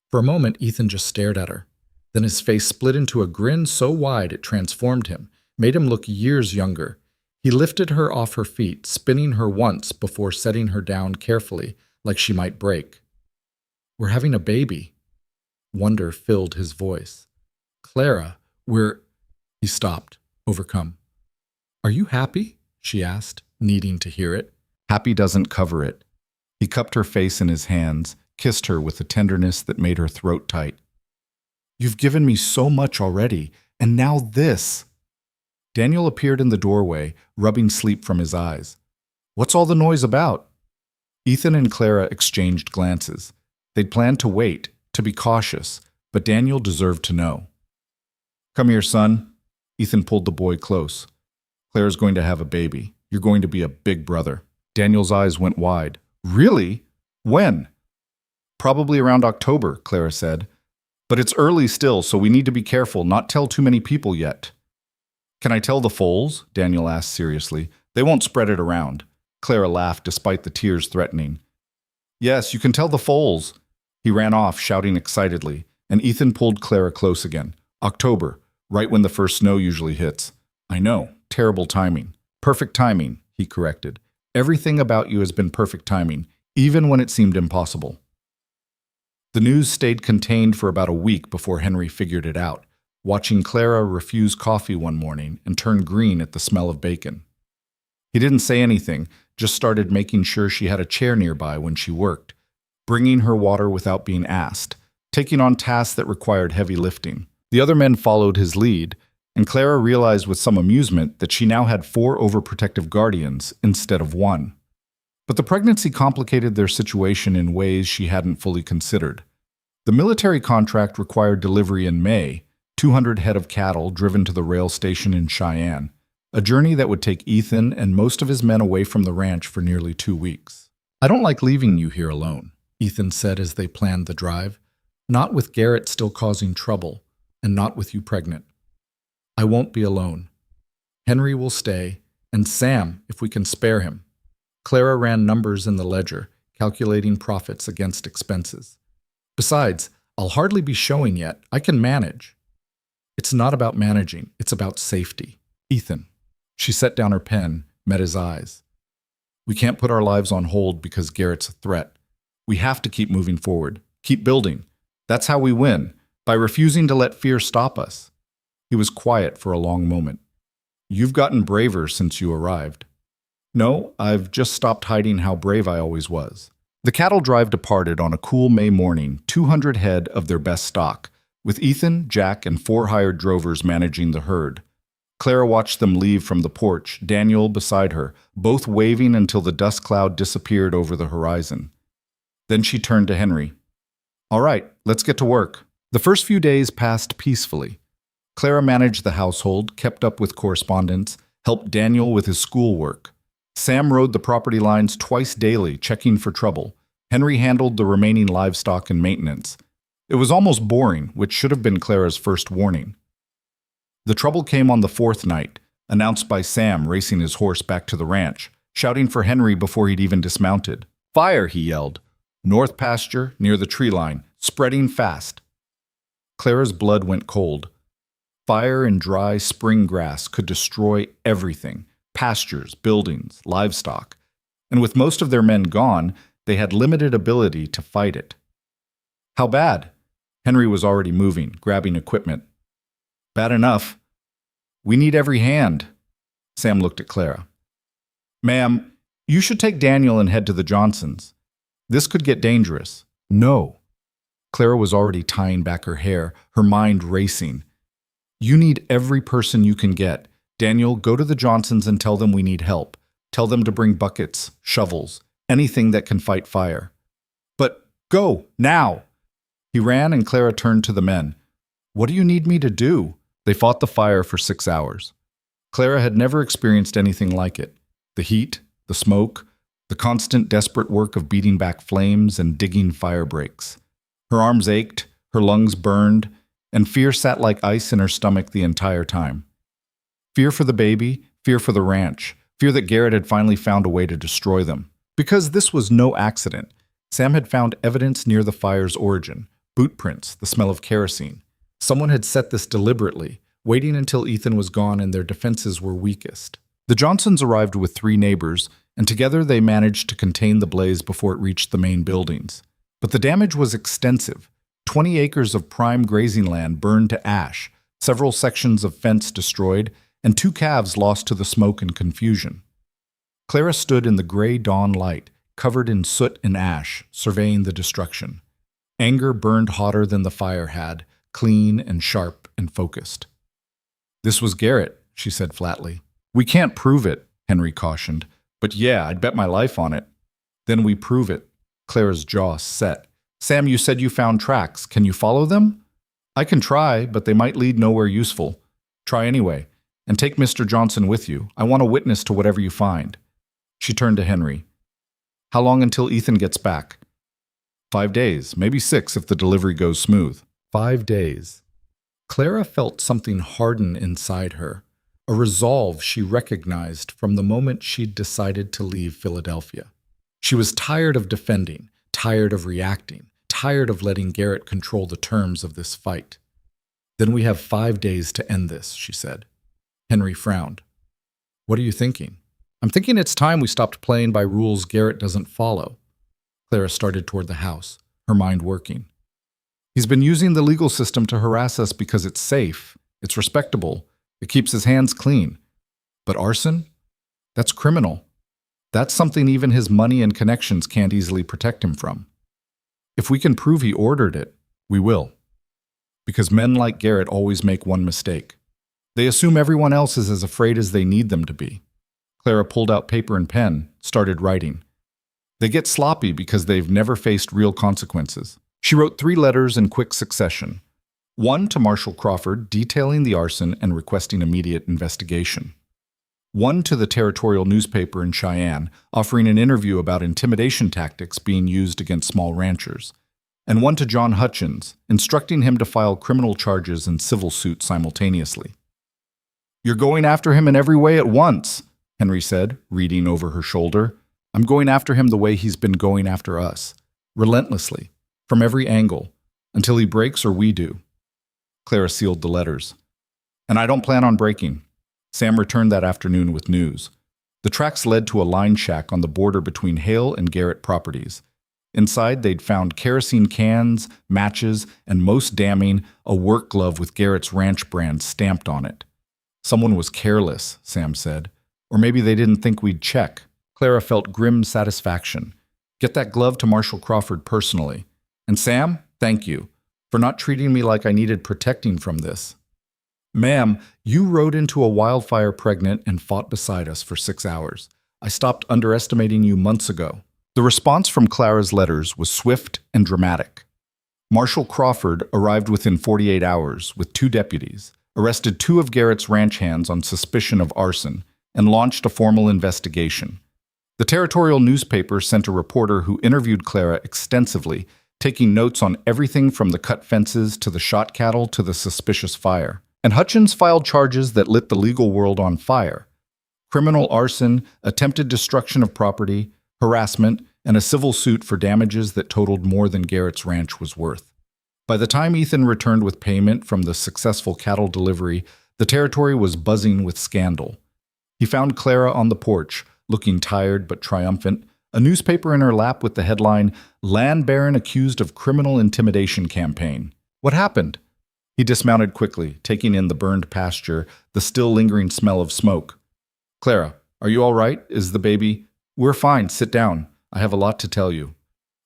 For a moment, Ethan just stared at her. Then his face split into a grin so wide it transformed him, made him look years younger. He lifted her off her feet, spinning her once before setting her down carefully, like she might break. We're having a baby. Wonder filled his voice. Clara, He stopped, overcome. Are you happy? She asked, needing to hear it. Happy doesn't cover it. He cupped her face in his hands, kissed her with a tenderness that made her throat tight. You've given me so much already, and now this. Daniel appeared in the doorway, rubbing sleep from his eyes. What's all the noise about? Ethan and Clara exchanged glances. They'd planned to wait, to be cautious, but Daniel deserved to know. Come here, son. Ethan pulled the boy close. Clara's going to have a baby. You're going to be a big brother. Daniel's eyes went wide. Really? When? Probably around October, Clara said. But it's early still, so we need to be careful, not tell too many people yet. Can I tell the foals? Daniel asked seriously. They won't spread it around. Clara laughed despite the tears threatening. Yes, you can tell the foals. He ran off, shouting excitedly, and Ethan pulled Clara close again. October, right when the first snow usually hits. I know, terrible timing. Perfect timing, he corrected. Everything about you has been perfect timing, even when it seemed impossible. The news stayed contained for about a week before Henry figured it out, watching Clara refuse coffee one morning and turn green at the smell of bacon. He didn't say anything, just started making sure she had a chair nearby when she worked, bringing her water without being asked, taking on tasks that required heavy lifting. The other men followed his lead, and Clara realized with some amusement that she now had 4 overprotective guardians instead of 1. But the pregnancy complicated their situation in ways she hadn't fully considered. The military contract required delivery in May, 200 head of cattle driven to the rail station in Cheyenne, a journey that would take Ethan and most of his men away from the ranch for nearly 2 weeks. I don't like leaving you here alone, Ethan said as they planned the drive. Not with Garrett still causing trouble, and not with you pregnant. I won't be alone. Henry will stay, and Sam, if we can spare him. Clara ran numbers in the ledger, calculating profits against expenses. Besides, I'll hardly be showing yet. I can manage. It's not about managing, it's about safety. Ethan. She set down her pen, met his eyes. We can't put our lives on hold because Garrett's a threat. We have to keep moving forward, keep building. That's how we win, by refusing to let fear stop us. He was quiet for a long moment. You've gotten braver since you arrived. No, I've just stopped hiding how brave I always was. The cattle drive departed on a cool May morning, 200 head of their best stock, with Ethan, Jack, and 4 hired drovers managing the herd. Clara watched them leave from the porch, Daniel beside her, both waving until the dust cloud disappeared over the horizon. Then she turned to Henry. All right, let's get to work. The first few days passed peacefully. Clara managed the household, kept up with correspondence, helped Daniel with his schoolwork. Sam rode the property lines twice daily, checking for trouble. Henry handled the remaining livestock and maintenance. It was almost boring, which should have been Clara's first warning. The trouble came on the 4th night, announced by Sam racing his horse back to the ranch, shouting for Henry before he'd even dismounted. Fire, he yelled. North pasture, near the tree line, spreading fast. Clara's blood went cold. Fire and dry spring grass could destroy everything. pastures, buildings, livestock. And with most of their men gone, they had limited ability to fight it. How bad? Henry was already moving, grabbing equipment. Bad enough. We need every hand. Sam looked at Clara. Ma'am, you should take Daniel and head to the Johnsons. This could get dangerous. No. Clara was already tying back her hair, her mind racing. You need every person you can get. Daniel, go to the Johnsons and tell them we need help. Tell them to bring buckets, shovels, anything that can fight fire. But go, now! He ran and Clara turned to the men. What do you need me to do? They fought the fire for 6 hours. Clara had never experienced anything like it. The heat, the smoke, the constant desperate work of beating back flames and digging fire breaks. Her arms ached, her lungs burned, and fear sat like ice in her stomach the entire time. Fear for the baby, fear for the ranch, fear that Garrett had finally found a way to destroy them. Because this was no accident, Sam had found evidence near the fire's origin, boot prints, the smell of kerosene. Someone had set this deliberately, waiting until Ethan was gone and their defenses were weakest. The Johnsons arrived with 3 neighbors, and together they managed to contain the blaze before it reached the main buildings. But the damage was extensive. 20 acres of prime grazing land burned to ash, several sections of fence destroyed, and 2 calves lost to the smoke and confusion. Clara stood in the gray dawn light, covered in soot and ash, surveying the destruction. Anger burned hotter than the fire had, clean and sharp and focused. This was Garrett, she said flatly. We can't prove it, Henry cautioned, but yeah, I'd bet my life on it. Then we prove it. Clara's jaw set. Sam, you said you found tracks. Can you follow them? I can try, but they might lead nowhere useful. Try anyway, and take Mr. Johnson with you. I want a witness to whatever you find. She turned to Henry. How long until Ethan gets back? 5 days, maybe 6 if the delivery goes smooth. 5 days. Clara felt something harden inside her, a resolve she recognized from the moment she'd decided to leave Philadelphia. She was tired of defending, tired of reacting, tired of letting Garrett control the terms of this fight. Then we have 5 days to end this, she said. Henry frowned. What are you thinking? I'm thinking it's time we stopped playing by rules Garrett doesn't follow. Clara started toward the house, her mind working. He's been using the legal system to harass us because it's safe, it's respectable, it keeps his hands clean. But arson? That's criminal. That's something even his money and connections can't easily protect him from. If we can prove he ordered it, we will. Because men like Garrett always make one mistake. They assume everyone else is as afraid as they need them to be. Clara pulled out paper and pen, started writing. They get sloppy because they've never faced real consequences. She wrote 3 letters in quick succession. 1 to Marshall Crawford, detailing the arson and requesting immediate investigation. 1 to the territorial newspaper in Cheyenne, offering an interview about intimidation tactics being used against small ranchers. And 1 to John Hutchins, instructing him to file criminal charges and civil suit simultaneously. You're going after him in every way at once, Henry said, reading over her shoulder. I'm going after him the way he's been going after us. Relentlessly. From every angle, until he breaks or we do. Clara sealed the letters. And I don't plan on breaking. Sam returned that afternoon with news. The tracks led to a line shack on the border between Hale and Garrett properties. Inside, they'd found kerosene cans, matches, and most damning, a work glove with Garrett's ranch brand stamped on it. Someone was careless, Sam said. Or maybe they didn't think we'd check. Clara felt grim satisfaction. Get that glove to Marshall Crawford personally. And Sam, thank you, for not treating me like I needed protecting from this. Ma'am, you rode into a wildfire pregnant and fought beside us for 6 hours. I stopped underestimating you months ago. The response from Clara's letters was swift and dramatic. Marshall Crawford arrived within 48 hours with 2 deputies, arrested 2 of Garrett's ranch hands on suspicion of arson, and launched a formal investigation. The territorial newspaper sent a reporter who interviewed Clara extensively, taking notes on everything from the cut fences to the shot cattle to the suspicious fire. And Hutchins filed charges that lit the legal world on fire. Criminal arson, attempted destruction of property, harassment, and a civil suit for damages that totaled more than Garrett's ranch was worth. By the time Ethan returned with payment from the successful cattle delivery, the territory was buzzing with scandal. He found Clara on the porch, looking tired but triumphant, a newspaper in her lap with the headline, "Land Baron Accused of Criminal Intimidation Campaign." What happened? He dismounted quickly, taking in the burned pasture, the still lingering smell of smoke. "Clara, are you all right? Is the baby—" "We're fine. Sit down. I have a lot to tell you."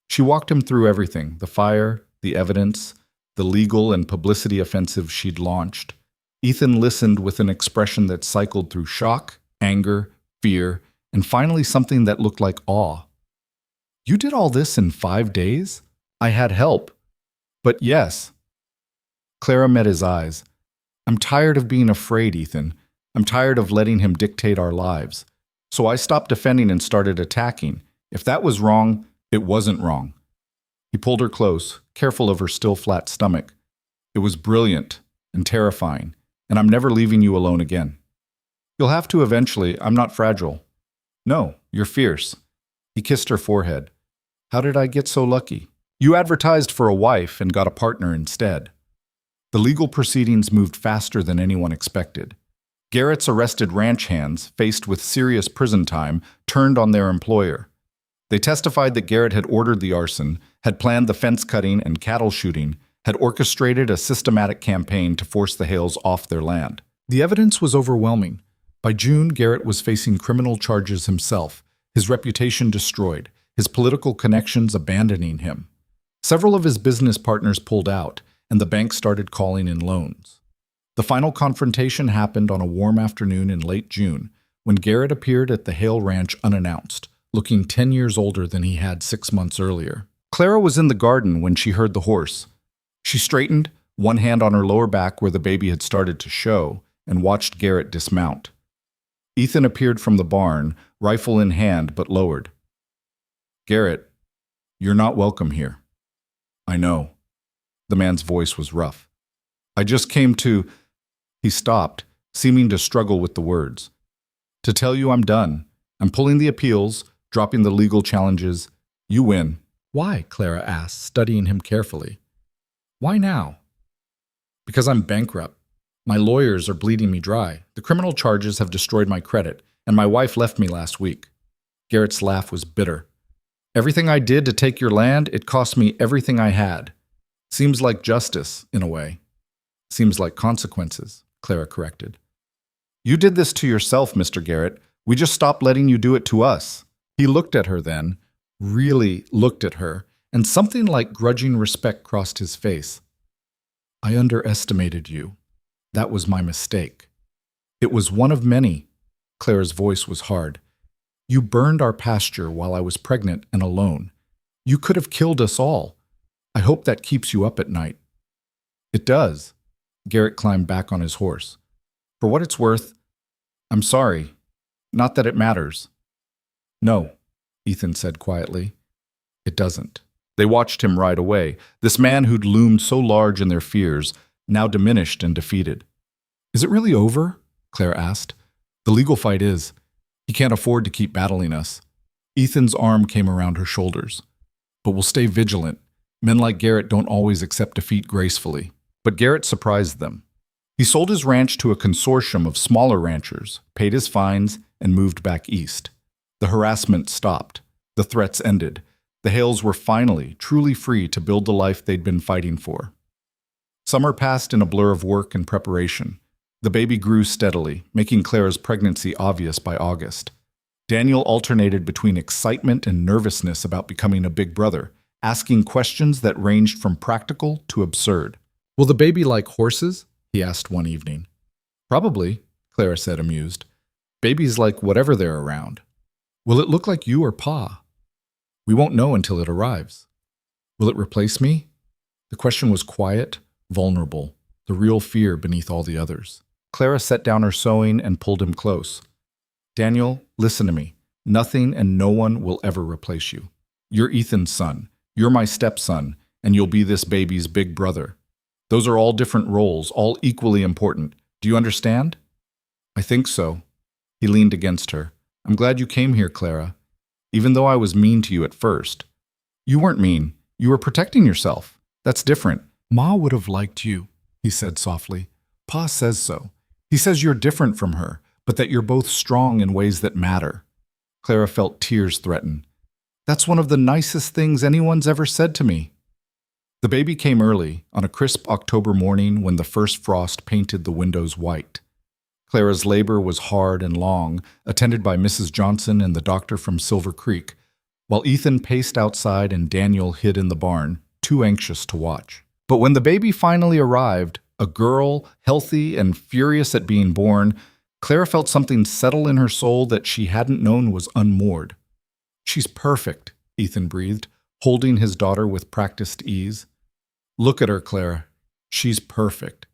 She walked him through everything, the fire, the evidence, the legal and publicity offensive she'd launched. Ethan listened with an expression that cycled through shock, anger, fear, and finally something that looked like awe. "You did all this in 5 days? I had help. But yes." Clara met his eyes. "I'm tired of being afraid, Ethan. I'm tired of letting him dictate our lives. So I stopped defending and started attacking. If that was wrong, it wasn't wrong." He pulled her close, careful of her still flat stomach. "It was brilliant and terrifying, and I'm never leaving you alone again. You'll have to eventually. I'm not fragile." "No, you're fierce." He kissed her forehead. "How did I get so lucky? You advertised for a wife and got a partner instead." The legal proceedings moved faster than anyone expected. Garrett's arrested ranch hands, faced with serious prison time, turned on their employer. They testified that Garrett had ordered the arson, had planned the fence cutting and cattle shooting, had orchestrated a systematic campaign to force the Hales off their land. The evidence was overwhelming. By June, Garrett was facing criminal charges himself, his reputation destroyed, his political connections abandoning him. Several of his business partners pulled out, and the bank started calling in loans. The final confrontation happened on a warm afternoon in late June, when Garrett appeared at the Hale Ranch unannounced, looking 10 years older than he had 6 months earlier. Clara was in the garden when she heard the horse. She straightened, one hand on her lower back where the baby had started to show, and watched Garrett dismount. Ethan appeared from the barn, rifle in hand but lowered. "Garrett, you're not welcome here." "I know." The man's voice was rough. "I just came to—" He stopped, seeming to struggle with the words. "To tell you I'm done. I'm pulling the appeals, dropping the legal challenges. You win." "Why?" Clara asked, studying him carefully. "Why now?" "Because I'm bankrupt. My lawyers are bleeding me dry. The criminal charges have destroyed my credit, and my wife left me last week." Garrett's laugh was bitter. "Everything I did to take your land, it cost me everything I had. Seems like justice, in a way." "Seems like consequences," Clara corrected. "You did this to yourself, Mr. Garrett. We just stopped letting you do it to us." He looked at her then, really looked at her, and something like grudging respect crossed his face. "I underestimated you. That was my mistake." "It was one of many." Clara's voice was hard. "You burned our pasture while I was pregnant and alone. You could have killed us all. I hope that keeps you up at night." "It does." Garrett climbed back on his horse. "For what it's worth, I'm sorry. Not that it matters." "No," Ethan said quietly. "It doesn't." They watched him ride away, this man who'd loomed so large in their fears, now diminished and defeated. "Is it really over?" Clara asked. "The legal fight is. He can't afford to keep battling us." Ethan's arm came around her shoulders. "But we'll stay vigilant. Men like Garrett don't always accept defeat gracefully." But Garrett surprised them. He sold his ranch to a consortium of smaller ranchers, paid his fines, and moved back east. The harassment stopped. The threats ended. The Hales were finally, truly free to build the life they'd been fighting for. Summer passed in a blur of work and preparation. The baby grew steadily, making Clara's pregnancy obvious by August. Daniel alternated between excitement and nervousness about becoming a big brother, asking questions that ranged from practical to absurd. "Will the baby like horses?" he asked one evening. "Probably," Clara said, amused. "Babies like whatever they're around." "Will it look like you or Pa?" "We won't know until it arrives." "Will it replace me?" The question was quiet, vulnerable, the real fear beneath all the others. Clara set down her sewing and pulled him close. "Daniel, listen to me. Nothing and no one will ever replace you. You're Ethan's son. You're my stepson, and you'll be this baby's big brother. Those are all different roles, all equally important. Do you understand?" "I think so." He leaned against her. "I'm glad you came here, Clara. Even though I was mean to you at first." "You weren't mean. You were protecting yourself. That's different." "Ma would have liked you," he said softly. "Pa says so. He says you're different from her, but that you're both strong in ways that matter." Clara felt tears threaten. "That's one of the nicest things anyone's ever said to me." The baby came early, on a crisp October morning when the first frost painted the windows white. Clara's labor was hard and long, attended by Mrs. Johnson and the doctor from Silver Creek, while Ethan paced outside and Daniel hid in the barn, too anxious to watch. But when the baby finally arrived, a girl, healthy and furious at being born, Clara felt something settle in her soul that she hadn't known was unmoored. "She's perfect," Ethan breathed, holding his daughter with practiced ease. "Look at her, Clara. She's perfect."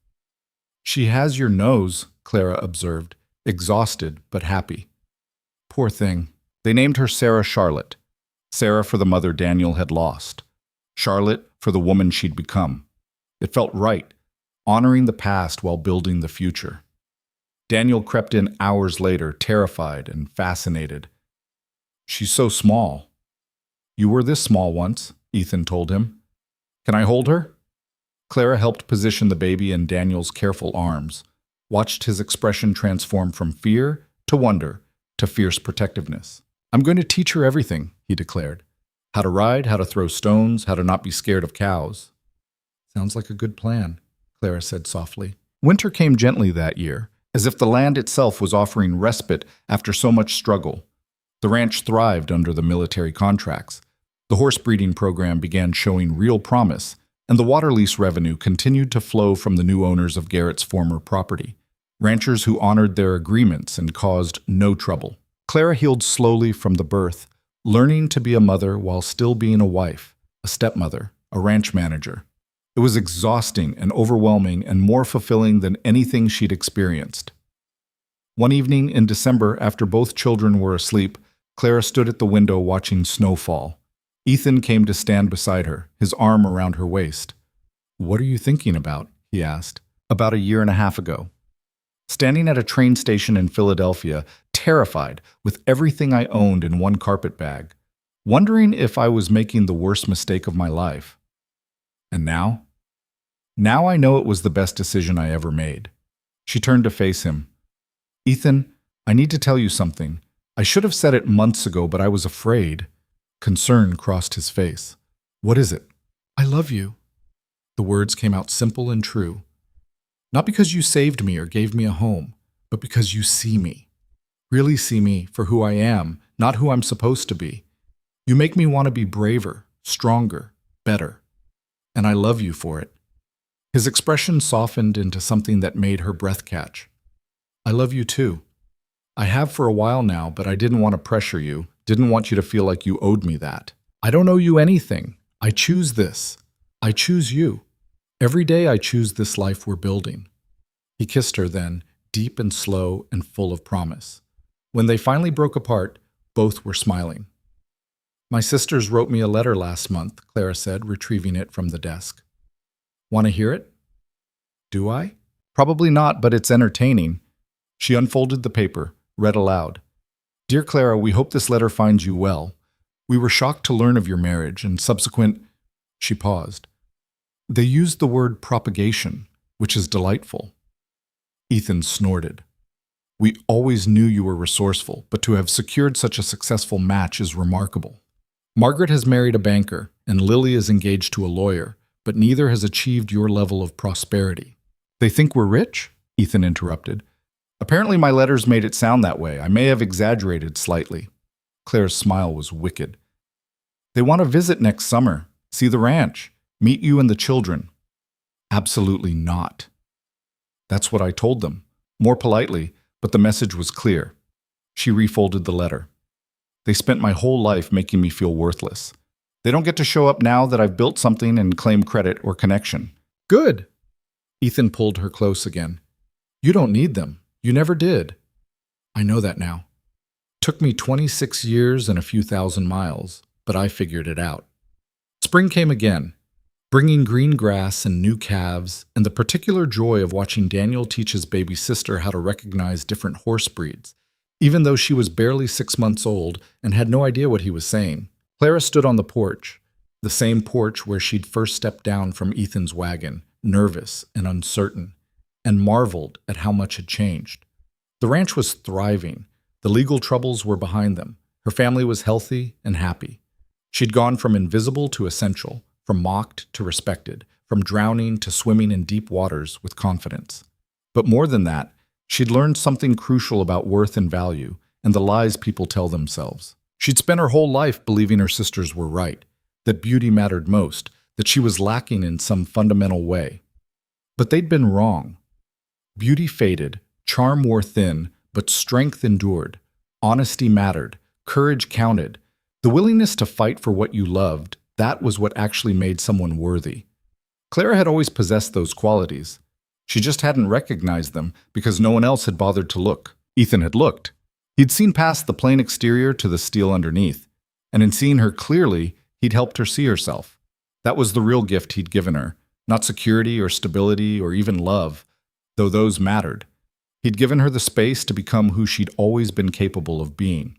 "She has your nose," Clara observed, exhausted but happy. Poor thing. They named her Sarah Charlotte. Sarah for the mother Daniel had lost. Charlotte for the woman she'd become. It felt right, honoring the past while building the future. Daniel crept in hours later, terrified and fascinated. "She's so small." "You were this small once," Ethan told him. "Can I hold her?" Clara helped position the baby in Daniel's careful arms, watched his expression transform from fear to wonder to fierce protectiveness. "I'm going to teach her everything," he declared. "How to ride, how to throw stones, how to not be scared of cows." "Sounds like a good plan," Clara said softly. Winter came gently that year, as if the land itself was offering respite after so much struggle. The ranch thrived under the military contracts. The horse breeding program began showing real promise, and the water lease revenue continued to flow from the new owners of Garrett's former property, ranchers who honored their agreements and caused no trouble. Clara healed slowly from the birth, learning to be a mother while still being a wife, a stepmother, a ranch manager. It was exhausting and overwhelming and more fulfilling than anything she'd experienced. One evening in December, after both children were asleep, Clara stood at the window watching snow fall. Ethan came to stand beside her, his arm around her waist. "What are you thinking about?" he asked. "About a year and a half ago. Standing at a train station in Philadelphia, terrified, with everything I owned in one carpet bag, wondering if I was making the worst mistake of my life. And now? Now I know it was the best decision I ever made." She turned to face him. "Ethan, I need to tell you something. I should have said it months ago, but I was afraid." Concern crossed his face. "What is it?" "I love you." The words came out simple and true. "Not because you saved me or gave me a home, but because you see me. Really see me for who I am, not who I'm supposed to be. You make me want to be braver, stronger, better. And I love you for it." His expression softened into something that made her breath catch. "I love you too. I have for a while now, but I didn't want to pressure you, didn't want you to feel like you owed me that. I don't owe you anything. I choose this. I choose you. Every day I choose this life we're building." He kissed her then, deep and slow and full of promise. When they finally broke apart, both were smiling. "My sisters wrote me a letter last month," Clara said, retrieving it from the desk. "Want to hear it?" "Do I?" "Probably not, but it's entertaining." She unfolded the paper, read aloud. "Dear Clara, we hope this letter finds you well. We were shocked to learn of your marriage and subsequent—" She paused. "They used the word propagation, which is delightful." Ethan snorted. "We always knew you were resourceful, but to have secured such a successful match is remarkable. Margaret has married a banker, and Lily is engaged to a lawyer, but neither has achieved your level of prosperity." "They think we're rich?" Ethan interrupted. "Apparently my letters made it sound that way. I may have exaggerated slightly." Claire's smile was wicked. "They want to visit next summer, see the ranch, meet you and the children." "Absolutely not." "That's what I told them." More politely, but the message was clear. She refolded the letter. "They spent my whole life making me feel worthless. They don't get to show up now that I've built something and claim credit or connection." "Good." Ethan pulled her close again. "You don't need them. You never did." "I know that now. Took me 26 years and a few thousand miles, but I figured it out." Spring came again, bringing green grass and new calves, and the particular joy of watching Daniel teach his baby sister how to recognize different horse breeds, even though she was barely 6 months old and had no idea what he was saying. Clara stood on the porch, the same porch where she'd first stepped down from Ethan's wagon, nervous and uncertain, and marveled at how much had changed. The ranch was thriving. The legal troubles were behind them. Her family was healthy and happy. She'd gone from invisible to essential, from mocked to respected, from drowning to swimming in deep waters with confidence. But more than that, she'd learned something crucial about worth and value, and the lies people tell themselves. She'd spent her whole life believing her sisters were right, that beauty mattered most, that she was lacking in some fundamental way. But they'd been wrong. Beauty faded, charm wore thin, but strength endured. Honesty mattered, courage counted. The willingness to fight for what you loved, that was what actually made someone worthy. Clara had always possessed those qualities. She just hadn't recognized them because no one else had bothered to look. Ethan had looked. He'd seen past the plain exterior to the steel underneath, and in seeing her clearly, he'd helped her see herself. That was the real gift he'd given her, not security or stability or even love, though those mattered. He'd given her the space to become who she'd always been capable of being.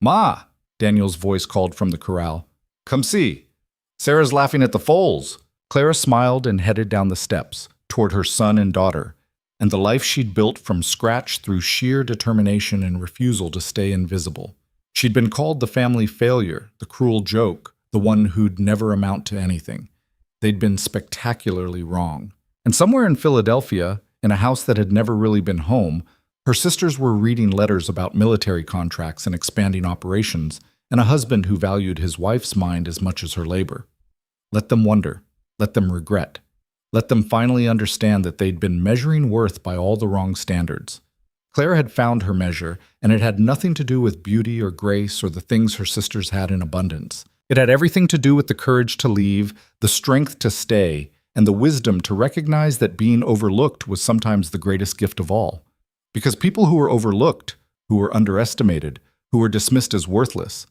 "Ma!" Daniel's voice called from the corral. "Come see. Sarah's laughing at the foals." Clara smiled and headed down the steps, toward her son and daughter, and the life she'd built from scratch through sheer determination and refusal to stay invisible. She'd been called the family failure, the cruel joke, the one who'd never amount to anything. They'd been spectacularly wrong. And somewhere in Philadelphia, in a house that had never really been home, her sisters were reading letters about military contracts and expanding operations, and a husband who valued his wife's mind as much as her labor. Let them wonder. Let them regret. Let them finally understand that they'd been measuring worth by all the wrong standards. Clara had found her measure, and it had nothing to do with beauty or grace or the things her sisters had in abundance. It had everything to do with the courage to leave, the strength to stay, and the wisdom to recognize that being overlooked was sometimes the greatest gift of all. Because people who were overlooked, who were underestimated, who were dismissed as worthless,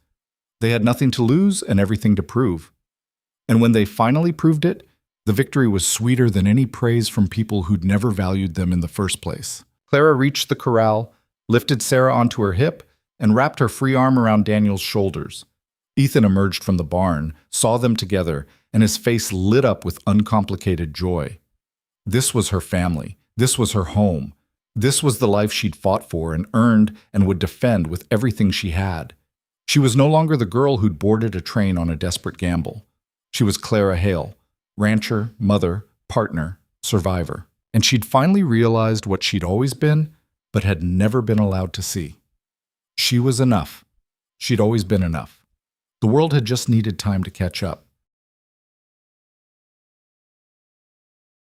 they had nothing to lose and everything to prove. And when they finally proved it, the victory was sweeter than any praise from people who'd never valued them in the first place. Clara reached the corral, lifted Sarah onto her hip, and wrapped her free arm around Daniel's shoulders. Ethan emerged from the barn, saw them together, and his face lit up with uncomplicated joy. This was her family. This was her home. This was the life she'd fought for and earned and would defend with everything she had. She was no longer the girl who'd boarded a train on a desperate gamble. She was Clara Hale, rancher, mother, partner, survivor. And she'd finally realized what she'd always been, but had never been allowed to see. She was enough. She'd always been enough. The world had just needed time to catch up.